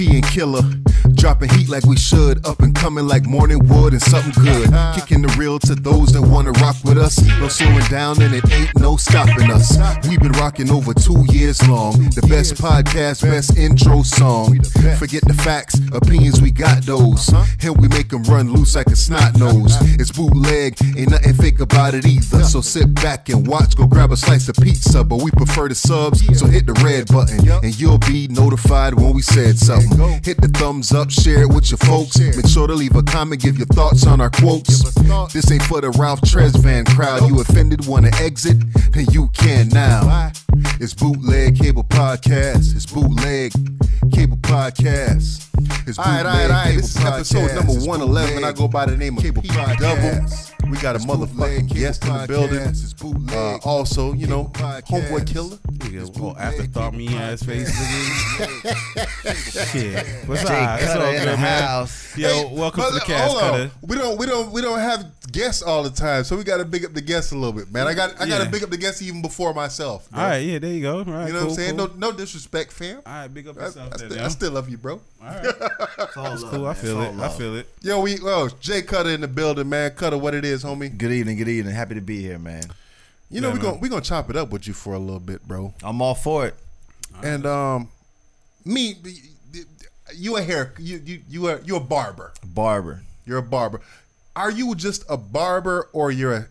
and Killer. Dropping heat like we should, up and coming like morning wood and something good. Kicking the real to those that wanna rock with us. No slowing down and it ain't no stopping us. We've been rocking over 2 years long. The best podcast, best intro song. Forget the facts, opinions, we got those. And we make them run loose like a snot nose. It's bootleg, ain't nothing fake about it either. So sit back and watch, go grab a slice of pizza. But we prefer the subs, so hit the red button and you'll be notified when we said something. Hit the thumbs up, share it with your folks. Make sure to leave a comment, give your thoughts on our quotes. This ain't for the Ralph Tresvant crowd. You offended, wanna exit? Then you can now. It's Bootleg Cable Podcast. It's Bootleg Cable Podcast. It's All right. This is episode number 111. I go by the name of Cable Pete Double. Podcast. We got a motherfucking guest in the building. Also, you know, Homeboy Killer. Oh, afterthought me ass face. Shit. What's up? It's all Cutter in good, the man. house. Yo, welcome to the cast, Cutter. We don't have guests all the time, so we got to big up the guests a little bit, man. I got to big up the guests even before myself. Bro. All right, yeah, there you go. All right, you know what I'm saying? No disrespect, fam. All right, big up I yourself. still love you, bro. All right, that's cool. I feel it. Yo, Jay Cutter in the building, man. Cutter, what it is, homie? Good evening. Happy to be here, man. You know, Yeah, we gonna chop it up with you for a little bit, bro. I'm all for it. And you're a barber. Barber. You're a barber. Are you just a barber or you're a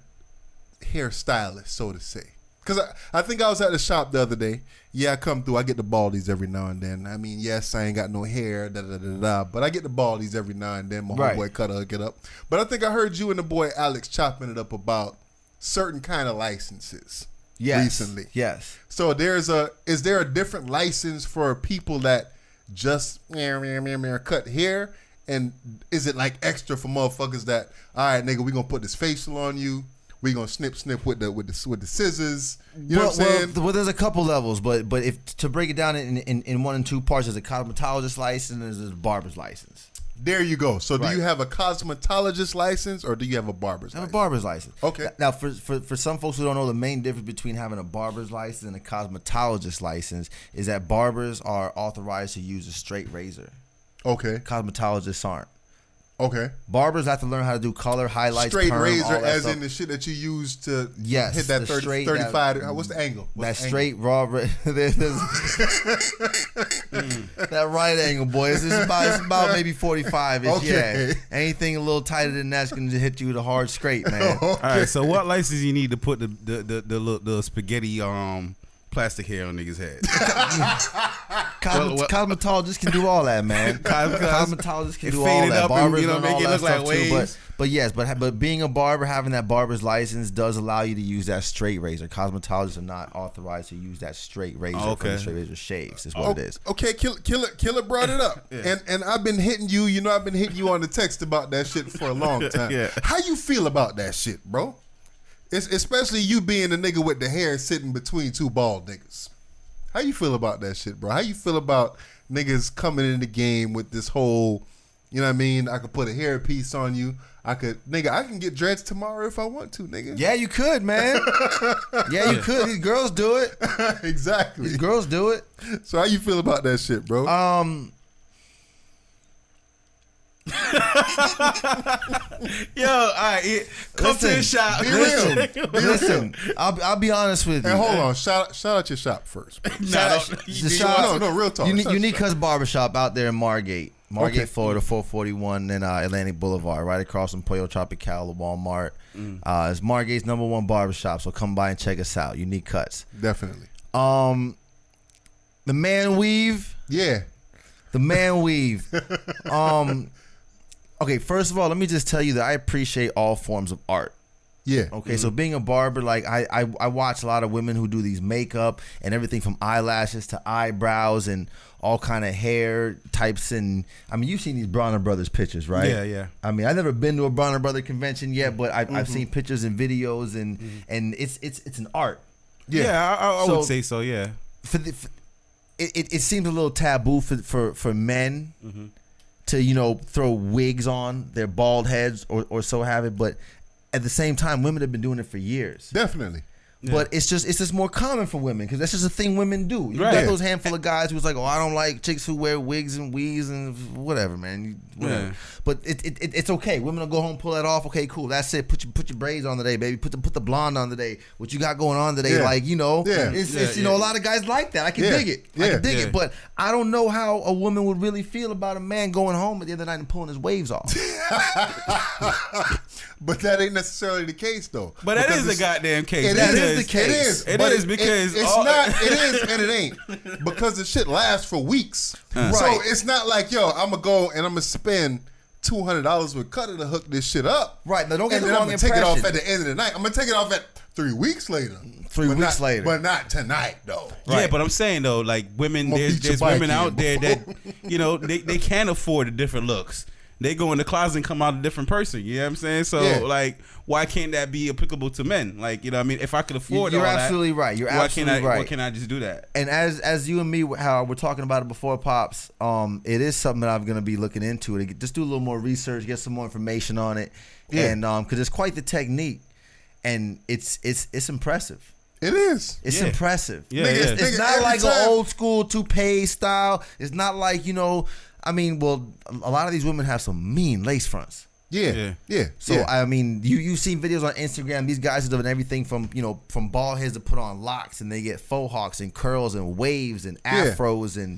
hairstylist, so to say? Because I think I was at the shop the other day. Yeah, I come through. I get the baldies every now and then. I mean, yes, I ain't got no hair, but I get the baldies every now and then. My homeboy Cutter hook it up. But I think I heard you and the boy Alex chopping it up about certain kind of licenses recently. Yes. So is there a different license for people that just cut hair? And is it like extra for motherfuckers that, all right, nigga, we gonna put this facial on you. We gonna snip with the scissors. You know what I'm saying? Well, there's a couple levels, but if to break it down in one and two parts, there's a cosmetologist license and there's a barber's license. There you go. So do Right. you have a cosmetologist license or do you have a barber's I have license? a barber's license. Okay. Now, for some folks who don't know, the main difference between having a barber's license and a cosmetologist license is that barbers are authorized to use a straight razor. Okay. Cosmetologists aren't. Okay. Barbers have to learn how to do color, highlights, Straight perm, razor all that as stuff. in the shit that you use to Yes, hit that the 30, straight, 35. What's the angle? That straight raw, that right angle, boy. It's about maybe 45 ish. Okay. Yeah. Anything a little tighter than that's gonna hit you with a hard scrape, man. All right, so what license you need to put the spaghetti plastic hair on niggas' head? Cosmetologists can do all that, man. Cosmetologists can do all fade it that. up and, Barbers you know, and make all it that look like stuff too. waves. But yes, but being a barber, having that barber's license does allow you to use that straight razor. Cosmetologists are not authorized to use that straight razor. Okay. The straight razor shaves is what it is. Okay, Killer brought it up. Yeah. And I've been hitting you, I've been hitting you on the text about that shit for a long time. Yeah. How you feel about that shit, bro? It's especially you being the nigga with the hair sitting between two bald niggas. How you feel about that shit, bro? How you feel about niggas coming in the game with this whole, you know what I mean? I could put a hair piece on you. I can get dreads tomorrow if I want to, nigga. Yeah, you could, man. Yeah, you could. These girls do it. Exactly. These girls do it. So how you feel about that shit, bro? Yo, all right, come to the shop. Be real. Listen, I'll be honest with you. And hold on, shout out your shop first. Bro. No, real talk. Unique Cuts Barbershop out there in Margate, Okay. Florida, 441 and Atlantic Boulevard, right across from Pollo Tropical, the Walmart. It's Margate's #1 barbershop, so come by and check us out. Unique Cuts. Definitely. The man weave. Yeah. The man weave. Okay, first of all, let me just tell you that I appreciate all forms of art. Yeah. Okay, so being a barber, like I watch a lot of women who do these makeup and everything from eyelashes to eyebrows and all kind of hair types. And I mean, you've seen these Bronner Brothers pictures, right? Yeah, yeah. I mean, I've never been to a Bronner Brother convention yet, but I've seen pictures and videos, and it's an art. Yeah, I So- would say so. Yeah. It seems a little taboo for men to throw wigs on their bald heads or so have it, but at the same time, women have been doing it for years. Definitely. But it's just more common for women because that's just a thing women do. You got those handful of guys who's like, oh, I don't like chicks who wear wigs and weaves and whatever, man. Whatever. Yeah. But it's okay. Women will go home, pull that off. Okay, cool. That's it. Put your braids on today, baby. Put the blonde on today. What you got going on today? Like, you know, it's you know, a lot of guys like that. I can dig it. I can dig it. But I don't know how a woman would really feel about a man going home at the end of the night and pulling his waves off. But that ain't necessarily the case, though. But that is the goddamn case. It is the case. It is because it's not. It is and it ain't because the shit lasts for weeks. Right. So it's not like, yo, I'm gonna go and I'm gonna spend $200 with Cutter to hook this shit up. Right. Now don't get and the then I'm wrong gonna impression. take it off at the end of the night. I'm gonna take it off at 3 weeks later. 3 weeks later, but not tonight though. Right. Yeah, but I'm saying though, like women, there's women out there that you know they can't afford the different looks. They go in the closet and come out a different person. You know what I'm saying? So like, why can't that be applicable to men? Like, you know what I mean? If I could afford you're all absolutely that, right. You're absolutely right. Why can't I just do that? And as you and me, how we're talking about it before, Pops, it is something that I'm going to be looking into. Just do a little more research, get some more information on it. And because it's quite the technique. And it's impressive. It is. It's impressive. Yeah, It's not like an old school toupee style. It's not like, you know, I mean, well, a lot of these women have some mean lace fronts. Yeah. So I mean, you've seen videos on Instagram. These guys are doing everything from bald heads to put on locks, and they get faux hawks and curls and waves and afros, and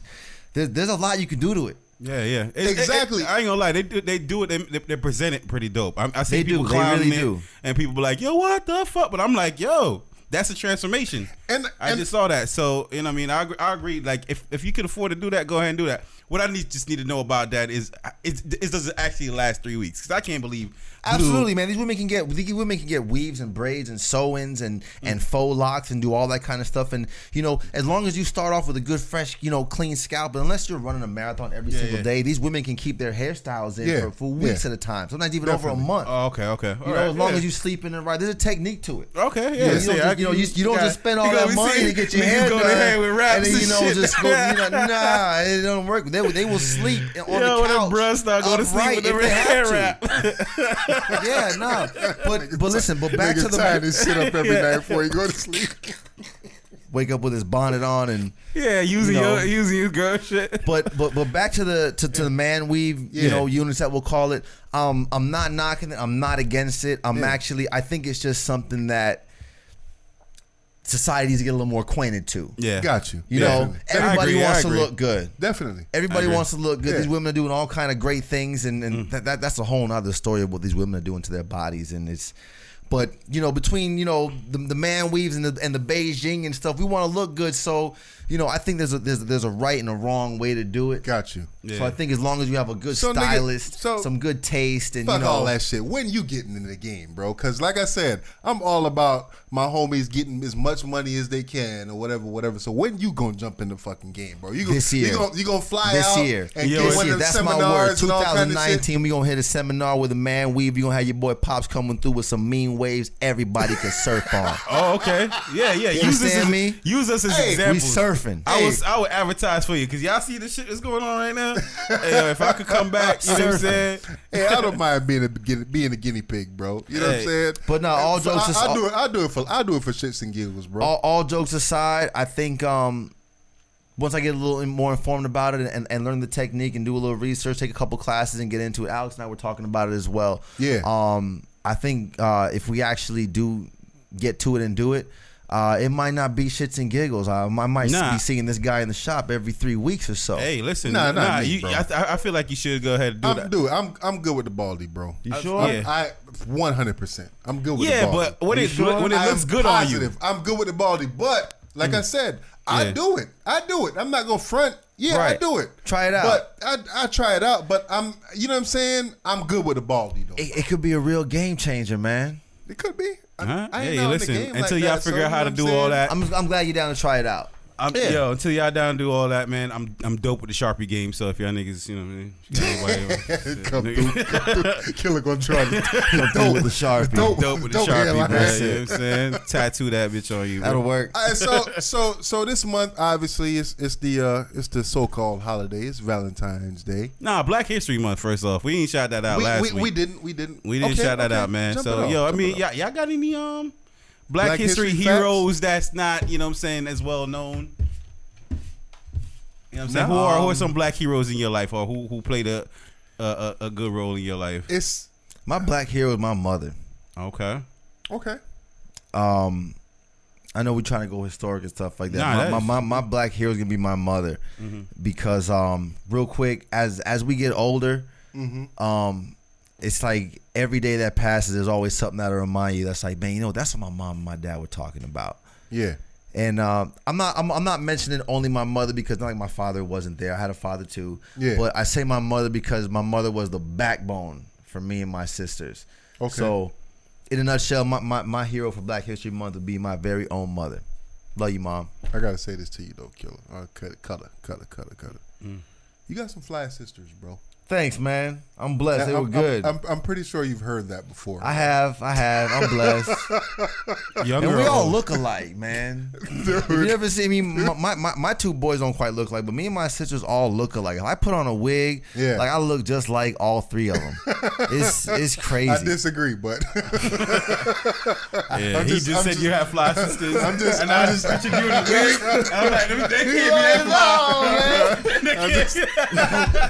there's a lot you can do to it. Yeah. Exactly. I ain't gonna lie. They do it. They present it pretty dope. I see people They really clowning do. it, and people be like, "Yo, what the fuck?" But I'm like, "Yo, that's a transformation." And I just saw that. So, you know what I mean? I agree. Like, if you can afford to do that, go ahead and do that. What I just need to know about that is does it actually last 3 weeks? Because I can't believe. Absolutely, man. These women can get weaves and braids and sew-ins and faux locks and do all that kind of stuff. And you know, as long as you start off with a good, fresh, you know, clean scalp, but unless you're running a marathon every single day, these women can keep their hairstyles in for weeks at a time. Sometimes even over a month. Oh, okay. You know, as long as you sleep in it right, there's a technique to it. Okay, yeah. You don't just spend all that money to get your hair done, and then just go. Nah, it don't work. They will sleep on the couch. Bruh start going to sleep with their hair wrap. Yeah, no. But listen, but back to the tie this shit up every night before you go to sleep. Wake up with his bonnet on and using your girl shit. But back to the man weave, you know, unisex we'll call it. I'm not knocking it. I'm not against it. I think it's just something that society needs to get a little more acquainted to. Yeah, got you. You know, everybody wants to look good. Definitely, everybody wants to look good. These women are doing all kind of great things, and that's a whole nother story of what these women are doing to their bodies, and it's. But you know, between the man weaves and the Beijing and stuff, we want to look good. So I think there's a right and a wrong way to do it. Got you. Yeah. So I think as long as you have a good stylist, some good taste, and fuck all that shit. When you getting in the game, bro? Because like I said, I'm all about my homies getting as much money as they can or whatever. So when you gonna jump in the fucking game, bro? This year. You gonna fly this out year. and get one of the that's seminars my word. and all kind of 2019, we gonna hit a seminar with a man weave. You gonna have your boy Pops coming through with some mean waves everybody can surf on. Oh, okay. Yeah. You understand me? Use us as examples. We surfing. I would advertise for you because y'all see the shit that's going on right now. Hey, if I could come back, you know what I'm saying? Hey, I don't mind being a guinea pig, bro. You know what I'm saying? But no, all jokes aside, I do it for shits and giggles, bro. All jokes aside, I think once I get a little more informed about it and learn the technique and do a little research, take a couple classes and get into it. Alex and I were talking about it as well. Yeah. I think if we actually do get to it and do it, it might not be shits and giggles. I might be seeing this guy in the shop every 3 weeks or so. Hey, listen, me, bro. I feel like you should go ahead and do that. I'm good with the baldy, bro. You sure? I 100%. I'm good with the baldy. Yeah, but when it looks good positive. on you, I'm good with the baldy. But like I said, I do it. I'm not gonna front. Yeah, right. I do it. Try it out. But I try it out. But you know what I'm saying? I'm good with the baldy though. It could be a real game changer, man. It could be. Hey, listen. Until y'all figure out how to do all that, I'm glad you're down to try it out. Yo, until y'all down to do all that, man, I'm dope with the Sharpie game. So if y'all niggas, you know what I mean, come through. Killer gonna try to dope with the Sharpie. Dope with the Sharpie, man. You know what I'm saying? Tattoo that bitch on you. Bro. That'll work. All right, so this month obviously it's the so-called holiday. It's Valentine's Day. Nah, Black History Month. First off, we ain't shot that out last week. We didn't shout that out, man. So yo, I mean, y'all got any Black history facts? heroes that's not, you know what I'm saying, as well known. You know what I'm saying? No. Who are some black heroes in your life, or who played a good role in your life? It's My black hero is my mother. Okay. okay. I know we're trying to go historic and stuff like that. Nah, My black hero is gonna be my mother, because real quick, as we get older, it's like every day that passes, there's always something that'll remind you. That's like, man, you know, that's what my mom and my dad were talking about. Yeah. And I'm not mentioning only my mother, because not like my father wasn't there. I had a father too. Yeah. But I say my mother because my mother was the backbone for me and my sisters. Okay. So, in a nutshell, my hero for Black History Month would be my very own mother. Love you, Mom. I gotta say this to you though, Killer. Cut it. You got some fly sisters, bro. Thanks, man. I'm blessed. They were good. I'm pretty sure you've heard that before. I have. I'm blessed. Young And we girl. all look alike, man. If you ever see me, my two boys don't quite look alike, but me and my sisters all look alike. If I put on a wig, Yeah. like I look just like all three of them. It's crazy. I disagree, but Yeah, I'm he just- just I'm said just- you have fly sisters. I'm just- and I'm I just- pictured you in a wig. And I'm like, they can't be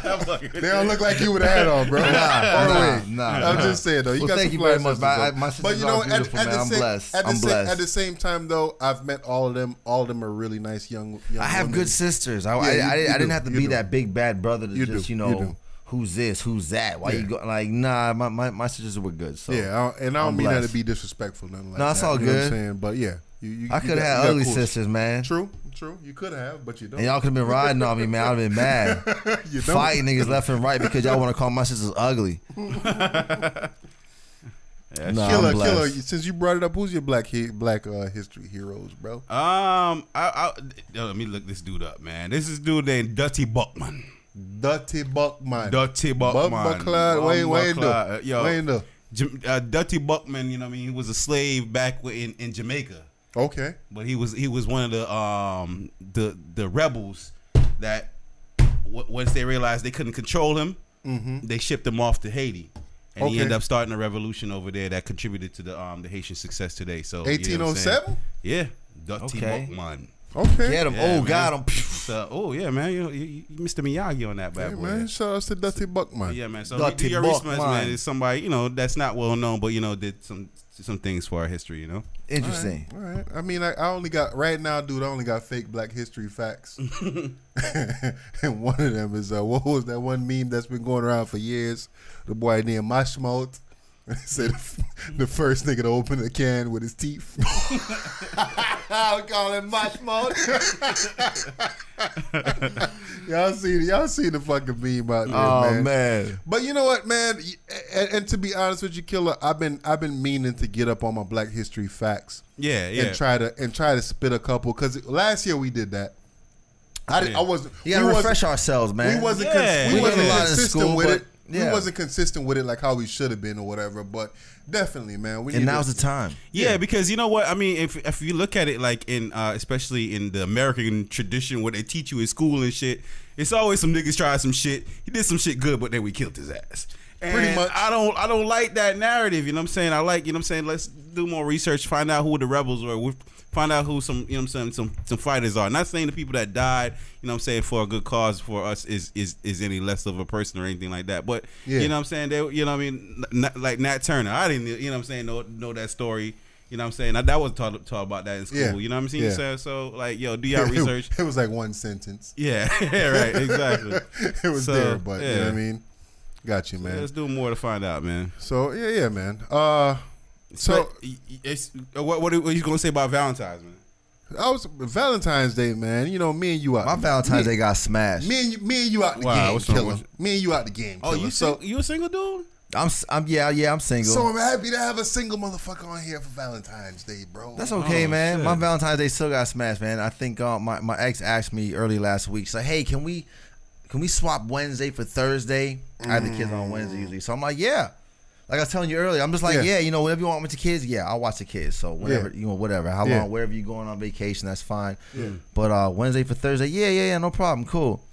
that fly. they don't look like you with a hat on, bro. Nah. I'm just saying though. You Well, got thank some you very fly much, sisters, man. though. My sisters But you are know, beautiful, man. I'm blessed. I'm blessed. At the same time, though, I've met all of them. All of them are really nice young I have women. good sisters. I you didn't do. have to You be do. that big bad brother to You just do. you You know do. who's this, who's that. Why you go like nah? My sisters were good. So Yeah, I don't I'm mean that blessed. to be disrespectful, nothing like No, that. it's all you know what I'm good. saying? But yeah, you I could got- have you got ugly cool- sisters, man. True. You could have, but you don't. And y'all could have been riding on me, man. I'd have been mad. You don't. Fighting niggas left and right because y'all want to call my sisters ugly. Nah, Killer, I'm blessed. since you brought it up, who's your black history heroes, bro? Let me look this dude up, man. This is dude named Dutty Buckman. Dutty Buckman. Dutty Buckman. Wayne Dutty Buckman, you know what I mean? He was a slave back in Jamaica. Okay. But he was one of the rebels that once they realized they couldn't control him, they shipped him off to Haiti, and he Okay. ended up starting a revolution over there that contributed to the Haitian success today. So 1807? yeah, Dutty Okay. Buckman. Okay. Get him. Yeah, Oh, man. got him. So, yeah, man, you Mr. Miyagi on that bad Hey, boy. man, shout out to Dutty Buckman. Yeah, man. So Dutty do your research, Buckman. man. Is somebody that's not well known, but did some things for our history. Interesting. All right. I mean, I only got right now, dude. I only got fake Black history facts, and one of them is what was that one meme that's been going around for years? The boy named Mashmout. He said the first nigga to open a can with his teeth. I would call him Mashmout. Y'all see the fucking meme out there, Oh man. man. But you know what, man, and to be honest with you, Killer, I've been meaning to get up on my Black history facts. Yeah. And try to spit a couple, because last year we did that. I wasn't. You gotta we refresh wasn't- ourselves, man. We wasn't. Yeah. We We wasn't learned a lot in consistent school, with but it. yeah. We wasn't consistent with it like how we should have been or whatever. But definitely, man. We And need now's to, the time. Yeah, because you know what I mean. If you look at it like in especially in the American tradition where they teach you in school and shit, it's always some niggas try some shit. He did some shit good, but then we killed his ass. And Pretty much. I don't like that narrative. You know what I'm saying? I like, you know what I'm saying. Let's do more research, find out who the rebels were. Find out who some, you know what I'm saying, some fighters are. Not saying the people that died, you know what I'm saying, for a good cause for us is any less of a person or anything like that. But Yeah. you know what I'm saying, they, you know what I mean, like Nat Turner. I didn't, you know what I'm saying, know that story. You know what I'm saying? That was taught about that in school. Yeah. You know what I'm saying? Yeah. So like, yo, do y'all research? It was like one sentence. Yeah, yeah, right, exactly. It was So, there, but you know yeah. what I mean. Got you, man. Let's do more to find out, man. So yeah, man. So it's what are you gonna say about Valentine's, man? I was Valentine's Day, man. You know, me and you out. My Valentine's Day got smashed. Me and you out the Wow, game, what's wrong Killer. with Me and you out the game, Oh, Killer. you a single dude? I'm single. So I'm happy to have a single motherfucker on here for Valentine's Day, bro. That's okay, Oh, man. shit. My Valentine's Day still got smashed, man. I think my ex asked me early last week. She's like, hey, can we swap Wednesday for Thursday? I have the kids on Wednesday usually. So I'm like, yeah. Like I was telling you earlier, I'm just like, Yeah. yeah, whenever you want with your kids, yeah, I'll watch the kids. So whenever, whatever. How Yeah. long, wherever you're going on vacation, that's fine. But Wednesday for Thursday, yeah, no problem, cool.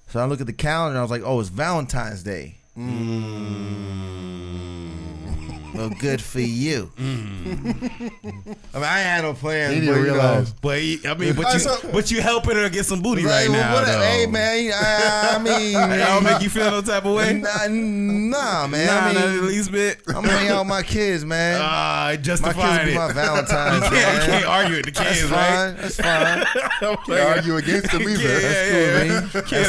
So I look at the calendar and I was like, oh, it's Valentine's Day. Well, good for you. I mean, I ain't had no plans. He didn't realize. But you helping her get some booty right now. Hey, man. I mean, I don't make you feel no type of way. Nah, man. Nah, not the least bit. I'm hanging out with my kids, man. Justifying my kids it. be my Valentine's. You can't argue with the kids, right? That's fine. Can't argue against them either. That's cool,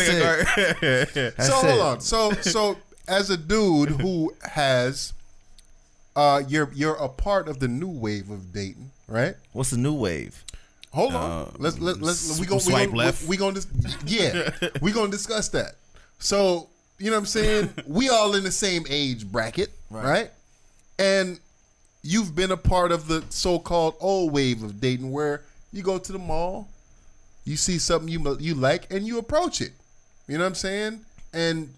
man. So hold on. So as a dude who has, you're a part of the new wave of dating, right? What's the new wave? Hold on. Let's swipe left. We gonna we gonna discuss that. So you know what I'm saying? We all in the same age bracket, right? And you've been a part of the so-called old wave of dating, where you go to the mall, you see something you like, and you approach it. You know what I'm saying? And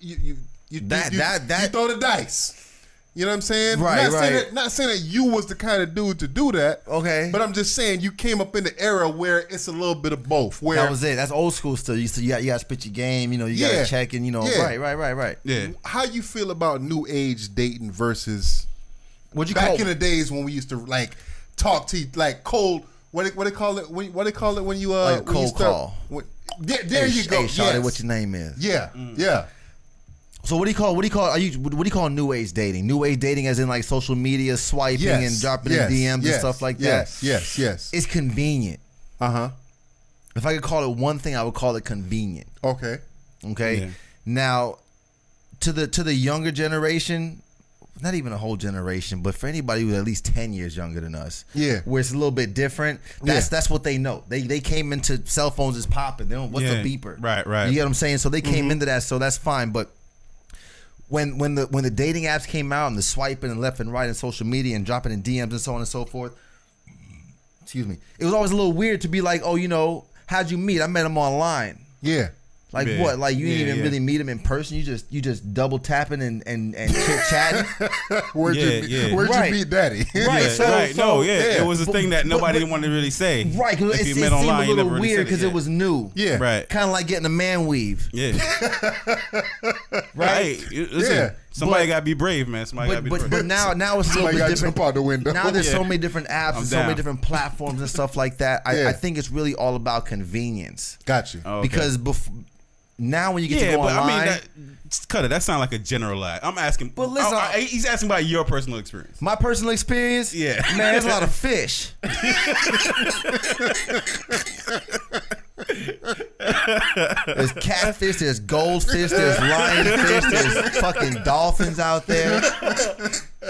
you throw the dice. You know what I'm saying? Right, Not saying that you was the kind of dude to do that. Okay. But I'm just saying you came up in the era where it's a little bit of both. Where that was it. That's old school still. You got to spit your game. You know, you got to check and right. Yeah. How you feel about new age dating versus back in the days when we used to like talk to like cold. What they call it? What they call it when you like when cold call? There you go. Hey, Shawty, what your name is? Yeah, yeah. So what do you call new age dating? New age dating as in like social media swiping and dropping in DMs and stuff like that. Yes. It's convenient. Uh-huh. If I could call it one thing, I would call it convenient. Okay. Yeah. Now, to the younger generation, not even a whole generation, but for anybody who's at least 10 years younger than us, where it's a little bit different, that's what they know. They came into cell phones is popping. They don't, what's a beeper? Right. You get what I'm saying? So they came into that, so that's fine. But when the dating apps came out and the swiping and left and right and social media and dropping in DMs and so on and so forth, excuse me, it was always a little weird to be like, oh, you know, how'd you meet? I met him online. Yeah. Like what? Like you didn't even really meet him in person. You just double tapping and chit chatting. Where'd you meet Daddy? Right. It was a thing that nobody wanted to really say. Right. Because it seemed a little weird because it was new. Yeah. Right. Kind of like getting a man weave. Yeah. Right. Listen, somebody got to be brave, man. Somebody got to be brave. But now it's a little bit different. Jump out the window. Now there's so many different apps and so many different platforms and stuff like that. I think it's really all about convenience. Got you. Okay. Because now when you get to go online, cut it. That sounds like a generalized. I'm asking. But listen, he's asking about your personal experience. My personal experience, yeah, man, there's a lot of fish. There's catfish, there's goldfish, there's lionfish, there's fucking dolphins out there.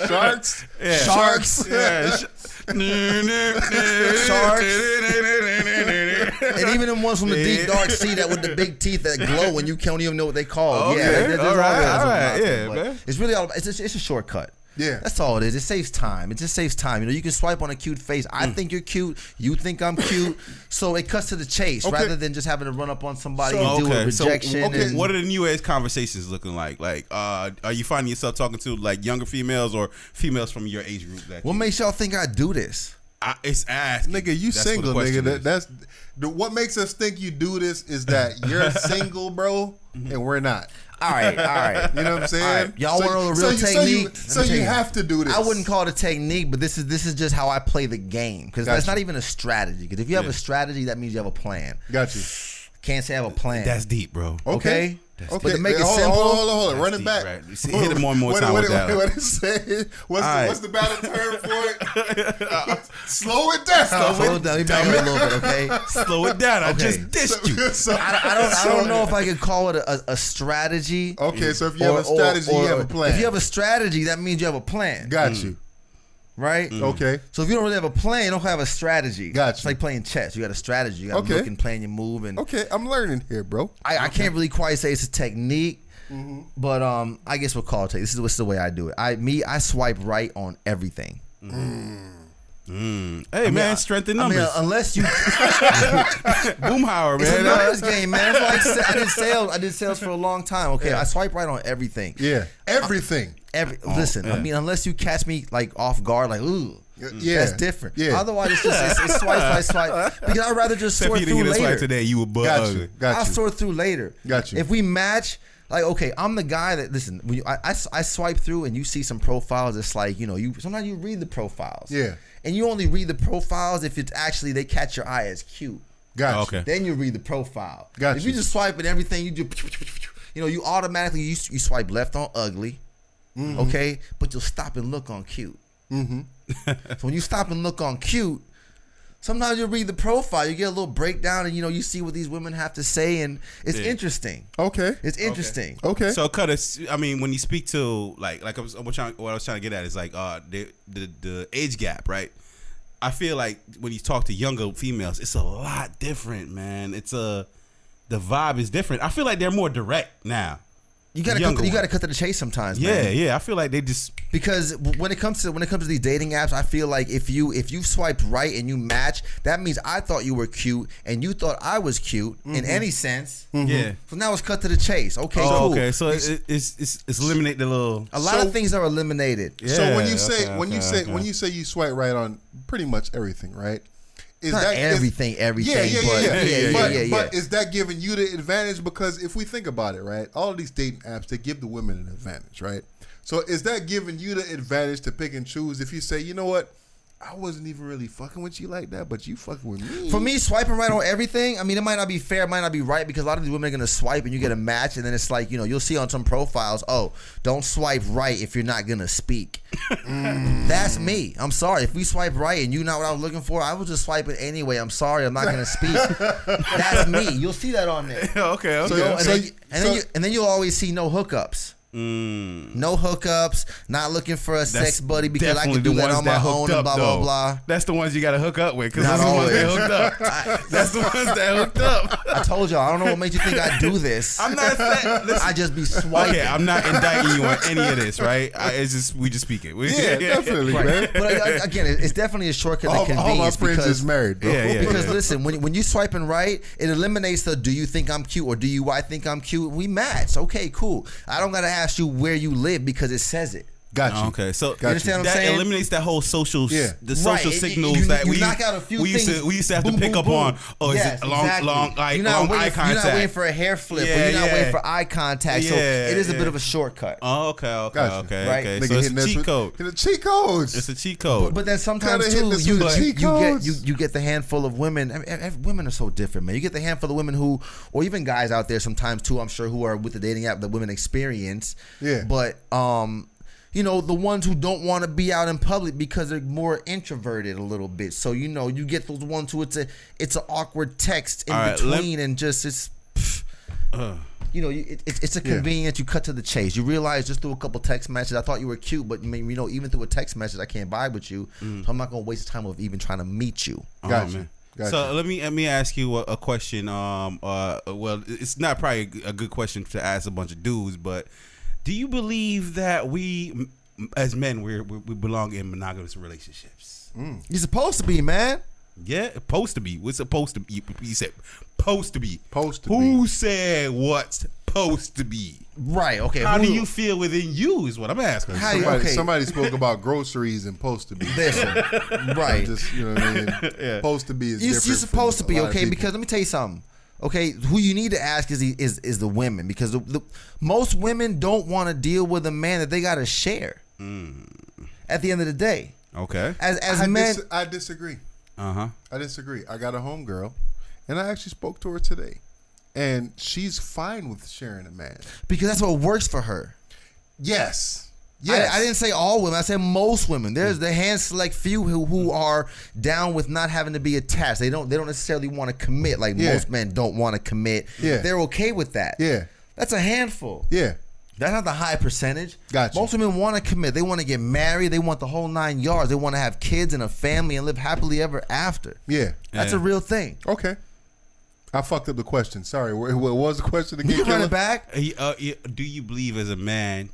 Sharks, sharks, and even them ones from the deep dark sea that with the big teeth that glow and you can't even know what they call. Okay. All right. Man. It's really all. It's a shortcut. Yeah, that's all it is. It saves time. It just saves time. You know, you can swipe on a cute face. I think you're cute. You think I'm cute. So it cuts to the chase rather than just having to run up on somebody and do a rejection. So, what are the new age conversations looking like? Like, are you finding yourself talking to like younger females or females from your age group? What makes y'all think I do this? It's asking. Nigga, you single, nigga. That's what makes us think you do this is that you're single, bro, and we're not. All right. You know what I'm saying? Right. Y'all want to know the real technique? So you have to do this. I wouldn't call it a technique, but this is just how I play the game. Because that's not even a strategy. Because if you have a strategy, that means you have a plan. Got you. Can't say I have a plan. That's deep, bro. Okay. But to make it simple, hold on, run it back. Right. Hit it more and more time with that. What it say? What's the battle term for it? Slow it down. Slow it down. Let me back it a little bit, okay? Slow it down. I just dissed you. I don't know if I could call it a strategy. Okay, so if you have a strategy, you have a plan. If you have a strategy, that means you have a plan. Got you. Right? Okay. So if you don't really have a plan, you don't have a strategy. Gotcha. It's like playing chess. You got a strategy. You got to look and plan your move. And okay, I'm learning here, bro. I can't really quite say it's a technique, but I guess we'll call it. This is the way I do it. I swipe right on everything. Hey, man, strength in numbers. Unless you Boomhauer, man. It's a numbers game, man. It's like I did sales for a long time. Okay, I swipe right on everything. Yeah, everything. Listen, I mean, unless you catch me like off guard, like ooh, that's different. Yeah. Otherwise, it's swipe. Because I'd rather just sort through later. Today, you were Got you. I'll sort through later. Got you. If we match, Like, okay, I'm the guy that, listen, when I swipe through and you see some profiles, it's like, sometimes you read the profiles. Yeah. And you only read the profiles if it's actually, they catch your eye as cute. Gotcha. Okay. Then you read the profile. Gotcha. If you just swipe and everything, you do, you automatically, you swipe left on ugly, okay? But you'll stop and look on cute. So when you stop and look on cute, sometimes you read the profile, you get a little breakdown, and you see what these women have to say, and it's interesting. Okay. It's interesting. Okay. So, I mean, when you speak to what I was trying to get at is like the age gap, right? I feel like when you talk to younger females, it's a lot different, man. The vibe is different. I feel like they're more direct now. You gotta cut to the chase sometimes, man. Yeah. I feel like they just, because when it comes to these dating apps, I feel like if you swiped right and you match, that means I thought you were cute and you thought I was cute in any sense. yeah. So now it's cut to the chase. Okay, cool. Okay, so it's eliminate the little. A lot of things are eliminated. Yeah, So when you say you swipe right on pretty much everything, right? Is Not everything, yeah. but But is that giving you the advantage? Because if we think about it, right, all of these dating apps, they give the women an advantage, right? So is that giving you the advantage to pick and choose? If you say, you know what, I wasn't even really fucking with you like that, but you fucking with me. For me, swiping right on everything, I mean, it might not be fair, it might not be right, because a lot of these women are going to swipe and you get a match, and then it's like, you'll see on some profiles, oh, don't swipe right if you're not going to speak. That's me. I'm sorry. If we swipe right and you not what I was looking for, I was just swiping anyway. I'm sorry. I'm not going to speak. That's me. You'll see that on there. Okay. And then you'll always see no hookups. No hookups, not looking for a sex buddy because I can do that on my own and blah, blah, blah. That's the ones you got to hook up with, because Not those are the ones that always. hooked up. That's the ones that hooked up. I told y'all, I don't know what makes you think I do this. I'm not saying. Listen, I just be swiping. okay, I'm not indicting you on any of this, right? We just speaking. Yeah, definitely, man. But again, it's definitely a shortcut to convenience. All my friends is married, bro. Because listen, when you swiping right, it eliminates the do you think I'm cute or do I think I'm cute? We match. Okay, cool. I don't gotta ask you where you live because it says it. Got you. Okay, so You understand what I'm that saying? eliminates that whole social, the social Right. signals that you we knock out a few used things. to have Boom, to pick boom, up boom. on. Oh, Yes, is it long exactly. long You're not eye waiting, contact? You're not waiting for a hair flip, or Yeah, you're not yeah. waiting for eye contact. So Yeah, it is a yeah. bit of a shortcut. Oh, okay, Gotcha. Right. okay. Nigga So it's hitting a us cheat with- code. The cheat codes. It's a cheat code. But then sometimes Kinda hitting too, us with the cheat codes. you get the handful of women. I mean, women are so different, man. You get the handful of women who, or even guys out there sometimes too, I'm sure, who are with the dating app that women experience. Yeah. But the ones who don't want to be out in public because they're more introverted a little bit. So you get those ones who it's an awkward text in between, and just it's. It's a convenience. You cut to the chase. You realize just through a couple text messages, I thought you were cute, but even through a text message, I can't vibe with you. So I'm not gonna waste the time of even trying to meet you. Gotcha. So let me ask you a question. Well, it's not probably a good question to ask a bunch of dudes, but do you believe that we, as men, we belong in monogamous relationships? You're supposed to be, man. Yeah, supposed to be. What's supposed to be? You said supposed to be. Supposed to Who be. said what's supposed to be? Right. Okay. How do you feel within you? Is what I'm asking. Somebody spoke about groceries and supposed to be. Listen, right. Just, you know what I mean? Supposed to be is different. You're supposed to from be, a lot of okay? people. Because let me tell you something. Okay, who you need to ask is the women, because the most women don't want to deal with a man that they got to share. At the end of the day, Okay. As men, I disagree. I disagree. I got a homegirl, and I actually spoke to her today, and she's fine with sharing a man. because that's what works for her. Yes. I didn't say all women. I said most women. There's the hand select few who are down with not having to be attached. They don't necessarily want to commit like most men don't want to commit. Yeah. They're okay with that. Yeah. That's a handful. Yeah. That's not the high percentage. Gotcha. Most women want to commit. They want to get married. They want the whole 9 yards. They want to have kids and a family and live happily ever after. Yeah. That's a real thing. Okay. I fucked up the question. Sorry. What was the question again? You run Killer? it back. Do you believe as a man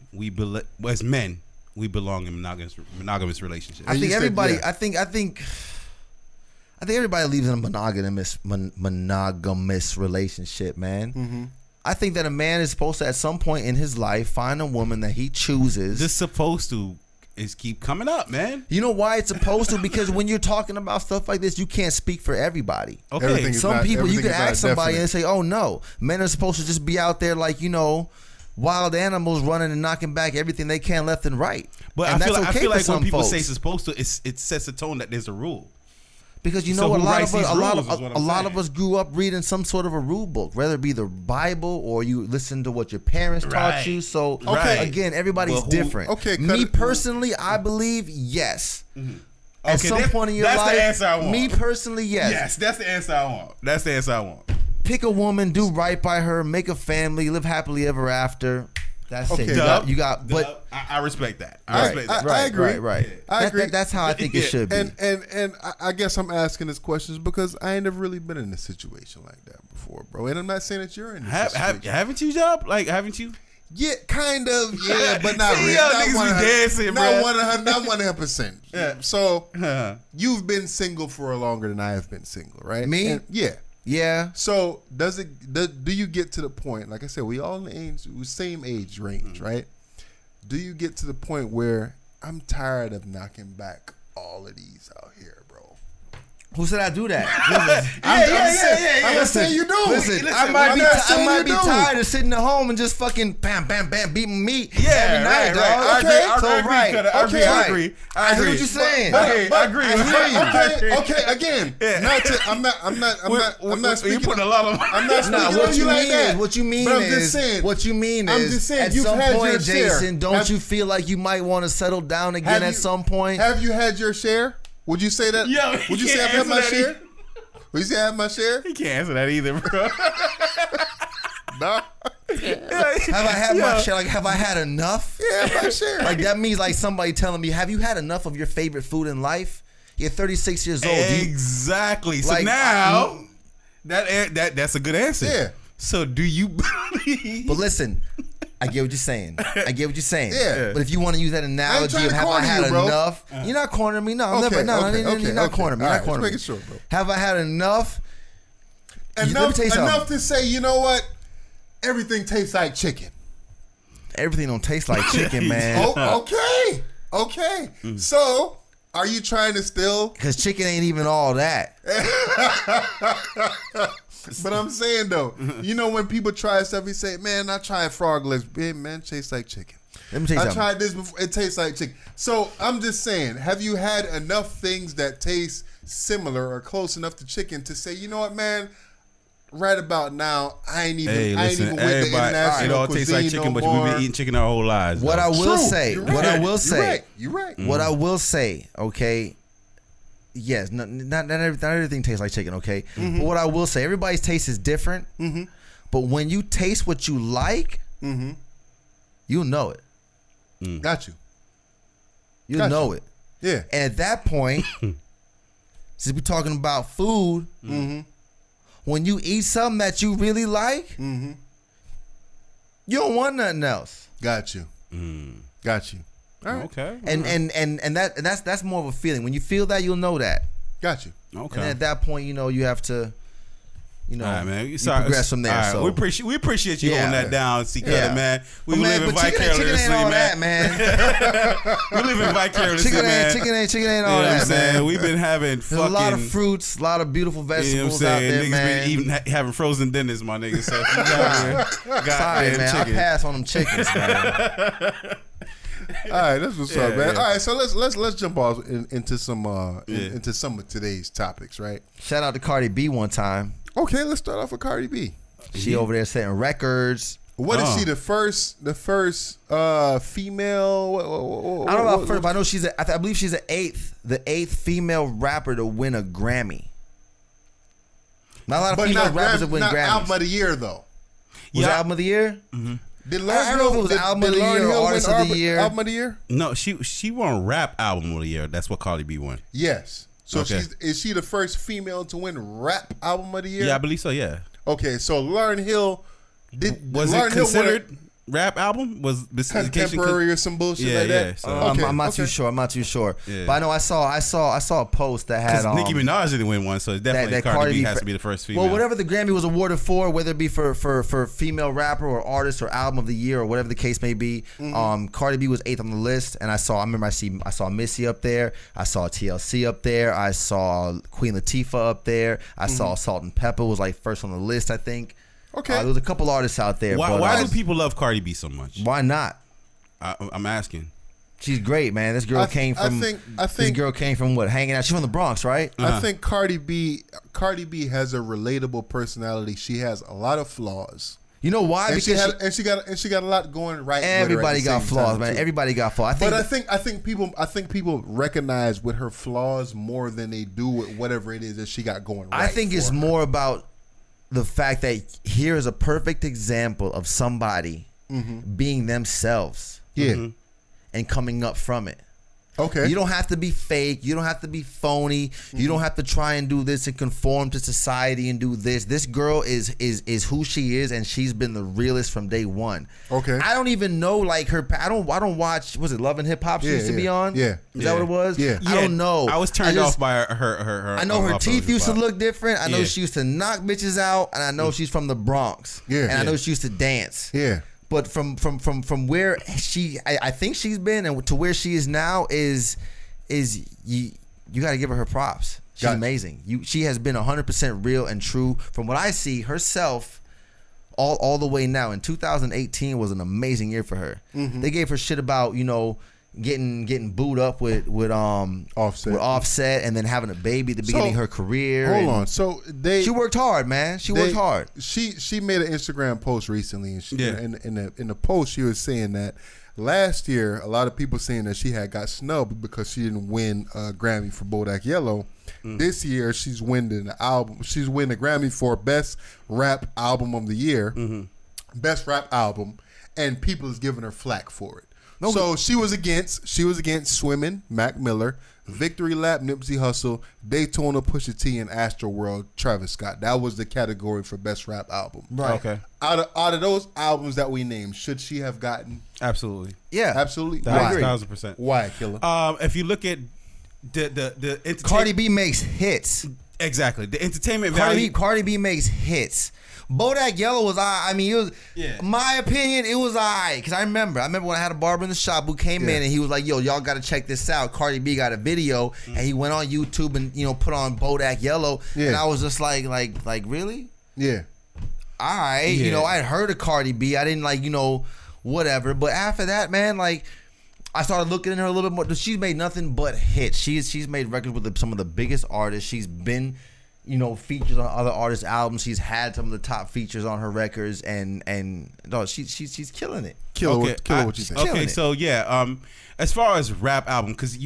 as men we belong in monogamous relationships? I think you said everybody. yeah. I think everybody lives in a monogamous relationship, man. Mm-hmm. I think that a man is supposed to, at some point in his life, find a woman that he chooses. This supposed to is keep coming up, man. You know why it's supposed to? Because when you're talking about stuff like this, you can't speak for everybody. Okay. Everything is Some not- people, you everything can is not ask somebody definite. and say, "Oh no, men are supposed to just be out there like wild animals running and knocking back everything they can left and right. But and I feel like when people folks. say it's supposed to, it sets a tone that there's a rule. Because you know So what, who writes these a lot rules of us grew up reading some sort of a rule book, whether it be the Bible or you listen to what your parents taught you. So again, everybody's different. Okay, me personally, I believe yes. At some point in your that's life, the answer I want. Me personally, yes. Yes, that's the answer I want. That's the answer I want. Pick a woman, do right by her, make a family, live happily ever after. That's it. You got but I respect that. I respect that. I agree. Right. I agree. That's how I think it should be. And I guess I'm asking this questions because I ain't never really been in a situation like that before, bro. And I'm not saying that you're in this situation. Haven't you, Job? Like, haven't you? Yeah, kind of. Yeah, but not really. Y'all niggas be dancing, bro. Not 100%. Yeah. So you've been single for longer than I have been single, right? Me? And, yeah. Yeah. So do you get to the point, like I said, we all in the same age range, right? Do you get to the point where I'm tired of knocking back all of these out here, bro? Who said I do that? I'm not saying you do. Listen, I might be tired of sitting at home and just fucking bam, bam, bam, beating meat every night, dog. I agree. I hear what you're saying. I agree. Okay. Again, I'm not speaking. You put a lot of. I'm not speaking. What you mean is. I'm just saying. At some point, Jason, don't you feel like you might want to settle down again at some point? Have you had your share? Would you say that? Yo, would you say I've had my share? Would you say I have my share? He can't answer that either, bro. No. Have I had my share? Like, have I had enough? Yeah, my share. Like, that means like somebody telling me, have you had enough of your favorite food in life? You're 36 years old. Exactly. So now, that's a good answer. Yeah. So do you believe? But listen, I get what you're saying. Yeah. But if you want to use that analogy of have I had enough, you're not cornering me. No, okay, never. No, you're not cornering me. All You're right, not cornering me. making sure, bro. Have I had enough? Enough to say, you know what? Everything tastes like chicken. Everything don't taste like chicken, man. Okay. So, are you trying to still? Because chicken ain't even all that. But I'm saying though, you know when people try stuff, you say, "Man, I tried frog legs. Man, it tastes like chicken." Let me tell you something. I tried this before. It tastes like chicken. So I'm just saying, have you had enough things that taste similar or close enough to chicken to say, you know what, man? Right about now, I ain't even with the international it all tastes like chicken, no but we've been eating chicken our whole lives. What I will say, You're right. What I will say, okay. Yes, not everything tastes like chicken, okay? But what I will say, everybody's taste is different. But when you taste what you like, you'll know it. Got you. You'll know it. Yeah. And at that point, since we're talking about food, when you eat something that you really like, you don't want nothing else. Got you. Got you. All right. Okay. And that's more of a feeling. When you feel that, you'll know that. Got you. Okay. And at that point, you know, you have to, you know, all right, man. you progress from there. All right. So we appreciate you holding that down, C-Cutter, man. We living vicariously, chicken ain't all man. That, man. We living vicariously, man. Chicken ain't all that, man. We've been having fucking a lot of fruits, a lot of beautiful vegetables out there, niggas man. been even having frozen dinners, my nigga. So sorry, man. chicken. I pass on them chickens, man. All right, that's what's up, man. All right, so let's jump off into some into some of today's topics, right? Shout out to Cardi B one time. Okay, let's start off with Cardi B. She over there setting records. What is she, the first female? I don't know about first, but I know she's I believe she's the eighth female rapper to win a Grammy. Not a lot of female rappers that win Grammys. Album of the year though. Was it album of the year? Did I don't know if it was album of the year or artist of the year. Album of the year? No, she won rap album of the year. That's what Cardi B won. Yes. So is she the first female to win rap album of the year? Yeah, I believe so. Yeah. Okay, so Lauryn Hill was it considered rap album? Was this contemporary or some bullshit like that? Yeah. So. I'm not too sure. Yeah. But I know I saw a post that had Nicki Minaj didn't win one, so definitely that Cardi B has to be the first female. Well, whatever the Grammy was awarded for, whether it be for female rapper or artist or album of the year or whatever the case may be, Cardi B was 8th on the list, and I saw Missy up there, I saw TLC up there, I saw Queen Latifah up there, I saw Salt and Pepper was like first on the list, I think. Okay. There's a couple artists out there. Why do people love Cardi B so much? Why not? I'm asking. She's great, man. This girl came from. This girl came from what? Hanging out. She's from the Bronx, right? I think Cardi B has a relatable personality. She has a lot of flaws. You know why? And she got a lot going right. Everybody got flaws, man. Too. Everybody got flaws. I think people recognize with her flaws more than they do with whatever it is that she got going right. I think it's more about the fact that here is a perfect example of somebody being themselves. Yeah. And coming up from it. Okay. You don't have to be fake. You don't have to be phony. You don't have to try and do this and conform to society and do this. This girl is who she is, and she's been the realest from day one. Okay. I don't even know like her. I don't watch. Was it Love and Hip Hop she used to be on? Yeah. Is that what it was? Yeah. I don't know. I was turned off by her. I know her teeth used to look different. I know she used to knock bitches out, and I know she's from the Bronx. Yeah. And I know she used to dance. Yeah. But from where I think she's been and to where she is now is you got to give her props. She's amazing. She has been 100% real and true from what I see herself all the way now. In 2018 was an amazing year for her. They gave her shit about getting booed up with Offset and then having a baby at the beginning of her career. Hold on. So she worked hard, man. She worked hard. She made an Instagram post recently, and in the post she was saying that last year a lot of people saying that she had got snubbed because she didn't win a Grammy for Bodak Yellow. This year she's winning the album. She's winning a Grammy for Best Rap Album of the Year, Best Rap Album, and people is giving her flack for it. So she was against Swimming, Mac Miller, Victory Lap, Nipsey Hussle, Daytona, Pusha T, and Astroworld, Travis Scott. That was the category for Best Rap Album. Right. Okay. Out of those albums that we named, should she have gotten? Absolutely. Yeah. Absolutely. I agree. 1,000%. Why, Killer? If you look at the Cardi B makes hits. Exactly. The entertainment value. Cardi B makes hits. Bodak Yellow was my opinion, it was because I remember when I had a barber in the shop who came in and he was like, yo, y'all gotta check this out. Cardi B got a video and he went on YouTube and put on Bodak Yellow and I was just like really? Yeah. All right. Yeah. I had heard of Cardi B. I didn't whatever. But after that, man, I started looking at her a little bit more. She's made nothing but hits. She's made records with some of the biggest artists. She's been features on other artists' albums. She's had some of the top features on her records, and no, she's killing it. What you think? Okay, so as far as rap album, because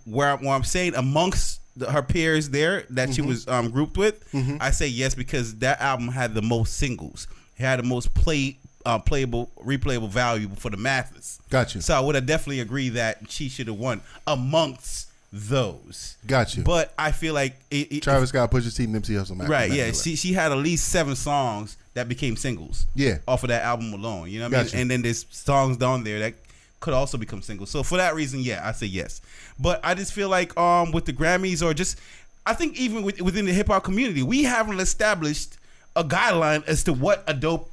where I'm saying amongst her peers there that she was grouped with, I say yes because that album had the most singles. It had the most replayable value for the masses. Gotcha. So I would have definitely agree that she should have won amongst those. Gotcha. But I feel like Travis Scott, Pusha T, Nipsey Hussle, right? Yeah, she had at least 7 songs that became singles. Yeah, off of that album alone. You know what I mean? And then there's songs down there that could also become singles. So for that reason, I say yes. But I just feel like with the Grammys or just I think even within the hip hop community, we haven't established a guideline as to what a dope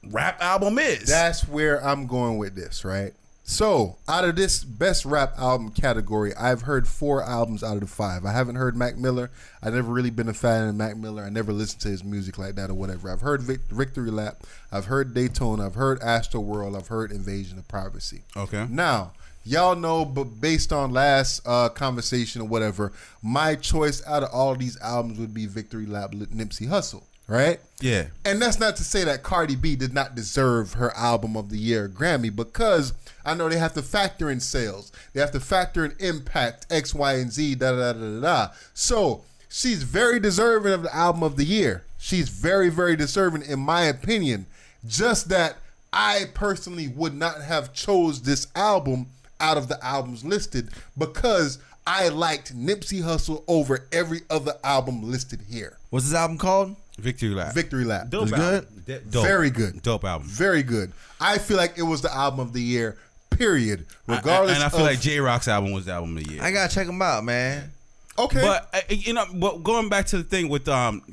rap album is. That's where I'm going with this, right? So, out of this best rap album category, I've heard 4 albums out of the 5. I haven't heard Mac Miller. I've never really been a fan of Mac Miller. I never listened to his music like that or whatever. I've heard Victory Lap. I've heard Daytona. I've heard Astroworld. I've heard Invasion of Privacy. Okay. Now, y'all know, but based on last conversation or whatever, my choice out of all these albums would be Victory Lap, Nipsey Hussle. Right? Yeah. And that's not to say that Cardi B did not deserve her album of the year Grammy, because I know they have to factor in sales. They have to factor in impact, X, Y, and Z, da-da-da-da-da. So she's very deserving of the album of the year. She's very, very deserving in my opinion. Just that I personally would not have chose this album out of the albums listed because I liked Nipsey Hussle over every other album listed here. What's this album called? Victory Lap. Victory Lap. Dope was album. good? Dope. Very good. Dope album. Very good. I feel like it was the album of the year, period. Regardless and I feel like J-Rock's album was the album of the year. I gotta check them out, man. Okay. But going back to the thing with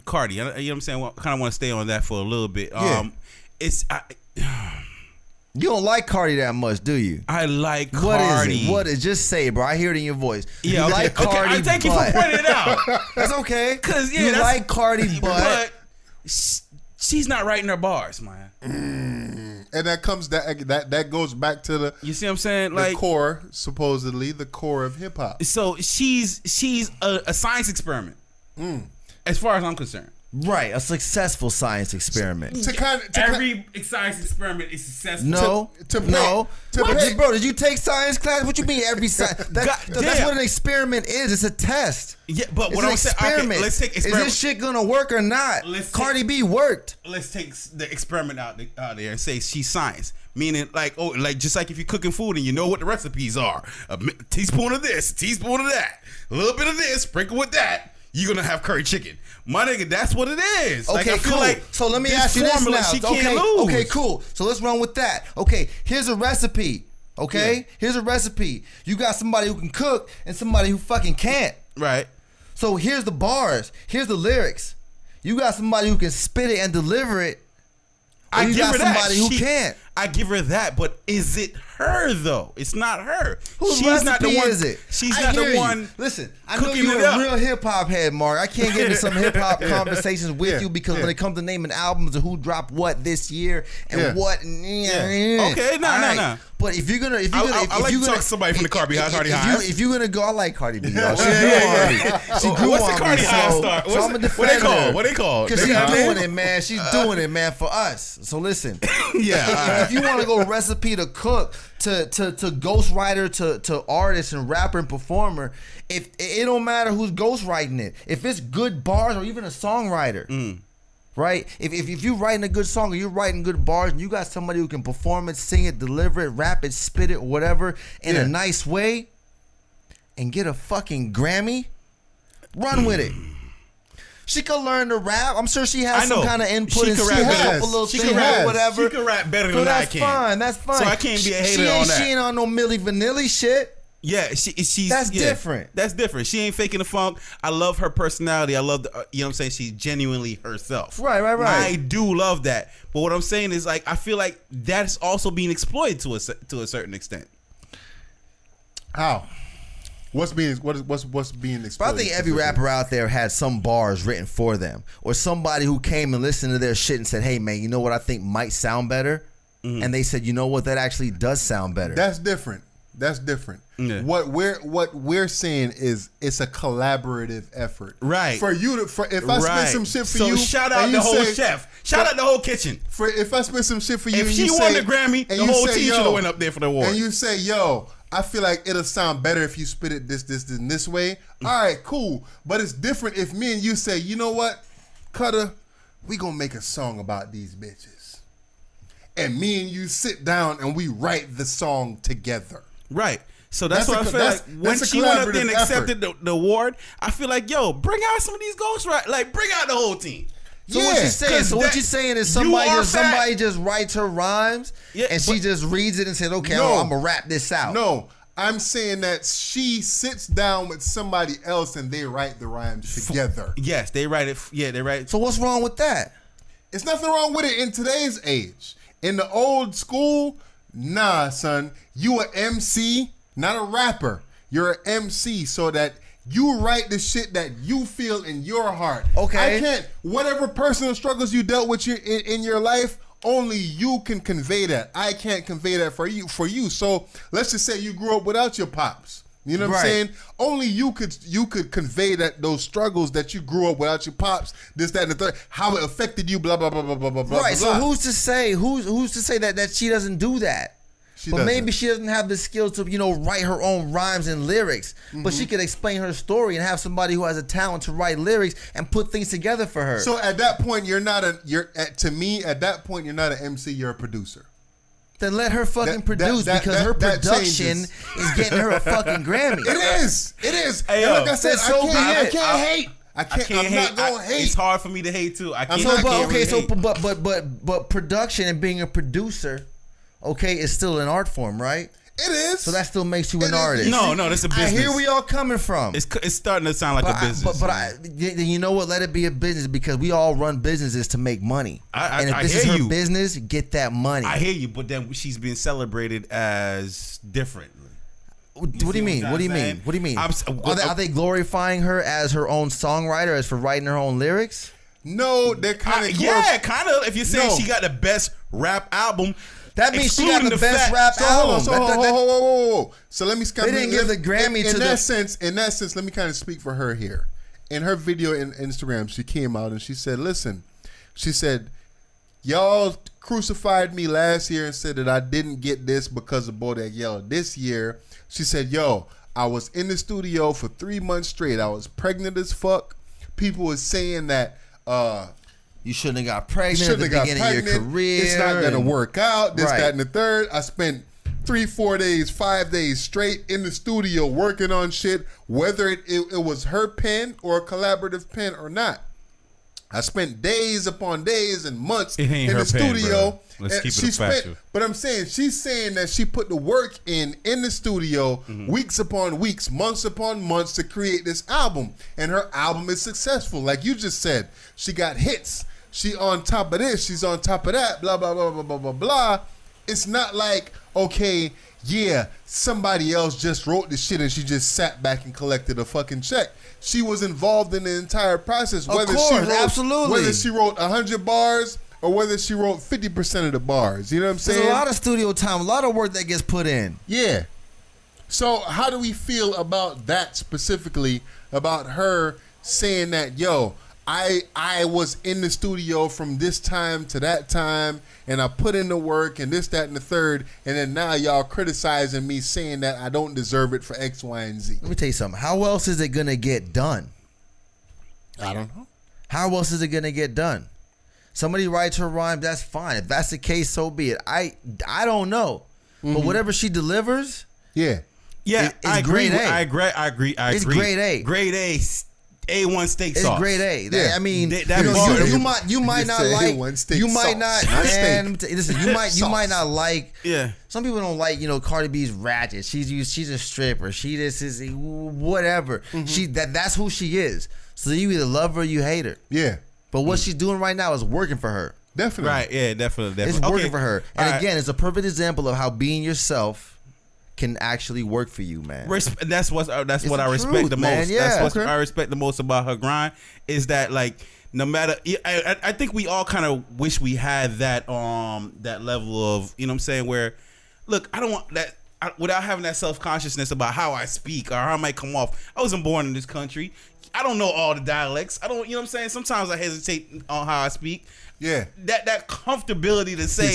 Cardi, you know what I'm saying? I kind of want to stay on that for a little bit. You don't like Cardi that much, do you? I like Cardi. What is it? What is? Just say it, bro. I hear it in your voice. Yeah, you like Cardi, I thank you for pointing it out. That's okay. Because you like Cardi, but she's not writing her bars, man. And that goes back to the, you see what I'm saying? The core, supposedly the core of hip hop. So she's a science experiment, as far as I'm concerned. Right, a successful science experiment. Every science experiment is successful. No, bro, did you take science class? What you mean every science? That's what an experiment is. It's a test. Yeah, but what I'm saying, okay, let's take experiment. Is this shit gonna work or not? Cardi B worked. Let's take the experiment out there and say she's science. Meaning, just like if you're cooking food and you know what the recipes are, a teaspoon of this, a teaspoon of that, a little bit of this, sprinkle with that, you're gonna have curry chicken. My nigga, that's what it is. Okay, I feel cool. So let me ask you this now. She can't lose. Okay, cool. So let's run with that. Okay, here's a recipe. Okay, here's a recipe. You got somebody who can cook and somebody who fucking can't. Right. So here's the bars. Here's the lyrics. You got somebody who can spit it and deliver it. Or you got somebody who can't. I give her that, but is it her though? It's not her. Whose recipe is it? She's not the one. Listen, I know you're a real hip hop head, Mark. I can't get into some hip hop conversations with you because when it comes to naming albums and who dropped what this year and what. Okay, no. But if you're gonna, I like to talk to somebody from the Cardi High. If you're gonna go, I like Cardi B. She grew on me. What's the Cardi High start? So I'm a defender. What they called? Because she's doing it, man. She's doing it, man, for us. So listen. If you want to go recipe to cook to ghostwriter to artist and rapper and performer, if it don't matter who's ghostwriting it, if it's good bars or even a songwriter, right? If you're writing a good song or you're writing good bars and you got somebody who can perform it, sing it, deliver it, rap it, spit it, whatever in a nice way, and get a fucking Grammy, run with it. She could learn to rap. I'm sure she has some kind of input. She can rap whatever. She can rap better than I can. That's fine. So I can't be a hater on that. She ain't on no Milli Vanilli shit. Yeah, she's that's different. That's different. She ain't faking the funk. I love her personality. I love you know what I'm saying. She's genuinely herself. Right. I do love that. But what I'm saying is I feel like that's also being exploited to a certain extent. How? What's being exploited? But I think every rapper out there had some bars written for them, or somebody who came and listened to their shit and said, "Hey man, you know what I think might sound better," and they said, "You know what, that actually does sound better." That's different. Yeah. What we're saying is it's a collaborative effort, right? For you to if I spend some shit for you, shout out the whole chef, shout out the whole kitchen. If I spend some shit for you, if she won the Grammy, the whole team should have went up there for the award. And you say, "Yo, I feel like it'll sound better if you spit it this way." All right, cool. But it's different if me and you say, "You know what, Cutter, we gonna make a song about these bitches," and me and you sit down and we write the song together. Right. So that's what I feel like when she went up there and accepted the award, I feel like, yo, bring out some of these ghost like bring out the whole team. So what you saying? So what you saying is somebody just writes her rhymes and she just reads it and says, "Okay, I'm gonna rap this out." No, I'm saying that she sits down with somebody else and they write the rhymes together. Yes, they write it. Yeah, they write it. So what's wrong with that? It's nothing wrong with it in today's age. In the old school, nah, son, you an MC, not a rapper. You're an MC, so that you write the shit that you feel in your heart. Okay. I can't. Whatever personal struggles you dealt with in your life, only you can convey that. I can't convey that for you. So let's just say you grew up without your pops. You know what I'm saying? Only you could convey those struggles that you grew up without your pops, this, that, and the third, how it affected you, blah blah blah blah blah blah. Right. Blah, so who's to say that she doesn't do that? Maybe she doesn't have the skill to, write her own rhymes and lyrics. But she could explain her story and have somebody who has a talent to write lyrics and put things together for her. So at that point, to me, at that point, you're not an MC, you're a producer. Then let her fucking produce because her production is getting her a fucking Grammy. It is. Hey, and like I said, I can't hate. I'm not gonna hate. It's hard for me to hate too. But production and being a producer, is still an art form, right? It is. So that still makes you an artist. No, that's a business. I hear where y'all coming from. It's starting to sound like a business. But you know what? Let it be a business because we all run businesses to make money. And if this is her business, get that money. I hear you, but then she's being celebrated as different. What do you mean? What do you mean? Are they glorifying her as her own songwriter, as for writing her own lyrics? No, they're kind of yeah, kind of. If you're saying she got the best rap album, that means she got the best rap album. So let me. They didn't give the Grammy to that sense. In that sense, let me kind of speak for her here. In her video in Instagram, she came out and she said, "Listen," she said, "Y'all crucified me last year and said that I didn't get this because of Bodak Yellow. This year," she said, "Yo, I was in the studio for 3 months straight. I was pregnant as fuck. People was saying that you shouldn't have got pregnant at the beginning of your career. It's not gonna work out. This, that, and the third. I spent 3, 4 days, 5 days straight in the studio working on shit, whether it was her pen or a collaborative pen or not. I spent days upon days and months in the studio. Let's keep it factual. But I'm saying, she's saying that she put the work in the studio, weeks upon weeks, months upon months to create this album. And her album is successful. Like you just said, she got hits. She on top of this, she's on top of that, blah, blah, blah, blah, blah, blah, blah. It's not like, okay, yeah, somebody else just wrote this shit and she just sat back and collected a fucking check. She was involved in the entire process. Whether she wrote 100 bars or whether she wrote 50% of the bars. You know what I'm saying? There's a lot of studio time, a lot of work that gets put in. Yeah. So how do we feel about that specifically, about her saying that, yo, I was in the studio from this time to that time, and I put in the work and this, that, and the third, and then now y'all criticizing me saying that I don't deserve it for X, Y, and Z. Let me tell you something. How else is it going to get done? I don't know. How else is it going to get done? Somebody writes her rhyme, that's fine. If that's the case, so be it. I don't know. But whatever she delivers, yeah, it's grade A. I agree. It's grade A. Grade A. A1 steak sauce. It's grade A. Yeah. I mean, you might not like. You might not. Man, listen, you might not like. Yeah. Some people don't like. Cardi B's ratchet. She's a stripper. She this is whatever. That's who she is. So you either love her or you hate her. Yeah. But what she's doing right now is working for her. Definitely. Right. Yeah. Definitely. It's working for her. And again, it's a perfect example of how being yourself can actually work for you, man. That's what I respect the most. Yeah, that's what I respect the most about her grind is that, like, no matter, I think we all kind of wish we had that that level of, you know what I'm saying, where, look, I don't want that, without having that self-consciousness about how I speak or how I might come off. I wasn't born in this country. I don't know all the dialects. I don't, you know what I'm saying? Sometimes I hesitate on how I speak. Yeah. That comfortability to say,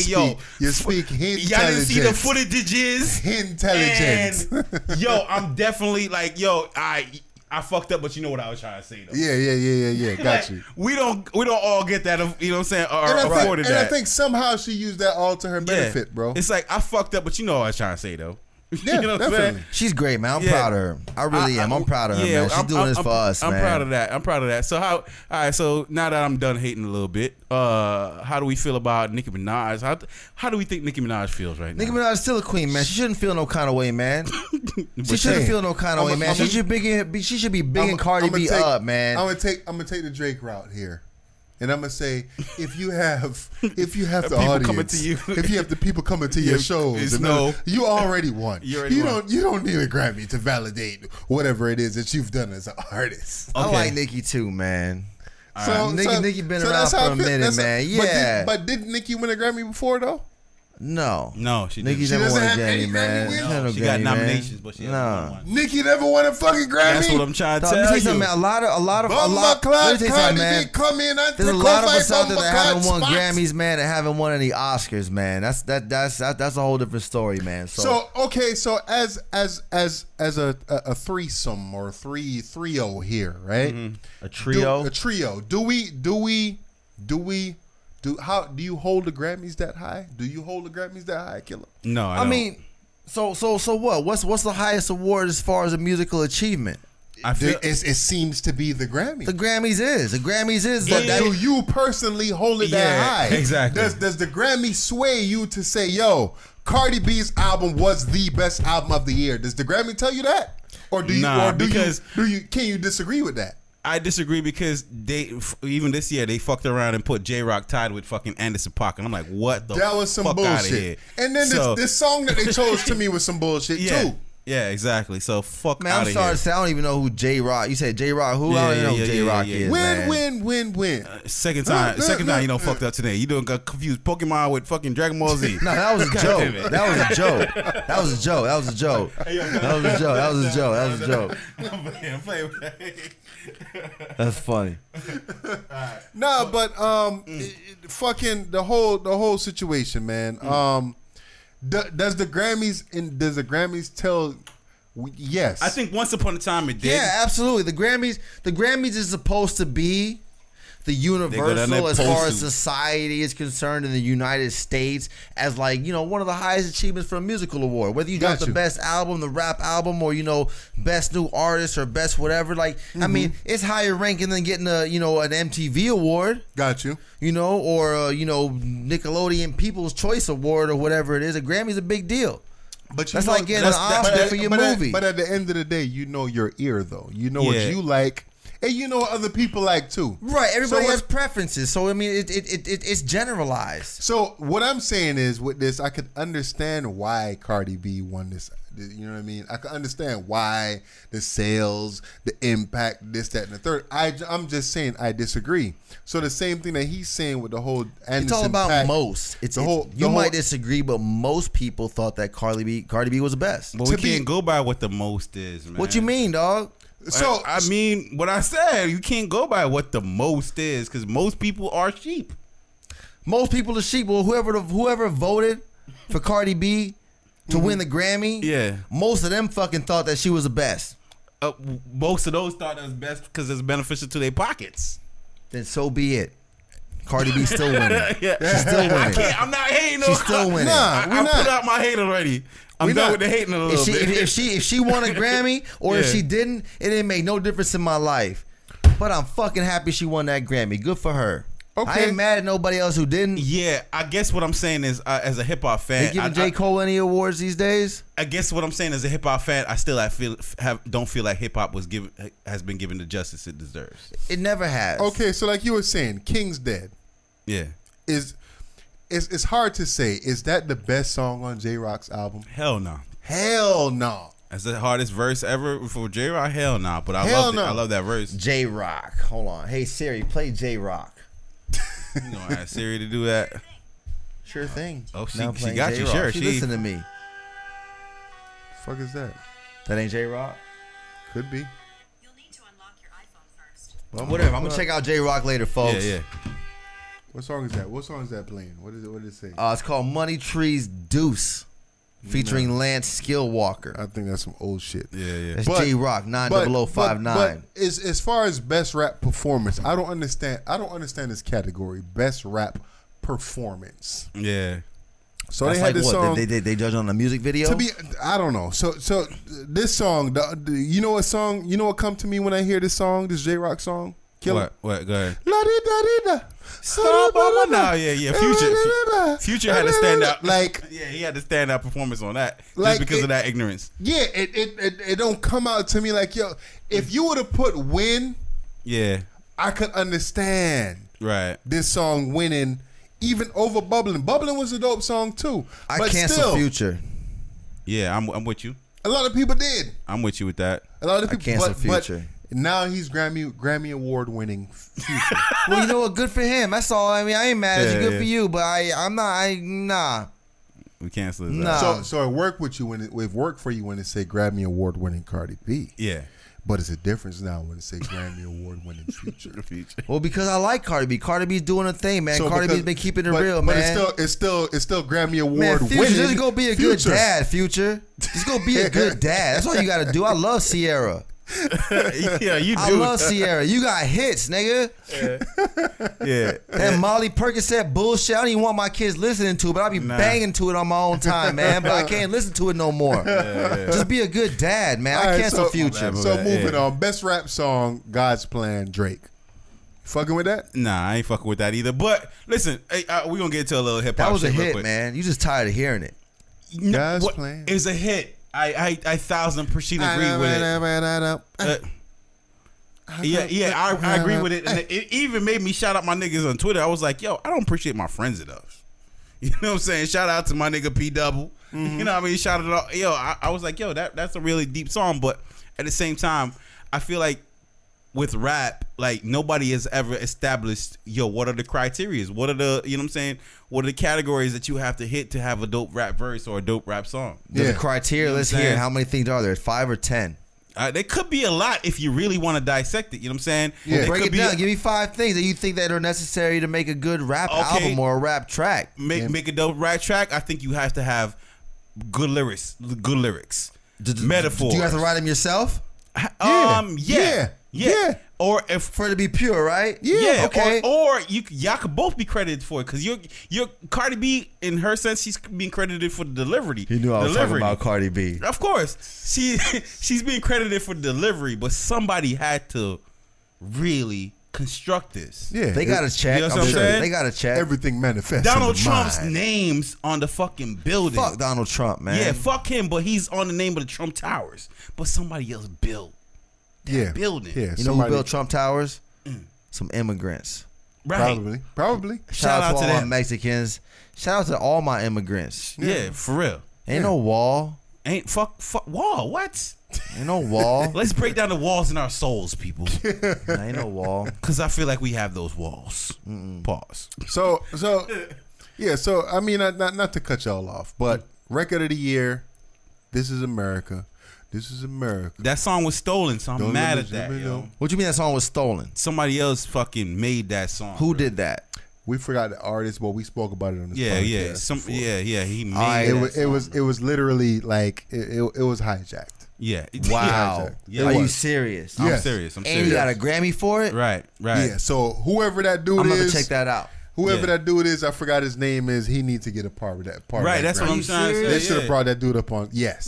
you speak intelligent. Y'all didn't see the footages. Intelligent. And, yo, I'm definitely like, yo, I fucked up, but you know what I was trying to say though. Yeah. Got you. We don't all get that, you know what I'm saying, or afforded that. And I think somehow she used that all to her benefit, bro. It's like, I fucked up, but you know what I was trying to say though. Yeah, you know what definitely. I'm saying? She's great, man. I'm proud of her. I really am. I'm proud of her, man. She's doing this for us, man. I'm proud of that. So all right, so now that I'm done hating a little bit, how do we feel about Nicki Minaj? How do we think Nicki Minaj feels right now? Nicki Minaj is still a queen, man. She shouldn't feel no kind of way, man. She shouldn't feel no kind of way, man. She should be bigging Cardi B up, man. I'm gonna take the Drake route here. And I'm gonna say, if you have the audience, if you have the people coming to your shows, you already won. You don't need a Grammy to validate whatever it is that you've done as an artist. Okay. I like Nicki too, man. So Nicki been around for a minute, man. Yeah. But did Nicki win a Grammy before though? No, she didn't. Nicki never won a Grammy, man. She got nominations, but she never won one. Nicki never won a fucking Grammy. That's what I'm trying to tell you. Let me tell you something, man. A lot. There's a lot of us out there that haven't won Grammys, man, and haven't won any Oscars, man. That's a whole different story, man. So as a threesome or trio here, right? A trio. Do you hold the Grammys that high? Do you hold the Grammys that high, Killer? No, I don't. mean, so what? What's the highest award as far as a musical achievement? It seems to be the Grammy. The Grammys is. But do you personally hold it that high? Exactly. Does the Grammy sway you to say, yo, Cardi B's album was the best album of the year? Does the Grammy tell you that? Or can you disagree with that? I disagree because even this year they fucked around and put J-Rock tied with fucking Anderson .Paak, and I'm like, what the fuck? That was some bullshit. And then this song that they chose to me was some bullshit too. Yeah, exactly. So fuck Man, out I'm of sorry here. to say, I don't even know who J Rock. You said J Rock who? I don't even know who J Rock is. Win. Second time you don't fucked up today. You don't got confused Pokemon with fucking Dragon Ball Z. No, that was a joke. That was a joke. That's funny. No, but fucking the whole situation, man. Does the Grammys tell? Yes, I think once upon a time it did. Yeah, absolutely. The Grammys is supposed to be the universal as far as society is concerned in the United States as like, you know, one of the highest achievements for a musical award. Whether you got the best album, the rap album, or, you know, best new artist or best whatever. Like, I mean, it's higher ranking than getting a, you know, an MTV award. Got you. You know, or you know, Nickelodeon People's Choice Award or whatever it is. A Grammy's a big deal. But that's like getting an Oscar for your movie. But at the end of the day, you know your ear though. You know what you like. And you know what other people like too. Right. Everybody has preferences. So, I mean, it's generalized. So, what I'm saying is with this, I could understand why Cardi B won this. You know what I mean? I can understand why the sales, the impact, this, that, and the third. I'm just saying I disagree. So, the same thing that he's saying with the whole Anderson It's all about pack, most. You might disagree, but most people thought that Cardi B was the best. But we can't go by what the most is, man. What you mean, dog? So I mean, what I said, you can't go by what the most is because most people are sheep. Most people are sheep. Well, whoever voted for Cardi B to win the Grammy, most of them fucking thought that she was the best. Most of those thought it was best because it's beneficial to their pockets. Then so be it. Cardi B still winning. She's still winning. I'm not hating. She's still winning. I put out my hate already. I'm done with the hating a little bit. If she won a Grammy or if she didn't, it didn't make no difference in my life. But I'm fucking happy she won that Grammy. Good for her. Okay. I ain't mad at nobody else who didn't. Yeah, I guess what I'm saying is, as a hip hop fan, they giving J. Cole any awards these days? I guess what I'm saying as a hip hop fan, I still don't feel like hip hop has been given the justice it deserves. It never has. Okay, so like you were saying, King's Dead. Yeah. It's hard to say. Is that the best song on J Rock's album? Hell no. Hell no. That's the hardest verse ever for J Rock. Hell no. But I love that verse. J Rock. Hold on. Hey Siri, play J Rock. You gonna ask Siri to do that? Sure thing. Oh, she got you. Sure, she listen to me. Fuck is that? That ain't J Rock. Could be. You'll need to unlock your iPhone first. Well, whatever. I'm gonna check out J Rock later, folks. Yeah. What song is that? What song is that playing? What is it? What did it say? It's called Money Trees Deuce, featuring Lance Skillwalker. I think that's some old shit. Yeah. That's J Rock 90059. But as far as best rap performance, I don't understand this category. Best rap performance. Yeah. So that's they had like this what? song. They judge on the music video. I don't know. So this song, you know what song? You know what come to me when I hear this song? This J Rock song. What? Go ahead. La-di-da-di-da. No, yeah. Future had to stand out. Like, yeah, he had to stand out performance on that just because of that ignorance. Yeah, it don't come out to me like, yo, if you would have put Win, I could understand. Right. This song winning, even over Bubbling. Bubbling was a dope song too. I cancel Future. Yeah, I'm with you. A lot of people did. I'm with you with that. A lot of people cancel Future. Now he's Grammy award winning Future. Well, you know what? Good for him. That's all. I mean, I ain't mad at you. Good for you, but I'm not. Nah. We cancel it. Nah. So it worked with you when it worked for you when it say Grammy award winning Cardi B. Yeah. But it's a difference now when it say Grammy award winning Future. Well, because I like Cardi B. Cardi B's doing a thing, man. Cardi B's been keeping it real, man. But it's still Grammy award man, Future, winning. Just go be a good dad, Future. Just go be a good dad. That's all you got to do. I love Sierra. Yeah, you do. I love Sierra. You got hits, nigga. Yeah. That Molly Percocet bullshit, I don't even want my kids listening to it, but I be banging to it on my own time, man. But I can't listen to it no more. Just be a good dad, man. I cancel Future. So moving on. Best rap song, God's Plan, Drake. Fucking with that? Nah, I ain't fucking with that either. But listen, we gonna get to a little hip hop. That was a shit real hit, quick. Man. You just tired of hearing it. God's Plan. It's a hit. I 1000% agree with it. I agree with it. And it even made me shout out my niggas on Twitter. I was like, yo, I don't appreciate my friends enough. You know what I'm saying? Shout out to my nigga P Double. You know what I mean? Shouted it out. Yo, I was like, yo, that's a really deep song. But at the same time, I feel like with rap, like nobody has ever established, yo, what are the criteria? What are the, you know what I'm saying? What are the categories that you have to hit to have a dope rap verse or a dope rap song? The criteria, You know what let's I'm hear saying? how many things are there? 5 or 10? There could be a lot if you really want to dissect it. You know what I'm saying? Yeah. There Break could it be down. Give me 5 things that you think that are necessary to make a good rap album or a rap track. Make a dope rap track. I think you have to have good lyrics, metaphors. Do you have to write them yourself? Yeah. Or if For it to be pure, right? yeah, Okay. or y'all could both be credited for it because you're Cardi B in her sense she's being credited for the delivery. You knew I was talking about Cardi B. Of course, she's being credited for delivery, but somebody had to really construct this. Yeah, They got a check. You know what I'm I'm sure. saying? They got a check. everything manifests. Donald in the Trump's mind. name's on the fucking building. Fuck Donald Trump, man. Yeah, fuck him, but he's on the name of the Trump Towers. But somebody else built Yeah, building. Yeah, You know who built Trump Towers? Some immigrants. Right. Probably. Shout out to all my them. Mexicans. Shout out to all my immigrants. Yeah, for real. Ain't no wall. Ain't fuck wall. What? Ain't no wall. Let's break down the walls in our souls, people. Ain't no wall. Because I feel like we have those walls. Pause. So yeah. So I mean, not to cut y'all off, but record of the year. This is America. This is America. That song was stolen, so I'm Don't mad let at me that, know. yo. What you mean that song was stolen? Somebody else fucking made that song. Who bro. did that? We forgot the artist, but we spoke about it on this Yeah, podcast. yeah. before. He made I- that It was song, it was literally like it was hijacked. Yeah. Wow. Yeah, Are it you was. serious? I'm Yes. serious. I'm And serious. you got a Grammy for it? Right. Yeah. So whoever that dude I'm gonna is, check that out. whoever Yeah. that dude is, I forgot his name is. He needs to get a part of that. Part Right, of that that's what Grammy. I'm trying to say. They should have yeah. brought that dude up on. Yes.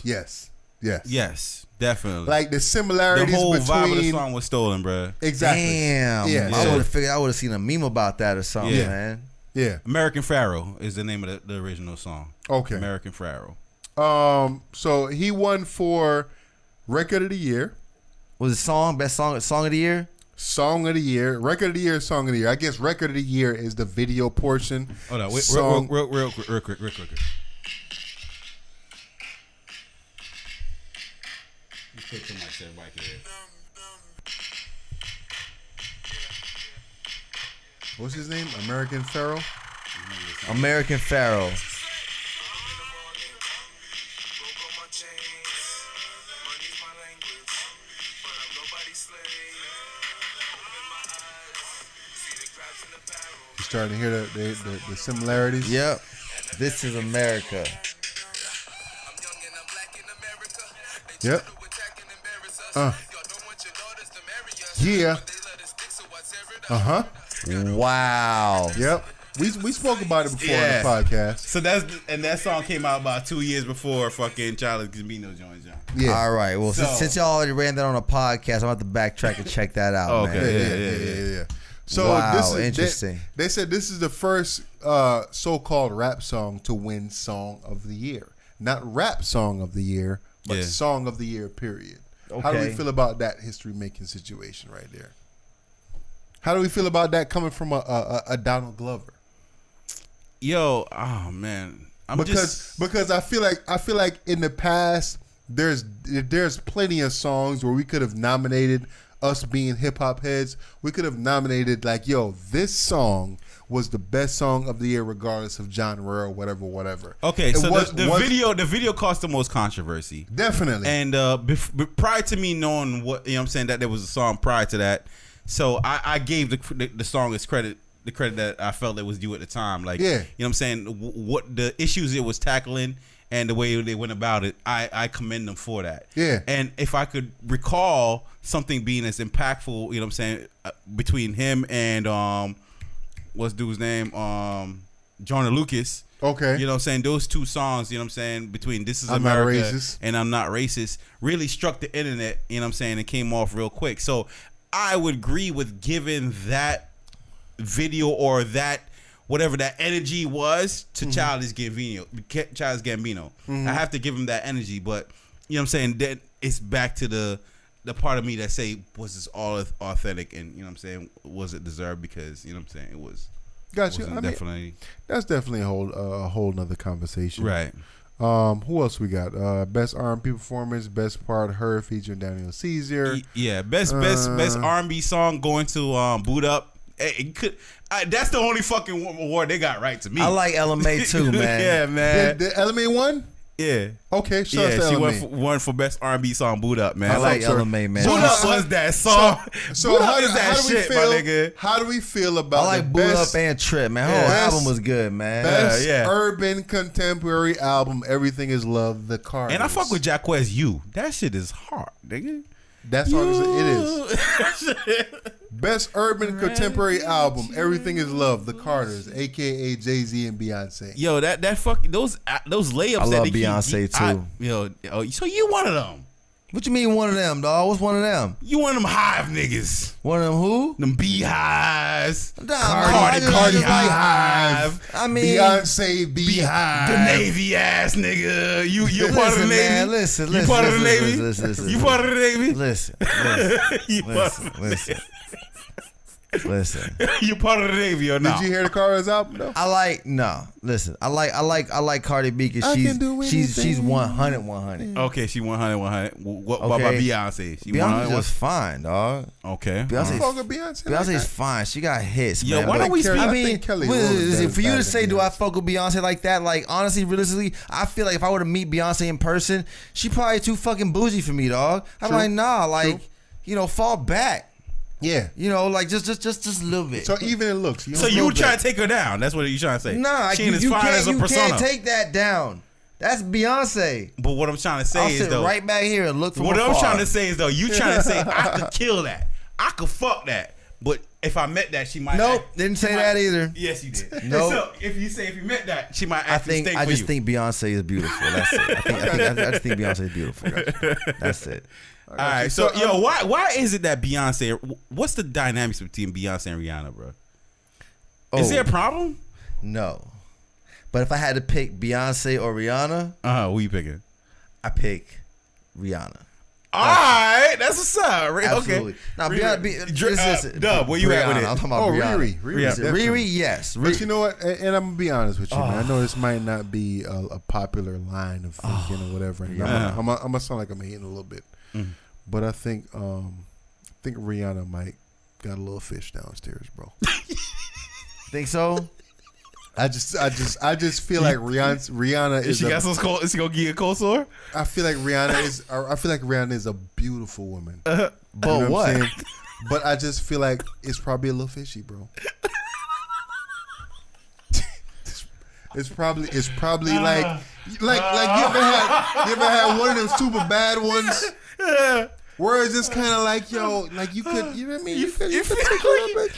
Yes. Yes. Definitely. Like the the similarities whole between. vibe of the song was stolen, bro. Exactly. Damn. Yeah. I so- would have figured I would have seen a meme about that or something, Yeah. man. Yeah. American Pharaoh is the name of the original song. Okay. American Pharaoh. So he won for record of the year, Was it best song of the year? song of the year, record of the year, song of the year. I guess record of the year is the video portion. Hold on, wait, Song- real quick. Take the mic so everybody can hear. What's his name? American Pharaoh. American Pharaoh. You starting to hear the similarities. Yep. This is America. Yep. Yeah. Wow. Yep. We spoke about it before Yeah. on the podcast. So that song came out about 2 years before fucking Childish Gambino joined John. Yeah. All right. Well, So- since y'all already ran that on a podcast, I'm about to backtrack and check that out, Okay. man. Yeah. So Wow, this is interesting. They said this is the first so-called rap song to win Song of the Year, not Rap Song of the Year, but Yeah. Song of the Year. Period. How do we Okay. feel about that history-making situation right there? How do we feel about that coming from a Donald Glover? Yo, oh man, Because I feel like in the past there's plenty of songs where we could have nominated, us being hip hop heads, we could have nominated like, yo, this song was the best song of the year regardless of genre or whatever. okay. It So was- the video caused the most controversy. Definitely. And prior to me knowing what, you know what I'm saying, that there was a song prior to that, so I gave the song its credit, the credit that I felt it was due at the time. Like, Yeah. you know what I'm saying, what the issues it was tackling and the way they went about it, I commend them for that. Yeah. And if I could recall something being as impactful, you know what I'm saying, between him and what's dude's name, Joyner Lucas. Okay. You know what I'm saying? Those two songs, you know what I'm saying, between This Is I'm Not America Racist. and I'm Not Racist, really struck the internet, you know what I'm saying, and came off real quick. So I would agree with giving that video or that whatever that energy was to Childish Gambino. I have to give him that energy, but you know what I'm saying, that it's back to the part of me that say, was this all authentic, and you know what I'm saying, was it deserved? Because you know what I'm saying, it was Got you. Wasn't definitely That's definitely a whole nother conversation. right. Who else we got? Best R&B performance, best part, her featuring Daniel Caesar. Yeah, best R&B song going to Boot Up. It could. That's the only fucking award they got right to me. I like LMA too, man. Yeah, man. The LMA won? Yeah. Okay, shout out Yeah, to she LMA. won for best R&B song. Boot Up, man. I like fuck her. LMA, man. Boot Up was that song. So Boot how Up do, is that how do we shit, feel? my nigga. How do we feel about I like the Boot best, Up and Trip, man. Her whole Best- album was good, man. best Yeah. urban contemporary album? Everything is Love. The Carters. And I fuck with Jacquez You. That shit is hard, nigga. That song it is. Best urban contemporary album. Everything is Love. The Carters, aka Jay-Z and Beyonce. Yo, that fuck those layups. I that love they keep- Beyonce, too. So you one of them? What you mean one of them, dog? What's one of them? You one of them hive niggas? One of them who? Them beehives? Nah, Cardi man, Beehive. I mean, Beyonce Beehive. The Navy ass nigga. You part of the Listen, Navy? man, listen, You part of the listen, Navy? listen, You part of the Navy? Listen, You part of- listen. You part of the Navy or not? Did you hear the Carters album though? I like Cardi B because I can do she's anything. 100. Okay, she 100. What Okay. about Beyonce? She Beyonce's 100. just fine, dog. Okay. Beyonce's Fuck with Beyonce. like Beyonce's that. fine. She got hits, Yo, man. why don't we speak- I I think mean, Kelly what Rowland is it does for you better to than say, do I Beyonce. fuck with Beyonce like that? Like, honestly, realistically, I feel like if I were to meet Beyonce in person, she probably too fucking bougie for me, dog. I'm True. like, nah, like, True. fall back. Yeah. Like just a little bit. So even in looks. So you trying to take her down? That's what you trying to say? Nah, she ain't as you fine can't, as a you persona. can't take that down. That's Beyonce. But what I'm trying to say I'll is sit though, right back here and look from what afar. I'm trying to say is though, you trying to say I could kill that, I could fuck that, but if I met that, she might. Nope, act- didn't she say might- that either. Yes, you did. Nope. So if you met that, she might act I for just you. think Beyonce is beautiful. That's it. I just think Beyonce is beautiful. That's it. All right, so yo, why is it that Beyonce? What's the dynamics between Beyonce and Rihanna, bro? Is there a problem? No. But if I had to pick Beyonce or Rihanna, Who you picking? I pick Rihanna. All right, that's what's up. Absolutely. Okay. Now, Rihanna, Dub, where you at with it? I'm talking about Riri. Rihanna. Riri, Is it definitely. Riri? Yes. But you know what? And I'm gonna be honest with you, man. I know this might not be a popular line of thinking or whatever. And I'm gonna sound like I'm hating a little bit, but I think Rihanna might got a little fish downstairs, bro. Think so? I just feel like Rihanna is. She got some cold. Is she gonna give you a cold sore? I feel like Rihanna is a beautiful woman. But You know what? I'm saying? But I just feel like it's probably a little fishy, bro. It's probably like you ever had one of them super bad ones. Where it's just kind of like, yo, like you could, you know what I mean? You could take a little bit.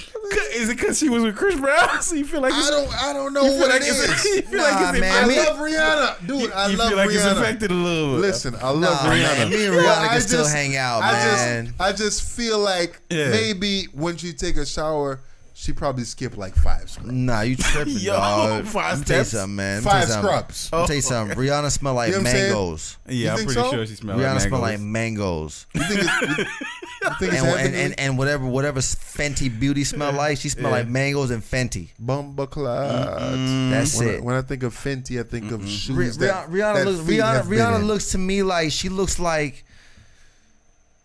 Is it because she was with Chris Brown? So you feel like I don't know what it is. You feel like Nah, it's man. I love Rihanna, dude. I you love feel like it's Rihanna. affected a little bit. Listen, I love Nah, Rihanna. man. Me and But Rihanna I can still just- hang out, I man. I just feel like maybe when she take a shower, she probably skip like 5 scrubs. Nah, you tripping, Yo, dog. 5 Let me tell you steps? something, man. 5 scrubs. Let me tell you something. Rihanna smell like You know what I'm saying? mangoes. Yeah, You I'm think pretty so? sure she smells Rihanna like smell like mangoes. mangoes. You think it's heavenly? And whatever Fenty Beauty smell like, she smell like mangoes and Fenty. Bumbleclads. That's it. When I think of Fenty, I think of shoes that Rihanna looks to me like she looks like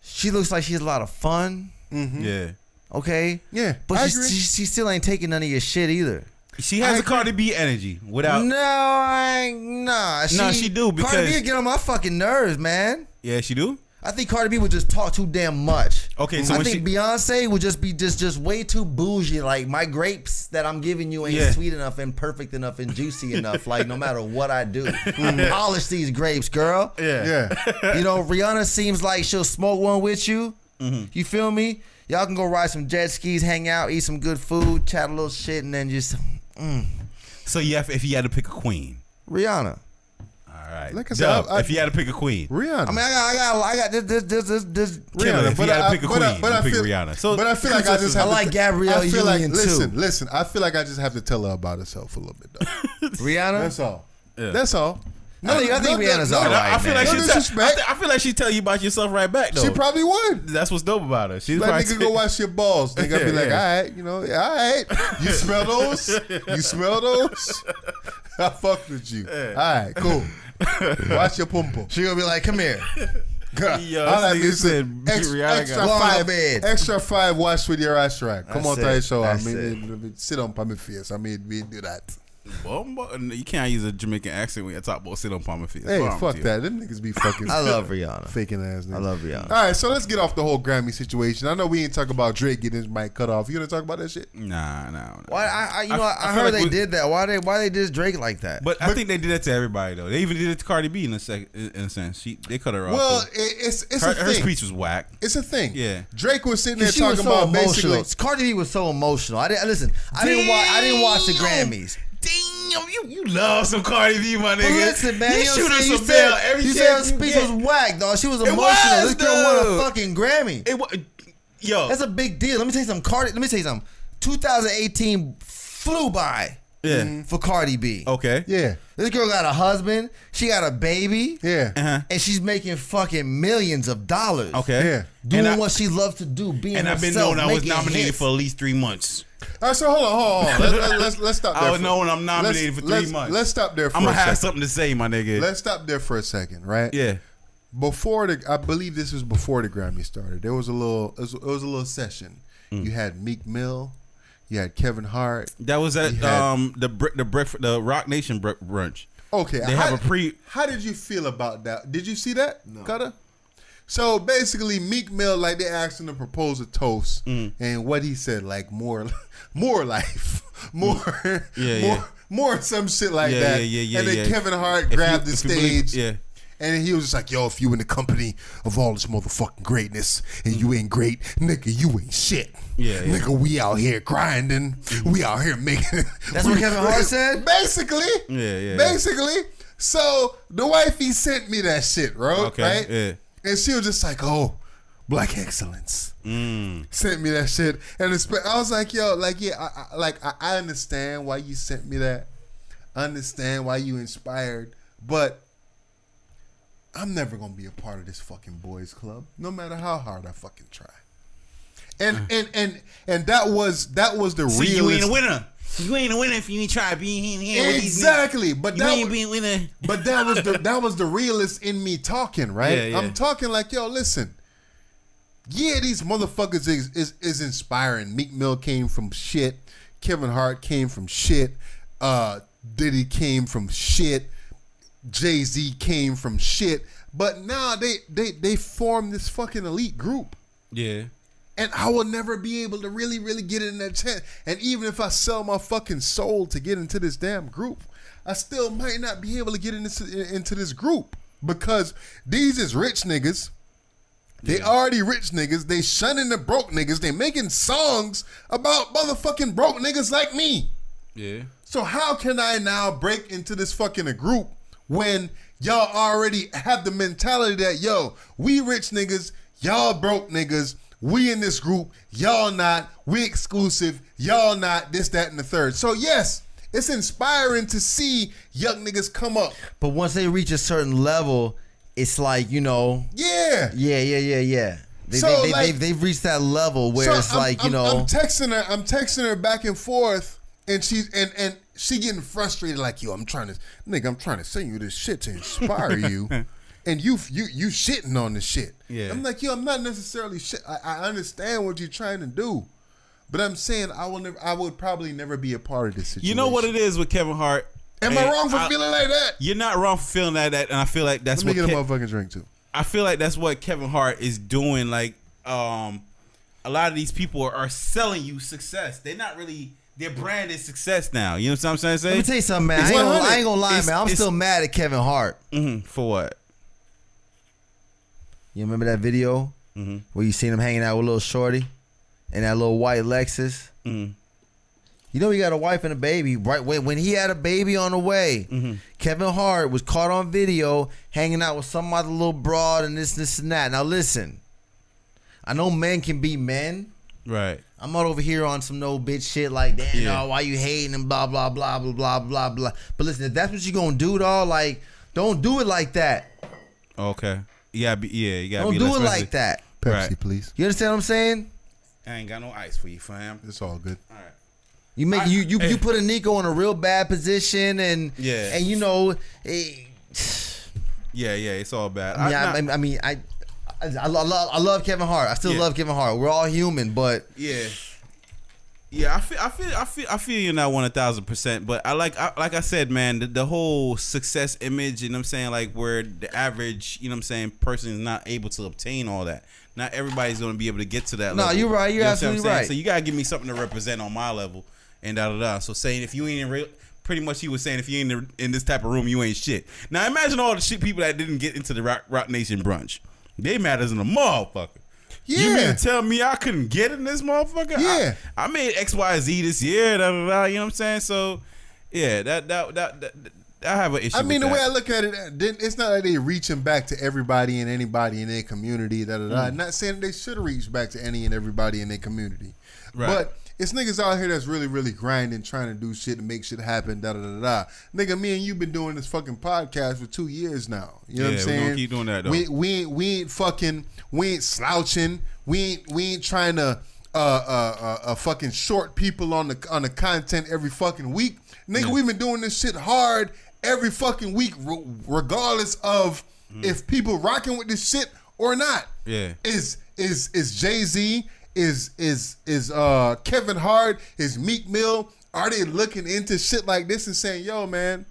she has a lot of fun. Yeah. Okay, Yeah, but I she agree. still ain't taking none of your shit either. She has a Cardi B energy without. Nah. She do, Cardi because- B get on my fucking nerves, man. Yeah, she do. I think Cardi B would just talk too damn much. Okay, so I when think she- Beyonce would just be just way too bougie. Like, my grapes that I'm giving you ain't sweet enough and perfect enough and juicy enough. Like, no matter what I do, polish these grapes, girl. Yeah. Rihanna seems like she'll smoke one with you. You feel me? Y'all can go ride some jet skis, hang out, eat some good food, chat a little shit, and then just So if you had to pick a queen, Rihanna. all right. Like I said, Dub, if you had to pick a queen, Rihanna. I mean, I got this. Killer, if you had to pick a queen, but you I pick feel, Rihanna. So, but I feel like I just have I like to, Gabrielle I feel like, Union, too. listen. I feel like I just have to tell her about herself a little bit, though. Rihanna. That's all. Yeah. That's all. I think Rihanna's all right. I feel like disrespect. I feel like she tell you about yourself right back though. She probably would. That's what's dope about her. She's Like, probably nigga, go wash your balls. Nigga, be like, Yeah. all right, you know, all right. You smell those? You smell those? I fucked with you. All right, cool. Wash your pum pum. She gonna be like, come here. Yo, I like this nigga this said extra, Rihanna extra got- Go on five, bed. extra 5 wash with your ass rack. Come on, That's try it. show. That's Sit on my face. I mean, we do that. You can't use a Jamaican accent when you talk about sit on Palmer Field. Hey, fuck that. Them niggas be fucking I love Rihanna. faking ass niggas. I love Rihanna. All right, so let's get off the whole Grammy situation. I know we ain't talk about Drake getting his mic cut off. You gonna talk about that shit? Nah. Why? I feel heard like they we- did that. Why they did Drake like that? But I think they did that to everybody though. They even did it to Cardi B in a sense. They cut her off. Well, too. it's her a thing. speech was whack. It's a thing. Yeah. Drake was sitting there she was talking so about emotional. basically. Cardi B was so emotional. I didn't watch the Grammys. Damn, you love some Cardi B, my nigga. But listen, man, you you shoot her you some bell said, every you said her chance you speech get. was whack, dog. She was It emotional. was, This girl won a dude. fucking Grammy. It was, yo, That's a big deal. Let me tell you something. Let me tell you something. 2018 flew by yeah. for Cardi B. Okay. Yeah, This girl got a husband. She got a baby. yeah, Uh-huh. And she's making fucking millions of dollars. Okay. Yeah. Doing what she loves to do, being And I've been herself, known I was making nominated hits. for at least 3 months. All right, so hold on. Let's stop there. I was known I'm nominated for 3 months. Let's stop there for I'm a gonna have second. something to say, my nigga. Let's stop there for a second, right? Yeah. I believe this was before the Grammy started. There was a little, it was a little session. You had Meek Mill, you had Kevin Hart. That was at You had- the Rock Nation brunch. Okay, They have a pre. How did you feel about that? Did you see that, Cutter? So basically, Meek Mill, like they asked him to propose a toast, and what he said, like more life, more, Yeah. more some shit like Yeah, that. yeah, and then yeah. Kevin Hart If grabbed you- the if you believe- stage, yeah. and he was just like, "Yo, if you in the company of all this motherfucking greatness and you ain't great, nigga, you ain't shit. Yeah. Nigga, we out here grinding, we out here making." That's what Kevin Hart said? Basically, Yeah. basically. So the wifey sent me that shit, bro. Okay, Right? yeah. And she was just like, "Oh, black excellence." Sent me that shit, and I was like, "Yo, like, yeah, I understand why you sent me that. I understand why you inspired, but I'm never gonna be a part of this fucking boys club, no matter how hard I fucking try." And that was the See, realest. you ain't a winner. You ain't a winner if you ain't try being here with these niggas. Exactly, but You that ain't was, being a winner. but that was the realest in me talking, right? Yeah, yeah. I'm talking like, yo, listen. Yeah, these motherfuckers is inspiring. Meek Mill came from shit. Kevin Hart came from shit. Diddy came from shit. Jay-Z came from shit. But now they formed this fucking elite group. Yeah. And I will never be able to really, really get in that chance. And even if I sell my fucking soul to get into this damn group, I still might not be able to get into this group. Because these is rich niggas. They already rich niggas. They shunning the broke niggas. They making songs about motherfucking broke niggas like me. Yeah. So how can I now break into this fucking group when y'all already have the mentality that, yo, we rich niggas, y'all broke niggas, we in this group, y'all not, we exclusive, y'all not, this, that, and the third. So yes, it's inspiring to see young niggas come up. But once they reach a certain level, it's like, Yeah. yeah. They've reached that level where it's like, I'm texting her back and forth, and she getting frustrated like, yo, I'm trying to send you this shit to inspire you. And you shitting on the shit. Yeah. I'm like, yo, I'm not necessarily shit. I understand what you're trying to do, but I'm saying I would probably never be a part of this situation. You know what it is with Kevin Hart? Am I wrong for feeling like that? You're not wrong for feeling like that, and I feel like that's Let me what get a motherfucking drink too. I feel like that's what Kevin Hart is doing. Like, a lot of these people are selling you success. They're not really. Their brand is success now. You know what I'm saying? Let me tell you something, man. I ain't gonna lie, man. I'm still mad at Kevin Hart. For what? You remember that video where you seen him hanging out with little shorty and that little white Lexus? You know he got a wife and a baby. Right when he had a baby on the way, Kevin Hart was caught on video hanging out with some other little broad and this and that. Now listen, I know men can be men. Right. I'm not over here on some no bitch shit like that. Why you hating and blah blah blah blah blah blah blah. But listen, if that's what you gonna do, dog, like Don't do it like that. Okay. You gotta Don't do it like that. Pepsi, Right. please. You understand what I'm saying? I ain't got no ice for you, fam. It's all good. All right. You make you put a Nico in a real bad position, and Yeah. and you know, Yeah, it's all bad. I love Kevin Hart. I still love Kevin Hart. We're all human, but Yeah, I feel you in that 1,000%. But like I said, man, the whole success image, you know what I'm saying, like where the average, you know what I'm saying, person is not able to obtain all that. Not everybody's gonna be able to get to that level. No, you're right. You're You know what I'm absolutely saying? right. So you gotta give me something to represent on my level, and So saying if you ain't in real, pretty much he was saying if you ain't in this type of room, you ain't shit. Now imagine all the shit people that didn't get into the Rock Nation brunch. They matters in a motherfucker. Yeah. You mean to tell me I couldn't get in this motherfucker? Yeah. I made XYZ this year, you know what I'm saying? So, yeah, that I have an issue. I mean, with the way that. I look at it, it's not like they reaching back to everybody and anybody in their community. Not saying they should have reached back to any and everybody in their community, Right. but it's niggas out here that's really, really grinding, trying to do shit and make shit happen. Nigga, me and you been doing this fucking podcast for 2 years now. You know what I'm saying? We're gonna keep doing that though. We ain't slouching. We ain't trying to fucking short people on the content every fucking week. Nigga, we've been doing this shit hard every fucking week, regardless of if people rocking with this shit or not. Yeah. Is Jay-Z, is Kevin Hart, is Meek Mill, are they looking into shit like this and saying, yo, man,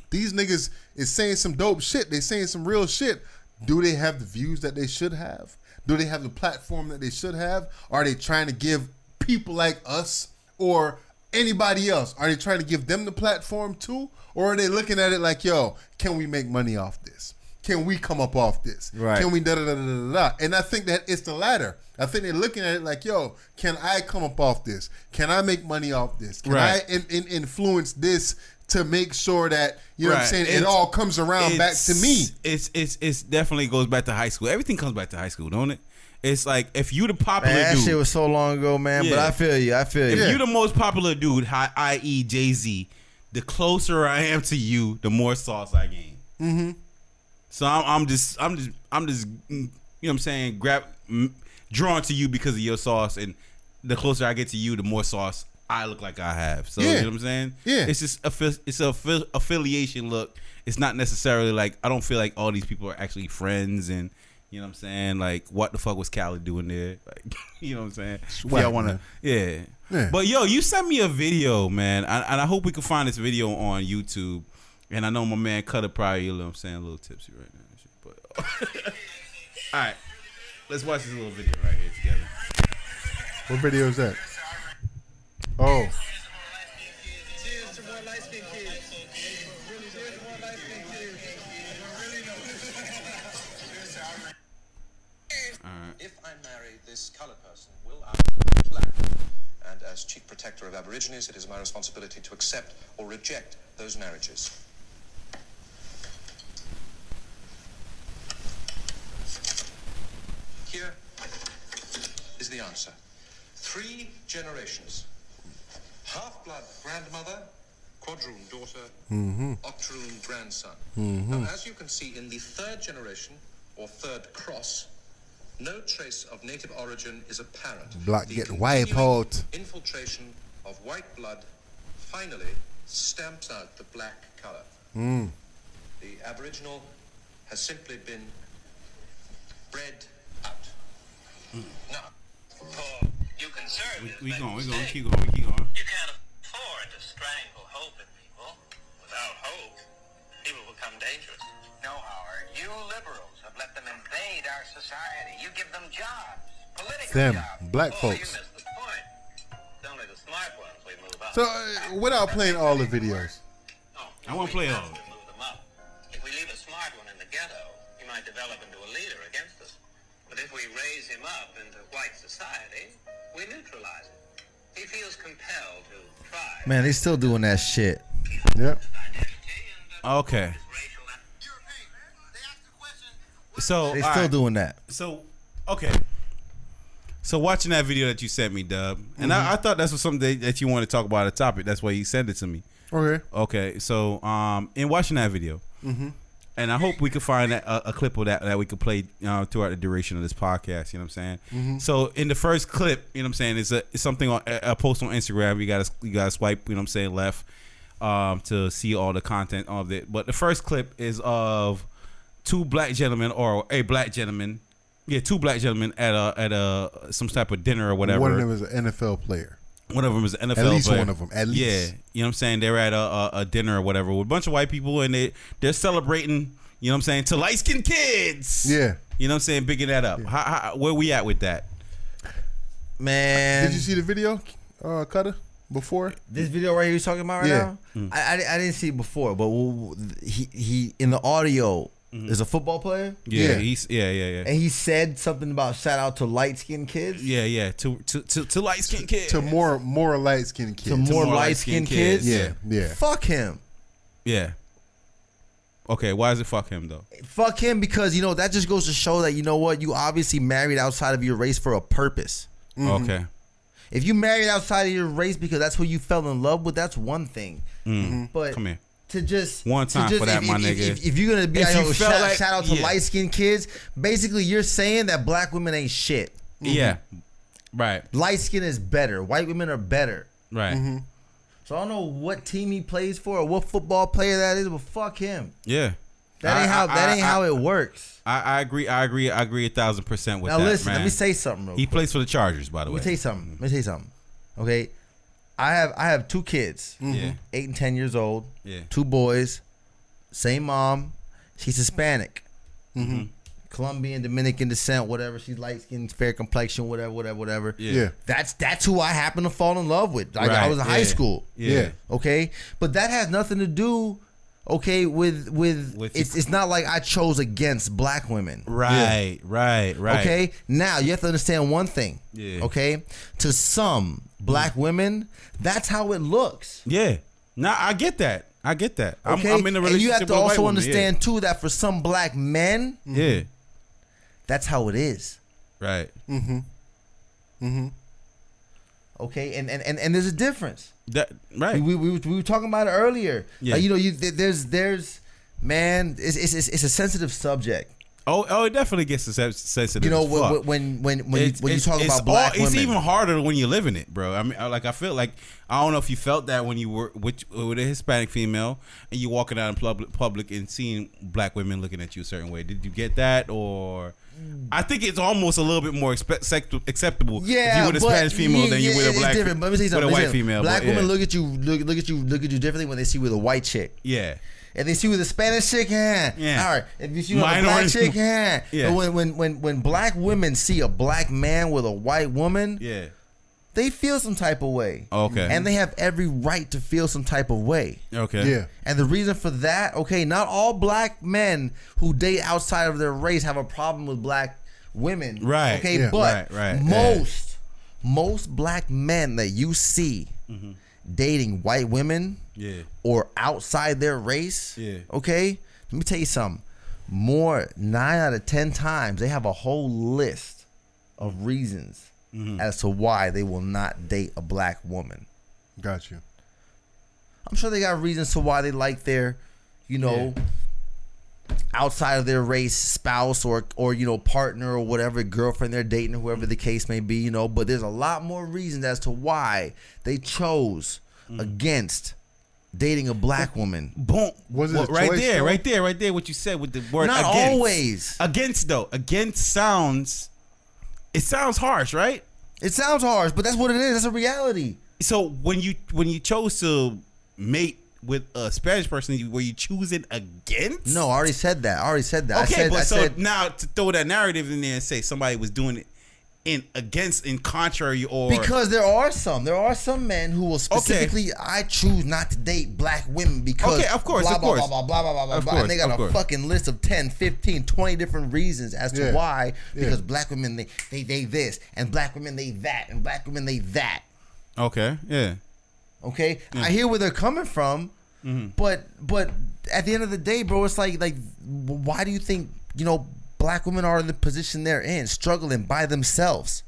these niggas is saying some dope shit. They saying some real shit. Do they have the views that they should have? Do they have the platform that they should have? Are they trying to give people like us or anybody else, are they trying to give them the platform too? Or are they looking at it like, yo, can we make money off this? Can we come up off this? Right. Can we da-da-da-da-da-da? And I think that it's the latter. I think they're looking at it like, yo, can I come up off this? Can I make money off this? Can Right. I influence this to make sure that, you know what I'm Right. saying, it all comes around back to me? It's definitely goes back to high school. Everything comes back to high school, don't it? It's like if you the popular Man, that dude. shit was so long ago, man. Yeah. But I feel you. If you the most popular dude, i.e. Jay-Z, the closer I am to you, the more sauce I gain. Mm-hmm. So I'm just, you know what I'm saying, drawn to you because of your sauce, and the closer I get to you, the more sauce I look like I have. So you know what I'm saying? Yeah. It's just it's a affiliation look. It's not necessarily like I don't feel like all these people are actually friends and. You know what I'm saying? Like, what the fuck was Cali doing there? Like, you know what I'm saying? Swag, Y'all wanna, man. yeah. But yo, you sent me a video, man, and I hope we can find this video on YouTube. And I know my man Cutter probably, you know what I'm saying, a little tipsy right now. And shit, but all right, let's watch this little video right here together. What video is that? Oh. Cheers to more light-skinned kids. Really, cheers to more light-skinned kids. If I marry this colored person, will I become black? And as chief protector of Aborigines, it is my responsibility to accept or reject those marriages. Here is the answer. 3 generations. Half-blood grandmother, quadroon daughter, octoroon grandson. Now, as you can see, in the 3rd generation, or 3rd cross, no trace of native origin is apparent. Black The get wipe continuing out. Infiltration of white blood finally stamps out the black color. The Aboriginal has simply been bred out. Now, For you conservatives, We make a going, mistake. keep going. You can't afford to strangle hope in people. Without hope, people become dangerous. No, Howard, you liberals have let them invade our society. You give them jobs, political Them, jobs. black You folks. missed the point. It's only the smart ones we move up. So, without playing all the videos. I wanna play all of it. We move them up. If we leave a smart one in the ghetto, he might develop into a leader against us. But if we raise him up into white society, we neutralize him. He feels compelled to try. Man, they still doing that shit. Yep. Identity and Okay. racial. So They all still right. doing that. So okay. So watching that video that you sent me, Dub, and I thought that's was something that you want to talk about, a topic. That's why you sent it to me. Okay. Okay. So in watching that video, And I hope we could find a clip of that we could play throughout the duration of this podcast. You know what I'm saying? So in the first clip, you know what I'm saying, it's something on a post on Instagram. You gotta swipe, you know what I'm saying, left to see all the content of it. But the first clip is of two black gentlemen or a black gentleman. Yeah, two black gentlemen at a some type of dinner or whatever. One of them is an NFL player. One of them is an NFL At least player. one of them. At least. Yeah, you know what I'm saying? They're at a dinner or whatever with a bunch of white people, and they're celebrating, you know what I'm saying, to light-skinned kids. Yeah. You know what I'm saying? Bigging that up. Yeah. Where we at with that? Man. Did you see the video, Cutter, before? This video right here you're talking about right now? I didn't see it before, but he in the audio is a football player. Yeah, Yeah. And And he said something about shout out to light skinned kids. Yeah. To light skinned kids. To more light skinned kids. To more light skinned kids. Yeah. Fuck him. Yeah. Okay, why does it fuck him though? Fuck him because that just goes to show that you obviously married outside of your race for a purpose. Okay. If you married outside of your race because that's who you fell in love with, that's one thing. But Come here. to just One time for that, my nigga. If you're gonna be If like, you felt like- shout out to yeah. light skinned kids, basically you're saying that black women ain't shit. Yeah. Right. Light skin is better. White women are better. Right. So I don't know what team he plays for or what football player that is, but fuck him. Yeah. That ain't how it works. I agree 1,000% with Now that. listen, man. let me say something real He quick. plays for the Chargers, by the way. Let me tell you something. Okay, I have two kids, Yeah. 8 and 10 years old. Yeah. Two boys, same mom. She's Hispanic, Colombian, Dominican descent, whatever. She's light skinned, fair complexion, whatever. Yeah. That's who I happen to fall in love with. I Right, was in high yeah. school. Yeah. Okay, but that has nothing to do. Okay, with it's not like I chose against black women. Right. Okay, now you have to understand one thing. Yeah. Okay, to some black women, that's how it looks. Yeah. Nah, I get that. Okay, I'm in a relationship and you have to with a white also woman, understand too that for some black men, Yeah. that's how it is. Right. Okay, and there's a difference. That right. We were talking about it earlier. Yeah. There's man, it's a sensitive subject. Oh, it definitely gets sensitive. You know, as fuck. when you talk about black women, it's even harder when you live in it, bro. I mean, I feel like I don't know if you felt that when you were with a Hispanic female and you walking out in public and seeing black women looking at you a certain way. Did you get that, or? I think it's almost a little bit more acceptable if you with a Spanish female than you with a black different. But let me tell you with a something. white female. Black but, yeah. women look at you differently when they see you with a white chick. Yeah. If they see you with a Spanish chick, Yeah. all right. If you see you with a black chick, Yeah. But when black women see a black man with a white woman, Yeah. they feel some type of way. Okay. And they have every right to feel some type of way. Okay. Yeah. And the reason for that, okay, not all black men who date outside of their race have a problem with black women. Right. Okay, Yeah. but Right. most black men that you see dating white women Yeah. or outside their race, Yeah. okay, let me tell you something. 9 out of 10 times they have a whole list of reasons as to why they will not date a black woman. Got you. I'm sure they got reasons to why they like their, outside of their race spouse or partner or whatever, girlfriend they're dating or whoever the case may be, but there's a lot more reasons as to why they chose against dating a black woman. Boom. Was it a right choice, there, though? right there? What you said with the word Not against. always. Against though. Against sounds. It sounds harsh, right? It sounds harsh, but that's what it is. That's a reality. So when you chose to mate with a Spanish person, were you choosing against? No, I already said that. Okay, I said now to throw that narrative in there and say somebody was doing it in contrary or because there are some men who will specifically I choose not to date black women because Okay, of course, blah, of blah, course. blah, blah, blah, blah, blah, Of blah. course, And they got of a course. fucking list of 10, 15, 20 different reasons as to Yeah. why. Because Yeah. black women they this and black women they that and black women they that. Okay, yeah. Okay, I hear where they're coming from, but at the end of the day, bro, it's like why do you think black women are in the position they're in, struggling by themselves?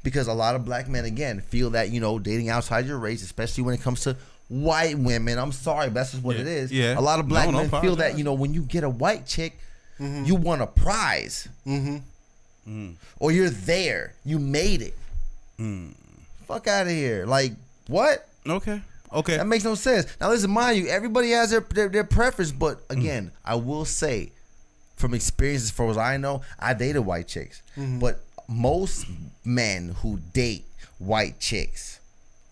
Because a lot of black men again feel that dating outside your race, especially when it comes to white women. I'm sorry, but that's just what it is. Yeah. A lot of black No men feel problem. that, you know, when you get a white chick, you want a prize. Or you're there. You made it. Fuck out of here. Like, what? Okay. That makes no sense. Now, listen, mind you, everybody has their preference, but again, I will say, from experience, as far as I know, I dated white chicks. But most men who date white chicks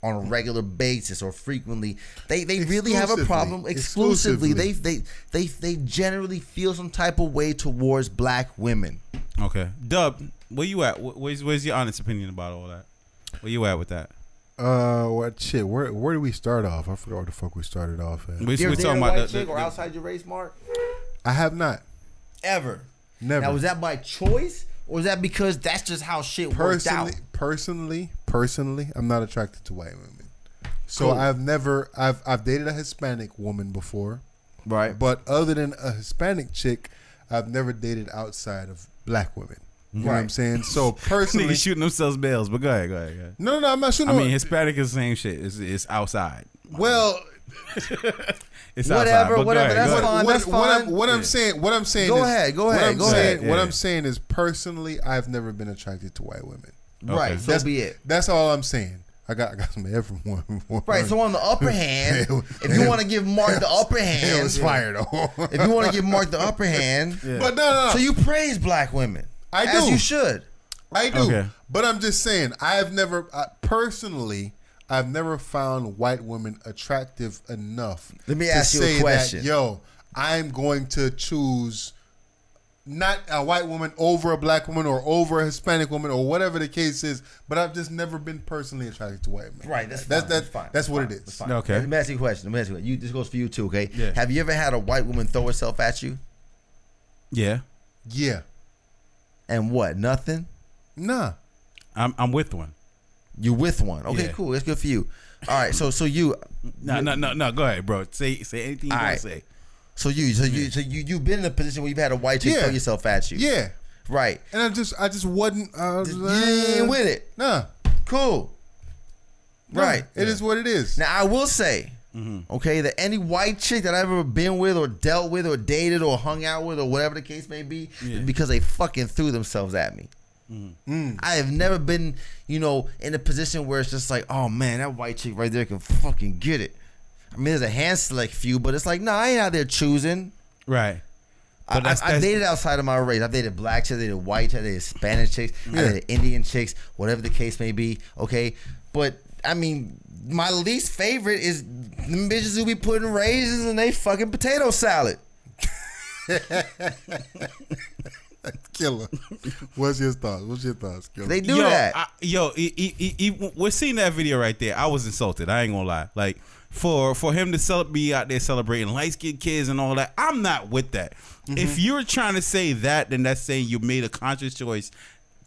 on a regular basis or frequently, they really have a problem exclusively. They generally feel some type of way towards black women. Okay. Dub, where you at? Where's your honest opinion about all that? Where you at with that? What shit? Where do we start off? I forgot where the fuck we started off at. You ever dated a white chick or outside your race, Mark? I have not. Ever. Never. Now, was that by choice or was that because that's just how shit worked out? Personally, I'm not attracted to white women. So Cool. I've dated a Hispanic woman before. Right. But other than a Hispanic chick, I've never dated outside of black women. You know what I'm saying? So personally, Niggas shooting themselves bells, but go ahead. No, I'm not shooting. I mean, Hispanic is the same shit. It's outside. Well, it's whatever, outside. whatever. That's fine. That's fine. What I'm saying. What I'm saying. Go is, ahead. What I'm saying is, personally, I've never been attracted to white women. Right. Okay. So be it. That's all I'm saying. I got some head from one. Right. So on the upper hand, if you want to give Mark the upper hand, it was fire though. if you want to give Mark the upper hand, But no. so you praise black women. I do. As you should. I do. Okay. But I'm just saying, I've never found white women attractive enough. Let me to ask you a say question. That, yo, I'm going to choose not a white woman over a black woman or over a Hispanic woman or whatever the case is. But I've just never been personally attracted to white men. Right. That's fine. That's what it is. That's fine. Okay. Let me ask you a question. This goes for you too. Okay. Yeah. Have you ever had a white woman throw herself at you? Yeah. Yeah. And what? Nothing. Nah. I'm with one. You with one? Okay, Yeah. cool. That's good for you. All right. So you. No. Go ahead, bro. Say anything you All want right. to say. So you've been in a position where you've had a white chick throw yourself at you. Yeah. Right. And I just wasn't. You ain't with it. Nah. Cool. Right. It is what it is. Now I will say, okay, that any white chick that I've ever been with or dealt with or dated or hung out with or whatever the case may be, is because they fucking threw themselves at me. I have never been, in a position where it's just like, oh man, that white chick right there can fucking get it. I mean, there's a hand select few, but it's like, nah, I ain't out there choosing. Right. I dated outside of my race. I've dated black chicks, I dated white chicks, I dated Spanish chicks, I dated Indian chicks, whatever the case may be. Okay, but I mean, my least favorite is them bitches who be putting raisins in they fucking potato salad. Killer. What's your thoughts, Killer? They do that. We're seeing that video right there. I was insulted. I ain't gonna lie. Like for him to be out there celebrating light skinned kids and all that, I'm not with that. If you're trying to say that, then that's saying you made a conscious choice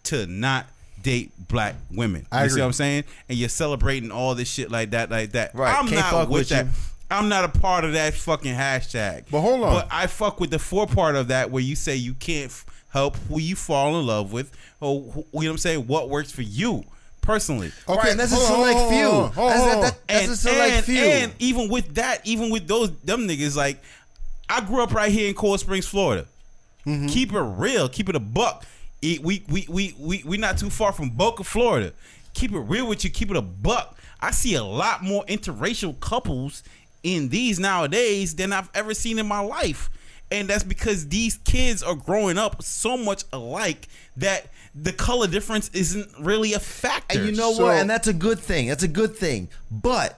to not date black women. I You agree. see what I'm saying? And you're celebrating all this shit like that. Right. I'm Can't not fuck with with that. you. I'm not a part of that fucking hashtag. But hold on. But I fuck with the part of that where you say you can't help who you fall in love with, or you know what I'm saying, what works for you personally. Okay, Right, and that's a select few. That's a select few. And even with that, even with them niggas, like I grew up right here in Cold Springs, Florida. Keep it real, keep it a buck. We not too far from Boca, Florida. Keep it real with you, keep it a buck. I see a lot more interracial couples in these nowadays than I've ever seen in my life. And that's because these kids are growing up so much alike that the color difference isn't really a factor. And you know what? And that's a good thing. That's a good thing. But